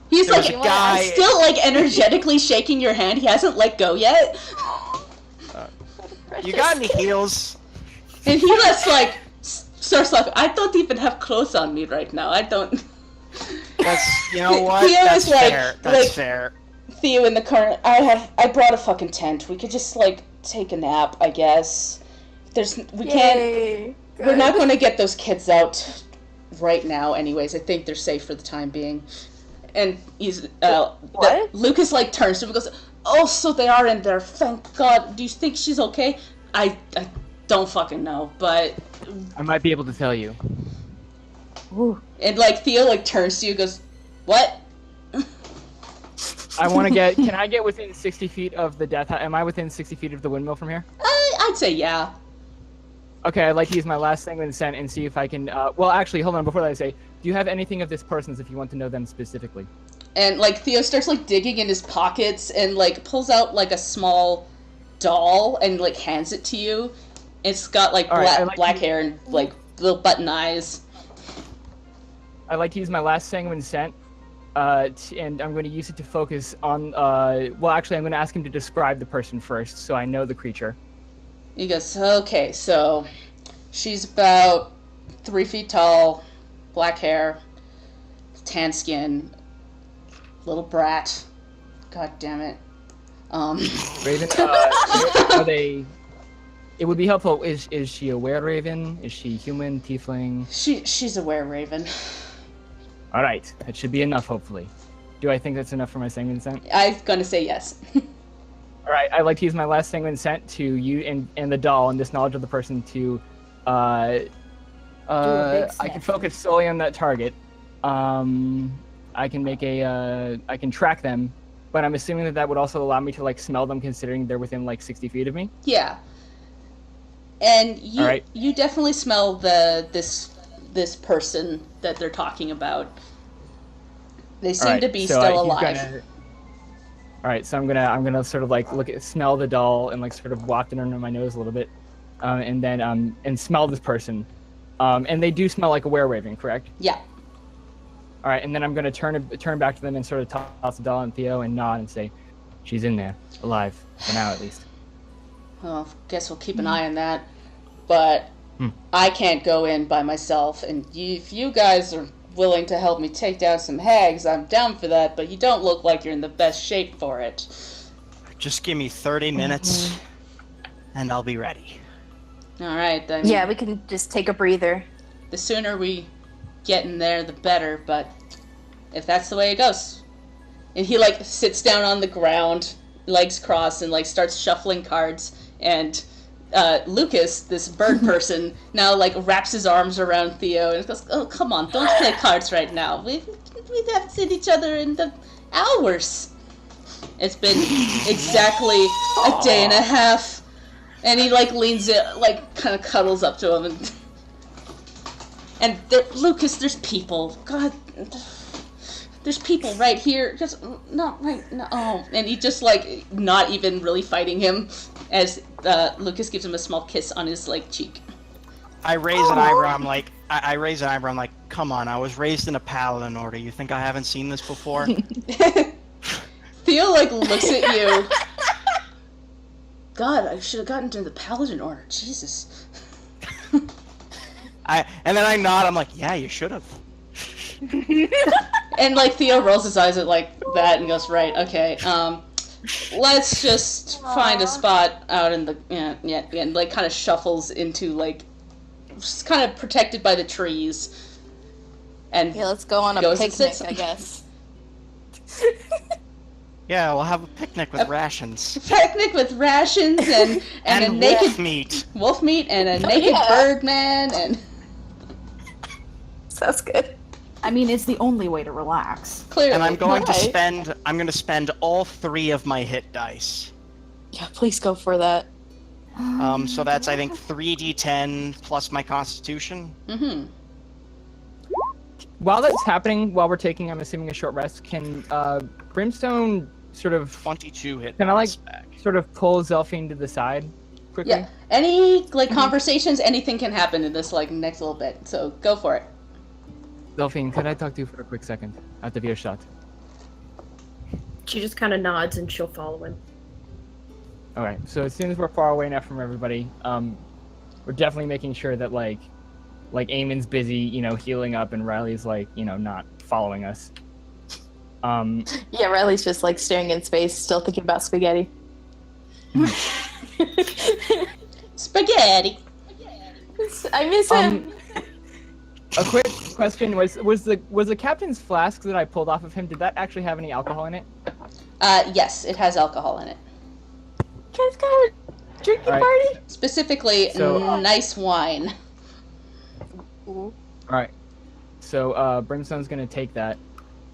Speaker 2: He's like,
Speaker 5: guy...
Speaker 2: still like energetically shaking your hand. He hasn't let go yet.
Speaker 5: You got any heels?
Speaker 2: And he lets like starts like, I don't even have clothes on me right now. I don't.
Speaker 5: That's, you know what?
Speaker 2: Theo
Speaker 5: That's
Speaker 2: is like,
Speaker 5: fair. That's fair.
Speaker 2: Theo in the corner. I brought a fucking tent. We could just like take a nap, I guess. We're not going to get those kids out right now. Anyways, I think they're safe for the time being. And he's Lucas like turns to him and goes, "Oh, so they are in there. Thank God. Do you think she's okay?" I don't fucking know, but
Speaker 1: I might be able to tell you.
Speaker 3: Ooh.
Speaker 2: And like Theo like turns to you and goes, "What?"
Speaker 1: I want to get. Can I get within 60 feet of the death? Am I within 60 feet of the windmill from here?
Speaker 2: I'd say yeah.
Speaker 1: Okay, I'd like to use my last sanguine scent and see if I can. Well, actually, hold on. Before that, I say, do you have anything of this person's if you want to know them specifically?
Speaker 2: And like Theo starts like digging in his pockets and like pulls out like a small doll and like hands it to you. It's got like black hair and like little button eyes.
Speaker 1: I'd like to use my last sanguine scent, and I'm going to use it to focus on. Well, actually, I'm going to ask him to describe the person first, so I know the creature.
Speaker 2: He goes, "Okay, so she's about 3 feet tall, black hair, tan skin, little brat. God damn it."
Speaker 1: Raven, are they? It would be helpful. Is she a were-raven? Is she human, tiefling?
Speaker 2: She's a were-raven.
Speaker 1: All right, that should be enough. Hopefully, do I think that's enough for my sanguine scent?
Speaker 2: I'm gonna say yes.
Speaker 1: All right, I'd like to use my last sanguine scent to you and the doll and this knowledge of the person to, I can focus solely on that target. I can make I can track them, but I'm assuming that would also allow me to like smell them, considering they're within like 60 feet of me.
Speaker 2: Yeah. And you
Speaker 1: right.
Speaker 2: You definitely smell this person that they're talking about. They seem to be still alive.
Speaker 1: All right, so I'm gonna sort of like smell the doll and like sort of waft it under my nose a little bit, and then and smell this person, and they do smell like a were-raven, correct?
Speaker 2: Yeah.
Speaker 1: All right, and then I'm gonna turn back to them and sort of toss the doll and Theo and nod and say, "She's in there, alive for now at least."
Speaker 2: Well, guess we'll keep an eye on that. But I can't go in by myself, and if you guys are willing to help me take down some hags, I'm down for that, but you don't look like you're in the best shape for it.
Speaker 5: Just give me 30 minutes, and I'll be ready.
Speaker 2: Alright, I mean,
Speaker 3: Yeah, we can just take a breather.
Speaker 2: the sooner we get in there, the better, but if that's the way it goes. And he, like, sits down on the ground, legs crossed, and, like, starts shuffling cards, and Lucas, this bird person, now, like, wraps his arms around Theo and goes, "Oh, come on, don't play cards right now. We haven't seen each other in the hours." It's been exactly a day and a half, and he, like, leans it, like, kind of cuddles up to him, and there, Lucas, there's people. God, there's people right here. Just not right now. Oh, and he just, like, not even really fighting him, as Lucas gives him a small kiss on his, like, cheek.
Speaker 5: I raise an eyebrow. I'm like, I raise an eyebrow. I'm like, come on. I was raised in a paladin order. You think I haven't seen this before?
Speaker 2: Theo, like, looks at you. God, I should have gotten into the paladin order. Jesus.
Speaker 5: And then I nod. I'm like, yeah, you should have.
Speaker 2: And, like, Theo rolls his eyes at, like, that and goes, right, okay, let's just find a spot out in the, and, like, kind of shuffles into, like, just kind of protected by the trees. And
Speaker 3: Yeah, let's go on a
Speaker 2: Goes and
Speaker 3: picnic,
Speaker 2: sits-
Speaker 3: I guess.
Speaker 5: Yeah, we'll have a picnic with rations.
Speaker 2: picnic with rations and a naked
Speaker 5: wolf meat.
Speaker 2: wolf meat and a naked
Speaker 3: yeah.
Speaker 2: bird man and
Speaker 3: Sounds good.
Speaker 6: I mean, it's the only way to relax.
Speaker 2: clearly.
Speaker 5: And I'm going to
Speaker 3: Alright.
Speaker 5: spend all 3 of my hit dice.
Speaker 3: Yeah, please go for that.
Speaker 5: So that's, I think, 3d10 plus my constitution.
Speaker 2: Mm-hmm.
Speaker 1: While that's happening, while we're taking, I'm assuming, a short rest, can Brimstone sort of
Speaker 5: 22 hit
Speaker 1: Can I, like,
Speaker 5: dice back.
Speaker 1: sort of pull Zelphine to the side quickly?
Speaker 2: Yeah. Any, like, conversations, anything can happen in this, like, next little bit. So go for it.
Speaker 1: Zelphine, could I talk to you for a quick second? Out of earshot.
Speaker 4: She just kind of nods and she'll follow him.
Speaker 1: Alright, so as soon as we're far away enough from everybody, we're definitely making sure that, like Eamon's busy, you know, healing up, and Riley's, like, you know, not following us.
Speaker 3: Yeah, Riley's just like staring in space, still thinking about spaghetti.
Speaker 2: Spaghetti.
Speaker 3: I miss him.
Speaker 1: A quick question was the captain's flask that I pulled off of him, did that actually have any alcohol in it?
Speaker 2: Yes, it has alcohol in it.
Speaker 3: You guys got a drinking
Speaker 1: Alright.
Speaker 3: party?
Speaker 2: Specifically,
Speaker 1: So-
Speaker 2: nice wine.
Speaker 1: Alright. So Brimstone's gonna take that,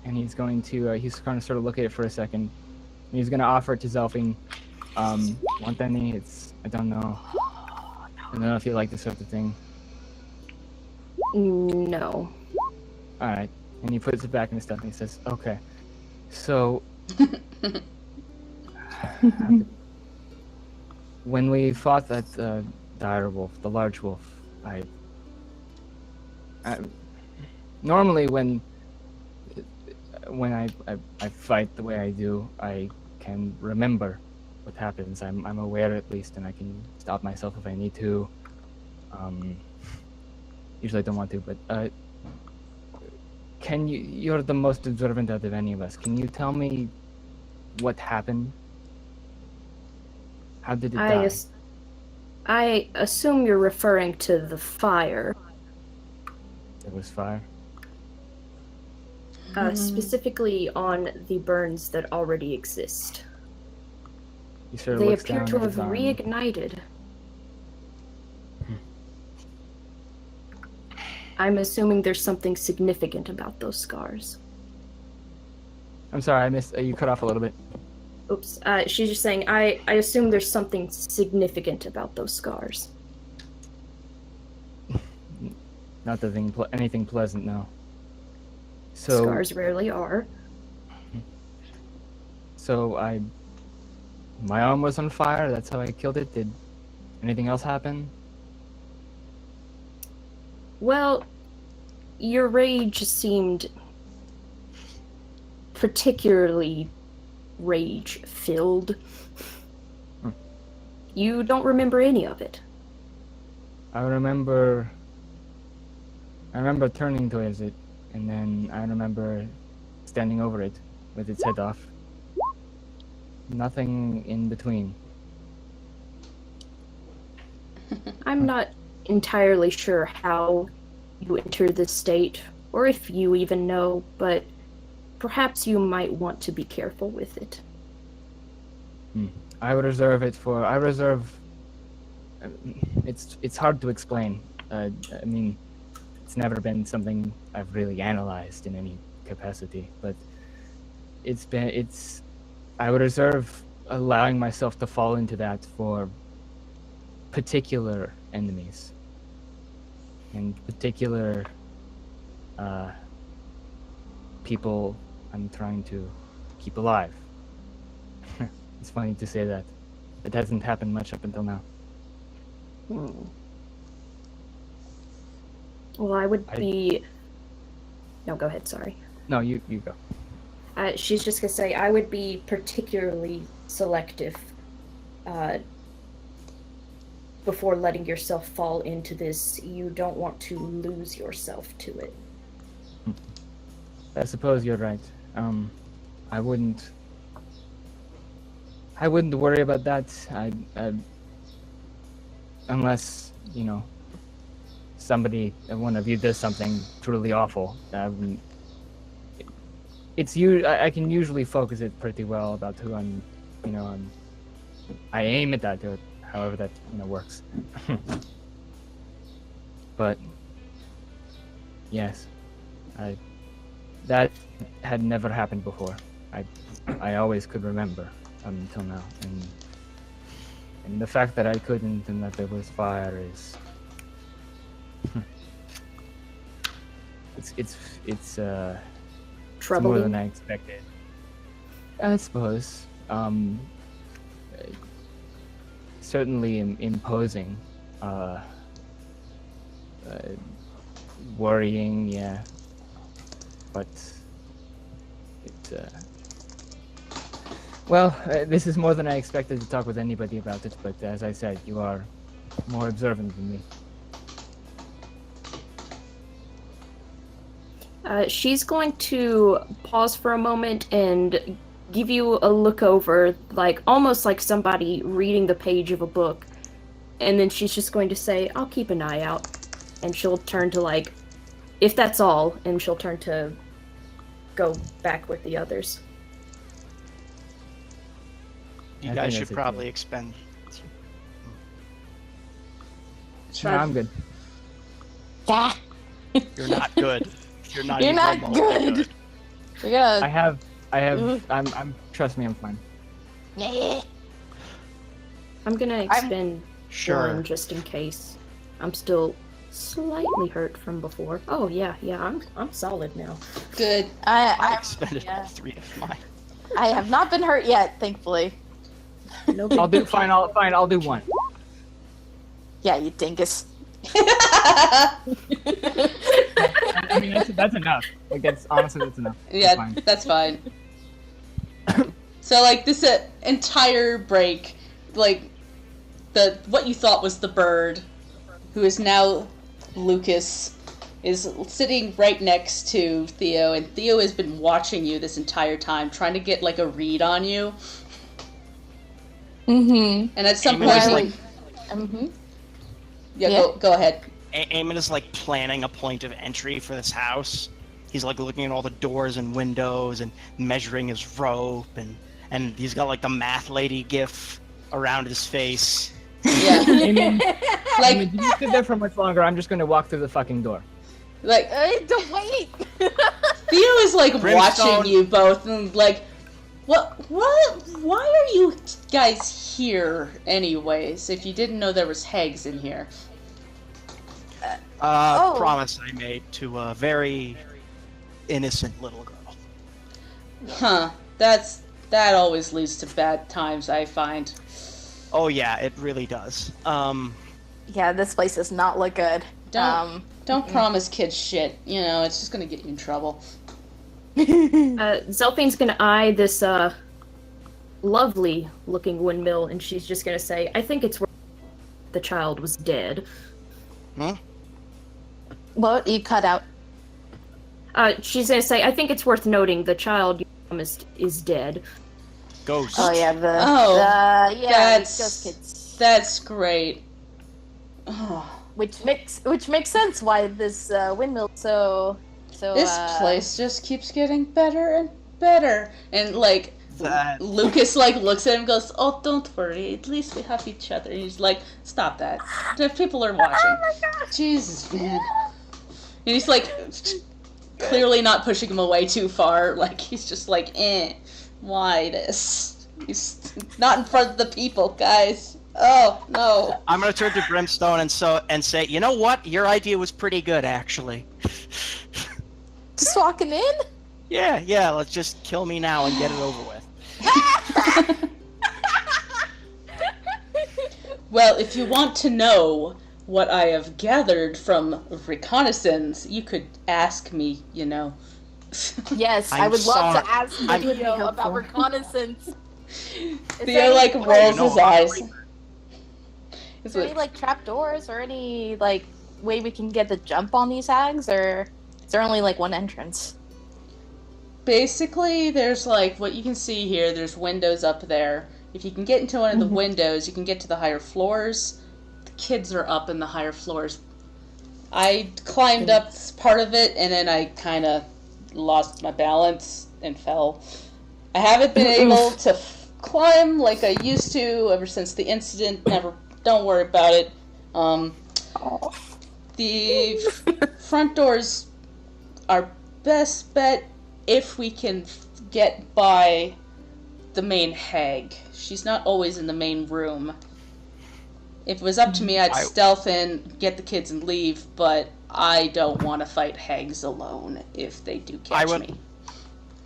Speaker 1: and he's going to sort of look at it for a second. And he's gonna offer it to Zelphine. Want any? I don't know. I don't know if you like this sort of thing.
Speaker 4: No.
Speaker 1: Alright. And he puts it back in his stuff and he says, okay. So when we fought that dire wolf, the large wolf, I normally when I fight the way I do, I can remember what happens. I'm aware at least, and I can stop myself if I need to. Usually I don't want to, but you're the most observant out of any of us. Can you tell me what happened? How did it die?
Speaker 4: I assume you're referring to the fire.
Speaker 1: There was fire.
Speaker 4: Specifically on the burns that already exist.
Speaker 1: He sort of
Speaker 4: They
Speaker 1: looks
Speaker 4: appear
Speaker 1: down
Speaker 4: to
Speaker 1: at
Speaker 4: have
Speaker 1: his arm.
Speaker 4: reignited. I'm assuming there's something significant about those scars.
Speaker 1: I'm sorry, I missed. You cut off a little bit.
Speaker 4: Oops. She's just saying, I assume there's something significant about those scars.
Speaker 1: Not the thing, anything pleasant, no. So,
Speaker 4: Scars rarely are.
Speaker 1: so my arm was on fire. That's how I killed it. Did anything else happen?
Speaker 4: Well, your rage seemed particularly rage-filled. You don't remember any of it.
Speaker 1: I remember turning towards it, and then I remember standing over it with its head off. Nothing in between.
Speaker 4: I'm not entirely sure how you entered this state, or if you even know, but perhaps you might want to be careful with it.
Speaker 1: I reserve it for. I reserve. It's hard to explain. I mean, it's never been something I've really analyzed in any capacity, but it's. I would reserve allowing myself to fall into that for particular enemies and particular people I'm trying to keep alive. It's funny to say that. It hasn't happened much up until now.
Speaker 4: Well, I would be... No, go ahead, sorry.
Speaker 1: No, you go.
Speaker 4: She's just gonna say, I would be particularly selective before letting yourself fall into this. You don't want to lose yourself to it.
Speaker 1: I suppose you're right. I wouldn't worry about that. Unless, one of you does something truly awful. I can usually focus it pretty well about who I aim at that, however that works. But yes, that had never happened before. I always could remember until now, and the fact that I couldn't and that there was fire is it's
Speaker 4: Troubling.
Speaker 1: more than I expected. I suppose. Certainly imposing. Worrying, yeah. But this is more than I expected to talk with anybody about it, but as I said, you are more observant than me.
Speaker 4: She's going to pause for a moment and give you a look over, almost like somebody reading the page of a book. And then she's just going to say, I'll keep an eye out. And she'll turn to, if that's all, and she'll turn to go back with the others.
Speaker 5: You guys should probably expend.
Speaker 1: No, I'm good.
Speaker 3: Yeah.
Speaker 5: You're not good. You're not.
Speaker 3: You're
Speaker 5: even
Speaker 3: not
Speaker 5: remotely
Speaker 3: good. We're gonna.
Speaker 1: I have. Trust me, I'm fine.
Speaker 4: I'm gonna expend
Speaker 5: Sure.
Speaker 4: one just in case. I'm still slightly hurt from before. Oh yeah, I'm solid now.
Speaker 2: Good.
Speaker 5: I expended all 3 of mine.
Speaker 3: I have not been hurt yet, thankfully.
Speaker 4: No
Speaker 1: I'll
Speaker 4: big
Speaker 1: do fine. I'll do one.
Speaker 3: Yeah, you dingus.
Speaker 1: I mean, that's enough. Honestly, that's enough.
Speaker 2: Yeah, that's fine. So, this entire break, what you thought was the bird, who is now Lucas, is sitting right next to Theo, and Theo has been watching you this entire time, trying to get, a read on you.
Speaker 3: Mm-hmm.
Speaker 2: And at some
Speaker 5: Eamon
Speaker 2: point...
Speaker 5: is
Speaker 2: Yeah, go ahead.
Speaker 5: Eamon is planning a point of entry for this house. He's looking at all the doors and windows and measuring his rope, and he's got the math lady gif around his face.
Speaker 2: Yeah.
Speaker 1: Eamon, Eamon, you sit there for much longer. I'm just going to walk through the fucking door.
Speaker 3: Don't wait.
Speaker 2: Theo is
Speaker 5: Brimstone.
Speaker 2: watching you both and what? Why are you guys here anyways? If you didn't know there was hags in here.
Speaker 5: Promise I made to a very innocent little girl.
Speaker 2: Huh. That always leads to bad times, I find.
Speaker 5: Oh yeah, it really does.
Speaker 3: Yeah, this place does not look good.
Speaker 2: Don't promise kids shit. It's just gonna get you in trouble.
Speaker 4: Zelfine's gonna eye this lovely looking windmill, and she's just gonna say, I think it's where the child was dead.
Speaker 3: What? You cut out.
Speaker 4: She's gonna say, I think it's worth noting the child you promised is dead.
Speaker 5: Ghost.
Speaker 3: Oh yeah,
Speaker 2: that's
Speaker 3: ghost kids.
Speaker 2: That's great. Oh,
Speaker 3: Which makes sense why this windmill so
Speaker 2: this place just keeps getting better and better. And like Lucas like looks at him and goes, "Oh, don't worry. At least we have each other." And he's like, "Stop that. The people are watching." Oh my God. Jesus, man. And he's like clearly not pushing him away too far. Like he's just like, why this? He's not in front of the people, guys. Oh no.
Speaker 5: I'm gonna turn to Brimstone and say, you know what? Your idea was pretty good, actually.
Speaker 3: Just walking in?
Speaker 5: Yeah. Let's just kill me now and get it over with.
Speaker 2: Well, if you want to know what I have gathered from reconnaissance, you could ask me, you know.
Speaker 3: Yes, I
Speaker 5: I'm
Speaker 3: would love
Speaker 5: sorry.
Speaker 3: to ask Theo about reconnaissance.
Speaker 2: Theo like rolls his eyes.
Speaker 3: Is there any like trapdoors or any like way we can get the jump on these hags, or is there only like one entrance?
Speaker 2: Basically, there's like what you can see here. There's windows up there. If you can get into one of the windows, you can get to the higher floors. The kids are up in the higher floors. I climbed up part of it, and then I kind of lost my balance and fell. I haven't been able to climb like I used to ever since the incident. Don't worry about it. The front doors are best bet if we can get by the main hag. She's not always in the main room. If it was up to me, I'd stealth in, get the kids, and leave, but I don't want to fight hags alone if they do catch me.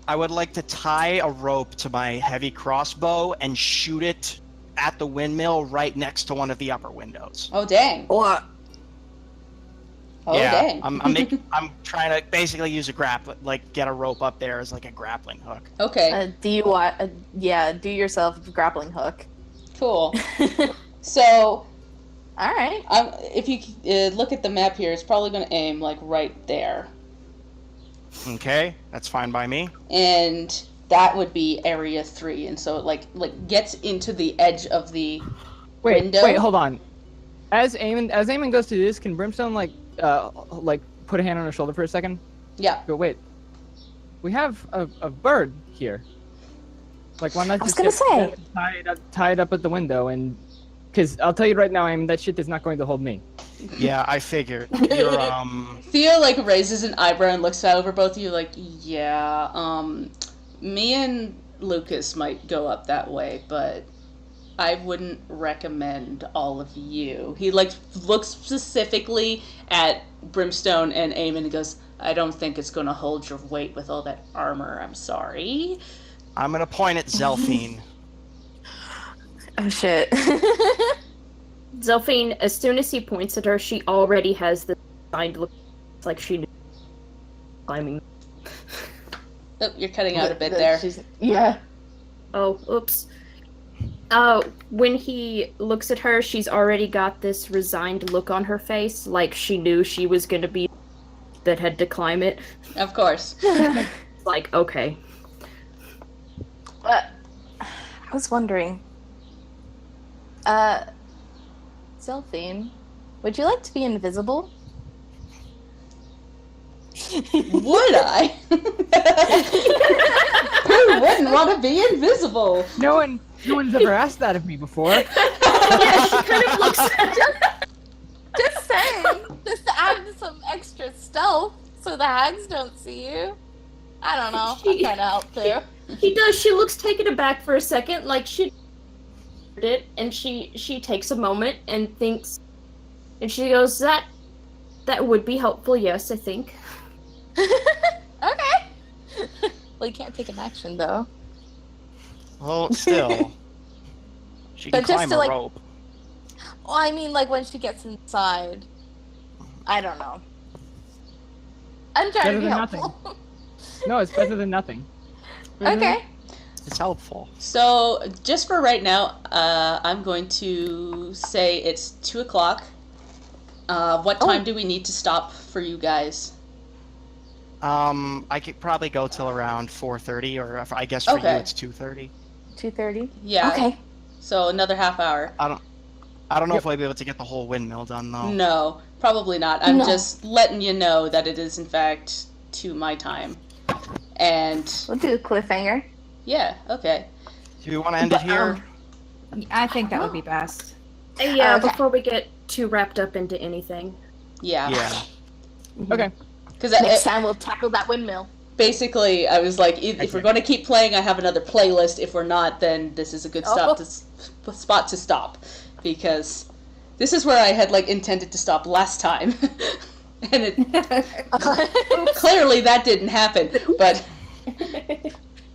Speaker 5: I would like to tie a rope to my heavy crossbow and shoot it at the windmill right next to one of the upper windows.
Speaker 2: Oh, dang.
Speaker 3: What?
Speaker 2: Oh,
Speaker 5: yeah,
Speaker 2: dang.
Speaker 5: I'm trying to basically use get a rope up there as like a grappling hook.
Speaker 2: Okay.
Speaker 3: Do yourself a grappling hook.
Speaker 2: Cool. So,
Speaker 3: all right.
Speaker 2: If you look at the map here, it's probably going to aim like right there.
Speaker 5: Okay, that's fine by me.
Speaker 2: And that would be area 3, and so it like gets into the edge of the window.
Speaker 1: Wait, hold on. As Eamon goes to do this, can Brimstone like put a hand on her shoulder for a second?
Speaker 2: Yeah.
Speaker 1: But wait, we have a bird here. Like, why not just tie it up at the window? And because I'll tell you right now, Eamon, that shit is not going to hold me.
Speaker 5: Yeah, I figured. You're,
Speaker 2: Theo like raises an eyebrow and looks over both of you like, yeah, me and Lucas might go up that way, but I wouldn't recommend all of you. He like looks specifically at Brimstone and Eamon and goes, I don't think it's going to hold your weight with all that armor. I'm sorry.
Speaker 5: I'm going to point at Zelfine.
Speaker 3: Oh shit.
Speaker 4: Zelfine, as soon as he points at her, she already has the sign to look like she knew climbing.
Speaker 2: Oh, you're cutting out a bit there.
Speaker 3: Yeah.
Speaker 4: Oh, oops. When he looks at her, she's already got this resigned look on her face, like she knew she was gonna be that had to climb it.
Speaker 2: Of course.
Speaker 4: Like, okay.
Speaker 3: I was wondering, Zelfine, would you like to be invisible?
Speaker 2: Would I? Who wouldn't want to be invisible?
Speaker 1: No one's ever asked that of me before.
Speaker 4: Yeah, she kind of looks at her.
Speaker 3: Just saying. Just to add some extra stealth so the hags don't see you. I don't know. I'm trying to help too.
Speaker 4: He does. She looks taken aback for a second, like she did it, and she takes a moment and thinks, and she goes, that would be helpful, yes, I think.
Speaker 3: Okay. Well, you can't take an action though.
Speaker 5: Well, still. She
Speaker 3: But
Speaker 5: can
Speaker 3: just
Speaker 5: climb
Speaker 3: to,
Speaker 5: a
Speaker 3: like-
Speaker 5: rope.
Speaker 3: Well, I mean, like when she gets inside. I don't know. I'm trying
Speaker 1: Better
Speaker 3: to be
Speaker 1: than
Speaker 3: helpful.
Speaker 1: No, it's better than nothing.
Speaker 3: Okay.
Speaker 5: It's helpful.
Speaker 2: So, just for right now, I'm going to say it's 2 o'clock. What time do we need to stop for you guys?
Speaker 5: I could probably go till around 4:30, or I guess for you
Speaker 2: Okay.
Speaker 5: it's 2:30.
Speaker 3: 2:30.
Speaker 2: Yeah.
Speaker 3: Okay.
Speaker 2: So another half hour.
Speaker 5: I don't know if I'll be able to get the whole windmill done though.
Speaker 2: No, probably not. I'm
Speaker 3: No.
Speaker 2: just letting you know that it is in fact to my time. And
Speaker 3: We'll do a cliffhanger.
Speaker 2: yeah, okay.
Speaker 5: Do you want to end it here?
Speaker 6: I think that would be best.
Speaker 4: Yeah,
Speaker 3: Okay.
Speaker 4: before we get too wrapped up into anything.
Speaker 2: Yeah.
Speaker 5: Yeah.
Speaker 1: Okay.
Speaker 2: Because
Speaker 3: Next time we'll tackle that windmill.
Speaker 2: basically, I was like, if we're going to keep playing, I have another playlist. If we're not, then this is a good spot to stop, because this is where I had like intended to stop last time, and it clearly that didn't happen. But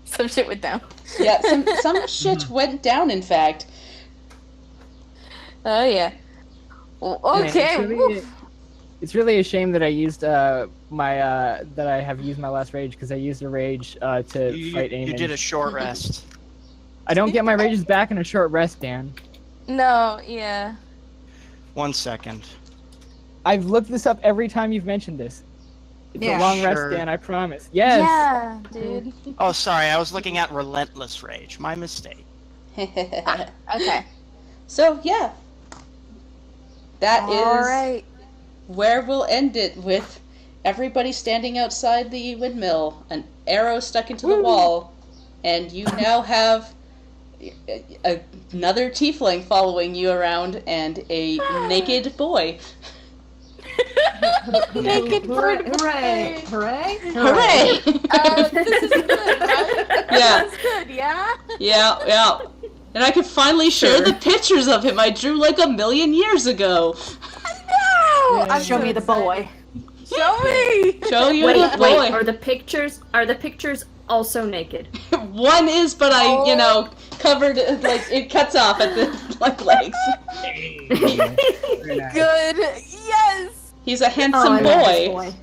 Speaker 3: Some shit went down.
Speaker 2: yeah, some shit went down. In fact,
Speaker 3: Oh yeah. Well,
Speaker 1: Man,
Speaker 3: okay.
Speaker 1: it's really a shame that I used that I have used my last rage, because I used a rage to fight Eamon.
Speaker 5: You did a short rest.
Speaker 1: I don't get my rages back in a short rest, Dan.
Speaker 3: No, yeah.
Speaker 5: 1 second.
Speaker 1: I've looked this up every time you've mentioned this. It's
Speaker 6: Yeah,
Speaker 1: a long
Speaker 5: sure.
Speaker 1: rest, Dan, I promise. Yes!
Speaker 3: Yeah, dude.
Speaker 5: Oh, sorry. I was looking at relentless rage. My mistake.
Speaker 3: Okay.
Speaker 2: so yeah, that is
Speaker 3: All right.
Speaker 2: where we'll end it, with everybody standing outside the windmill, an arrow stuck into the wall, and you now have another tiefling following you around and a naked boy.
Speaker 3: Naked
Speaker 6: Hooray!
Speaker 3: bird.
Speaker 6: Hooray! Hooray!
Speaker 2: Hooray!
Speaker 3: This is good, right?
Speaker 2: Yeah.
Speaker 3: This is good, yeah?
Speaker 2: Yeah. And I could finally share the pictures of him I drew like 1,000,000 years ago.
Speaker 3: No! I'm
Speaker 6: Show
Speaker 3: so
Speaker 6: me the
Speaker 3: excited.
Speaker 6: boy.
Speaker 3: Show me!
Speaker 2: Show you
Speaker 4: Wait,
Speaker 2: the boy.
Speaker 4: are the pictures also naked?
Speaker 2: One is, but I, covered, like, it cuts off at the legs.
Speaker 1: Very nice.
Speaker 3: Good. Yes!
Speaker 2: He's a
Speaker 4: Oh,
Speaker 2: handsome
Speaker 4: I love this
Speaker 2: boy.
Speaker 4: boy.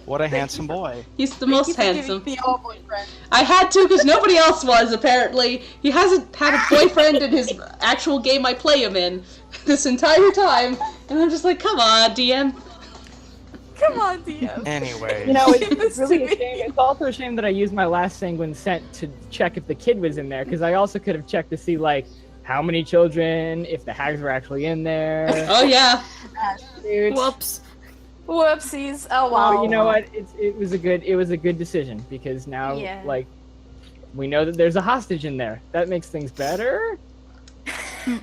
Speaker 5: What a handsome boy.
Speaker 2: He's the most
Speaker 3: Thank you for
Speaker 2: handsome.
Speaker 3: giving me a boyfriend.
Speaker 2: I had to, because nobody else was, apparently. He hasn't had a boyfriend in his actual game I play him in this entire time. And I'm just like, come on, DM.
Speaker 3: Come on, DM.
Speaker 5: Anyways.
Speaker 1: It's really a shame. It's also a shame that I used my last sanguine scent to check if the kid was in there, because I also could have checked to see, like, how many children, if the hags were actually in there.
Speaker 2: Oh, yeah.
Speaker 1: Dude.
Speaker 4: Whoops.
Speaker 3: Whoopsies. Oh,
Speaker 1: Well,
Speaker 3: wow.
Speaker 1: you know what? It was a good decision, because now,
Speaker 3: Yeah.
Speaker 1: like, we know that there's a hostage in there. That makes things better.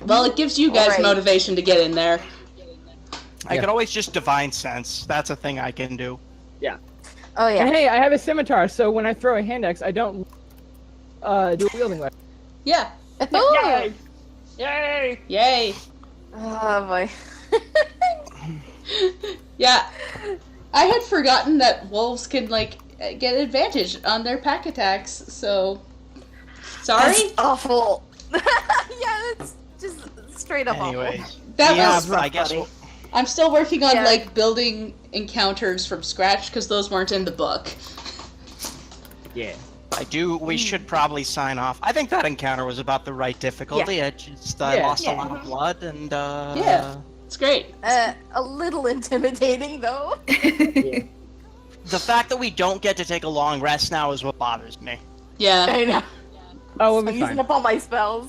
Speaker 2: Well, it gives you guys
Speaker 3: Alright.
Speaker 2: motivation to get in there.
Speaker 5: I
Speaker 1: Yeah.
Speaker 5: could always just divine sense. That's a thing I can do.
Speaker 3: Oh, yeah.
Speaker 1: And hey, I have a scimitar, so when I throw a hand axe, I don't do a wielding weapon.
Speaker 2: Yeah.
Speaker 3: Ooh.
Speaker 1: Yay!
Speaker 2: Yay.
Speaker 3: Oh, boy.
Speaker 2: Yeah. I had forgotten that wolves can, like, get advantage on their pack attacks, so... Sorry?
Speaker 3: That's awful. Yeah, that's just straight up
Speaker 5: Anyways.
Speaker 2: That
Speaker 5: yeah,
Speaker 2: was...
Speaker 5: I guess
Speaker 3: buddy.
Speaker 2: I'm still working on,
Speaker 3: Yeah.
Speaker 2: like, building encounters from scratch, because those weren't in the book.
Speaker 1: Yeah.
Speaker 5: we should probably sign off. I think that encounter was about the right difficulty. I just
Speaker 1: Yeah.
Speaker 5: lost a
Speaker 3: Yeah.
Speaker 5: lot of blood and
Speaker 2: Yeah. It's great.
Speaker 3: A little intimidating, though.
Speaker 1: Yeah.
Speaker 5: The fact that we don't get to take a long rest now is what bothers me.
Speaker 2: Yeah.
Speaker 3: I know.
Speaker 1: Oh, we'll
Speaker 3: I'm
Speaker 1: be
Speaker 3: using
Speaker 1: fine.
Speaker 3: up all my spells.